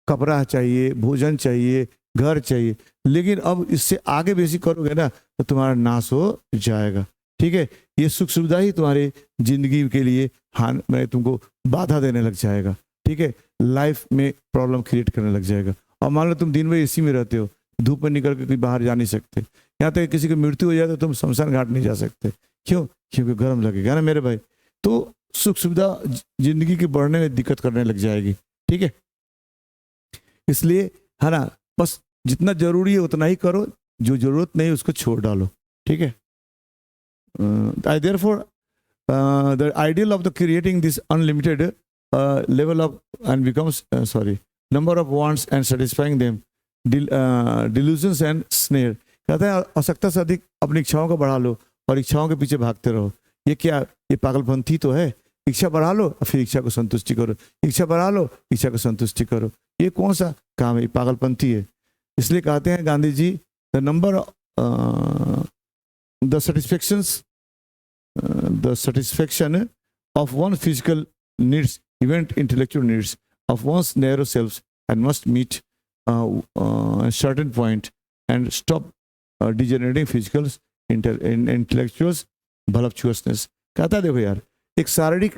कपड़ा चाहिए, भोजन चाहिए, घर चाहिए, लेकिन अब इससे आगे बेसी करोगे ना तो तुम्हारा नाश हो जाएगा। ठीक है, ये सुख सुविधा ही तुम्हारी जिंदगी के लिए मैं तुमको बाधा देने लग जाएगा। ठीक है, लाइफ में प्रॉब्लम क्रिएट करने लग जाएगा। और मान लो तुम दिन भर एसी में रहते हो, धूप में निकल के कहीं बाहर जा नहीं सकते, यहाँ तक किसी की मृत्यु हो जाए तो तुम शमशान घाट नहीं जा सकते। क्यों? क्योंकि गर्म लगेगा ना मेरे भाई। तो सुख सुविधा जिंदगी के बढ़ने में दिक्कत करने लग जाएगी। ठीक है, इसलिए है ना, बस जितना जरूरी है उतना ही करो, जो जरूरत नहीं उसको छोड़ डालो। ठीक है। I therefore the ideal of the creating this unlimited level of and becomes number of wants and satisfying them delusions and snare. कहते हैं आवश्यकता से अधिक अपनी इच्छाओं को बढ़ा लो और इच्छाओं के पीछे भागते रहो। ये क्या, ये पागलपंथी तो है। इच्छा बढ़ा लो और फिर इच्छा को संतुष्टि करो, इच्छा बढ़ा लो, इच्छा को संतुष्टि करो, ये कौन सा काम है? पागलपंथी है। इसलिए कहते हैं Gandhi ji, the number the satisfaction of one physical needs event intellectual needs of one's narrow selves and must meet a certain point and stop degenerating physical intellectuals voluptuousness। कहता है देखो यार, एक शारीरिक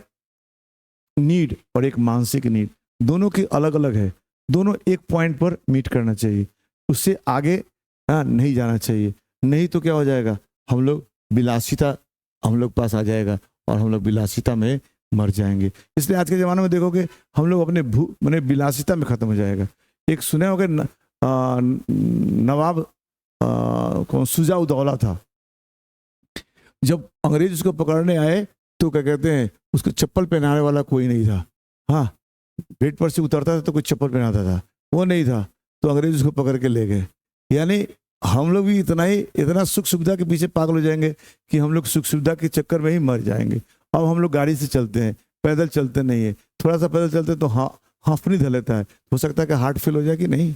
नीड और एक मानसिक नीड दोनों की अलग अलग है, दोनों एक पॉइंट पर मीट करना चाहिए, उससे आगे नहीं जाना चाहिए। नहीं तो क्या हो जाएगा, हम लोग विलासिता हम लोग पास आ जाएगा और हम लोग विलासिता में मर जाएंगे। इसलिए आज के ज़माने में देखोगे हम लोग अपने मैंने विलासिता में ख़त्म हो जाएगा। एक सुने होगे नवाब कौन शुजा-उद-दौला था, जब अंग्रेज उसको पकड़ने आए तो क्या कहते हैं, उसको चप्पल पहनाने वाला कोई नहीं था। हाँ, बेड पर से उतरता था तो कोई चप्पल पहनाता था, वो नहीं था, तो अंग्रेज उसको पकड़ के ले गए। यानी हम लोग भी इतना सुख सुविधा के पीछे पागल हो जाएंगे कि हम लोग सुख सुविधा के चक्कर में ही मर जाएंगे। अब हम लोग गाड़ी से चलते हैं, पैदल चलते नहीं है, थोड़ा सा पैदल चलते तो हाफनी धर लेता है, हो सकता है कि हार्ट फेल हो जाए कि नहीं।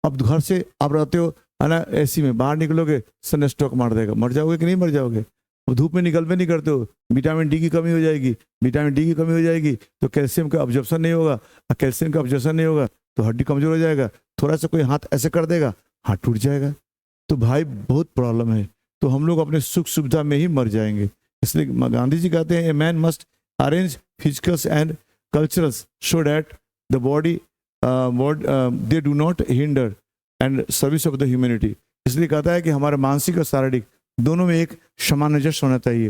अब घर से आप रहते हो है ना एसी में, बाहर निकलोगे सन स्ट्रोक मार देगा, मर जाओगे कि नहीं मर जाओगे। अब धूप में निकलवे नहीं करते हो, विटामिन डी की कमी हो जाएगी, विटामिन डी की कमी हो जाएगी तो कैल्शियम का ऑब्जॉर्प्शन नहीं होगा, और कैल्शियम का ऑब्जॉर्प्शन नहीं होगा तो हड्डी कमजोर हो जाएगा, थोड़ा सा कोई हाथ ऐसे कर देगा हाथ टूट जाएगा। तो भाई बहुत प्रॉब्लम है, तो हम लोग अपने सुख सुविधा में ही मर जाएंगे। इसलिए गांधी जी कहते हैं, a man must arrange physicals and culturals so that the body they do not hinder and service of the humanity. इसलिए कहता है कि हमारे मानसिक और शारीरिक दोनों में एक सामंजस्य होना चाहिए,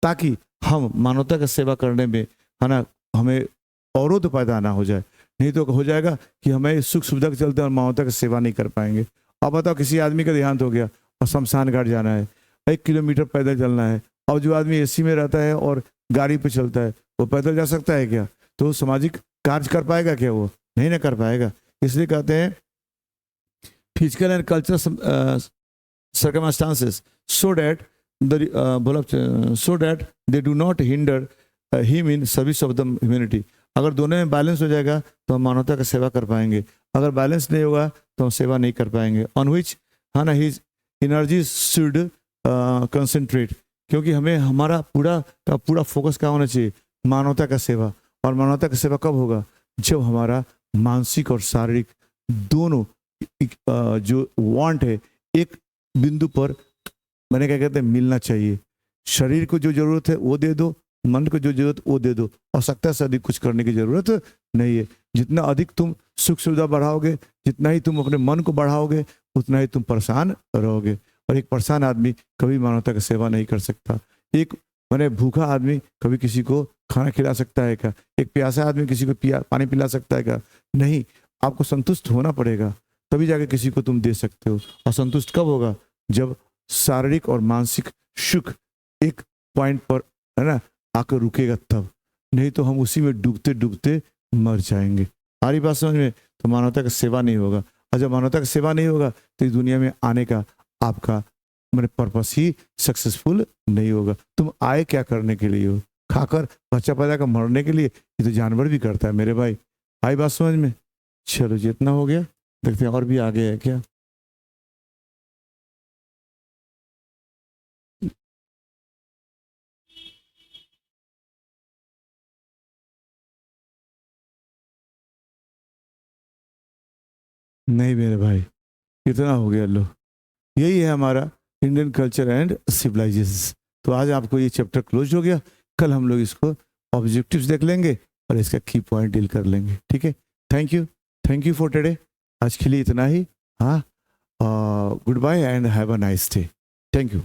ताकि हम मानवता का सेवा करने में है ना हमें अवरोध पैदा ना हो जाए। नहीं तो हो जाएगा कि हमें सुख सुविधा के चलते और मानवता की सेवा नहीं कर पाएंगे। अब बताओ, किसी आदमी का देहांत हो गया और शमशान घाट जाना है, 1 किलोमीटर पैदल चलना है। अब जो आदमी एसी में रहता है और गाड़ी पे चलता है, वो पैदल जा सकता है क्या? तो सामाजिक कार्य कर पाएगा क्या? वो नहीं ना कर पाएगा। इसलिए कहते हैं physical and cultural circumstances so that so that they do not hinder him in service of the humanity। अगर दोनों में बैलेंस हो जाएगा तो हम मानवता का सेवा कर पाएंगे, अगर बैलेंस नहीं होगा तो हम सेवा नहीं कर पाएंगे। ऑन विच है ना हिज एनर्जी शुड कंसंट्रेट, क्योंकि हमें हमारा पूरा फोकस क्या होना चाहिए? मानवता का सेवा। और मानवता का सेवा कब होगा? जब हमारा मानसिक और शारीरिक दोनों जो वांट है एक बिंदु पर, मैंने क्या कहते हैं, मिलना चाहिए। शरीर को जो जरूरत है वो दे दो, मन को जो जरूरत वो दे दो, आवश्यकता से अधिक कुछ करने की जरूरत नहीं है। जितना अधिक तुम सुख सुविधा बढ़ाओगे, जितना ही तुम अपने मन को बढ़ाओगे, उतना ही तुम परेशान रहोगे। और एक परेशान आदमी कभी मानवता की सेवा नहीं कर सकता। एक मैंने भूखा आदमी कभी किसी को खाना खिला सकता है क्या? एक प्यासा आदमी किसी को पानी पिला सकता है क्या? नहीं। आपको संतुष्ट होना पड़ेगा, तभी जाके किसी को तुम दे सकते हो। और संतुष्ट कब होगा? जब शारीरिक और मानसिक सुख एक पॉइंट पर है ना आकर रुकेगा तब, नहीं तो हम उसी में डूबते डूबते मर जाएंगे। हमारी बात समझ में? तो मानवता का सेवा नहीं होगा, और जब मानवता का सेवा नहीं होगा तो इस दुनिया में आने का आपका मैंने पर्पस ही सक्सेसफुल नहीं होगा। तुम आए क्या करने के लिए हो? खाकर बच्चा पैदा कर मरने के लिए? ये तो जानवर भी करता है मेरे भाई। आई बात समझ में? चलो जी, इतना हो गया, देखते हैं और भी आगे है क्या। नहीं मेरे भाई, इतना हो गया। लो, यही है हमारा इंडियन कल्चर एंड सिविलाइजेशन। तो आज आपको ये चैप्टर क्लोज हो गया। कल हम लोग इसको ऑब्जेक्टिव्स देख लेंगे और इसका की पॉइंट डील कर लेंगे। ठीक है, थैंक यू फॉर टुडे। आज के लिए इतना ही। हाँ, goodbye and have a nice day. Thank you.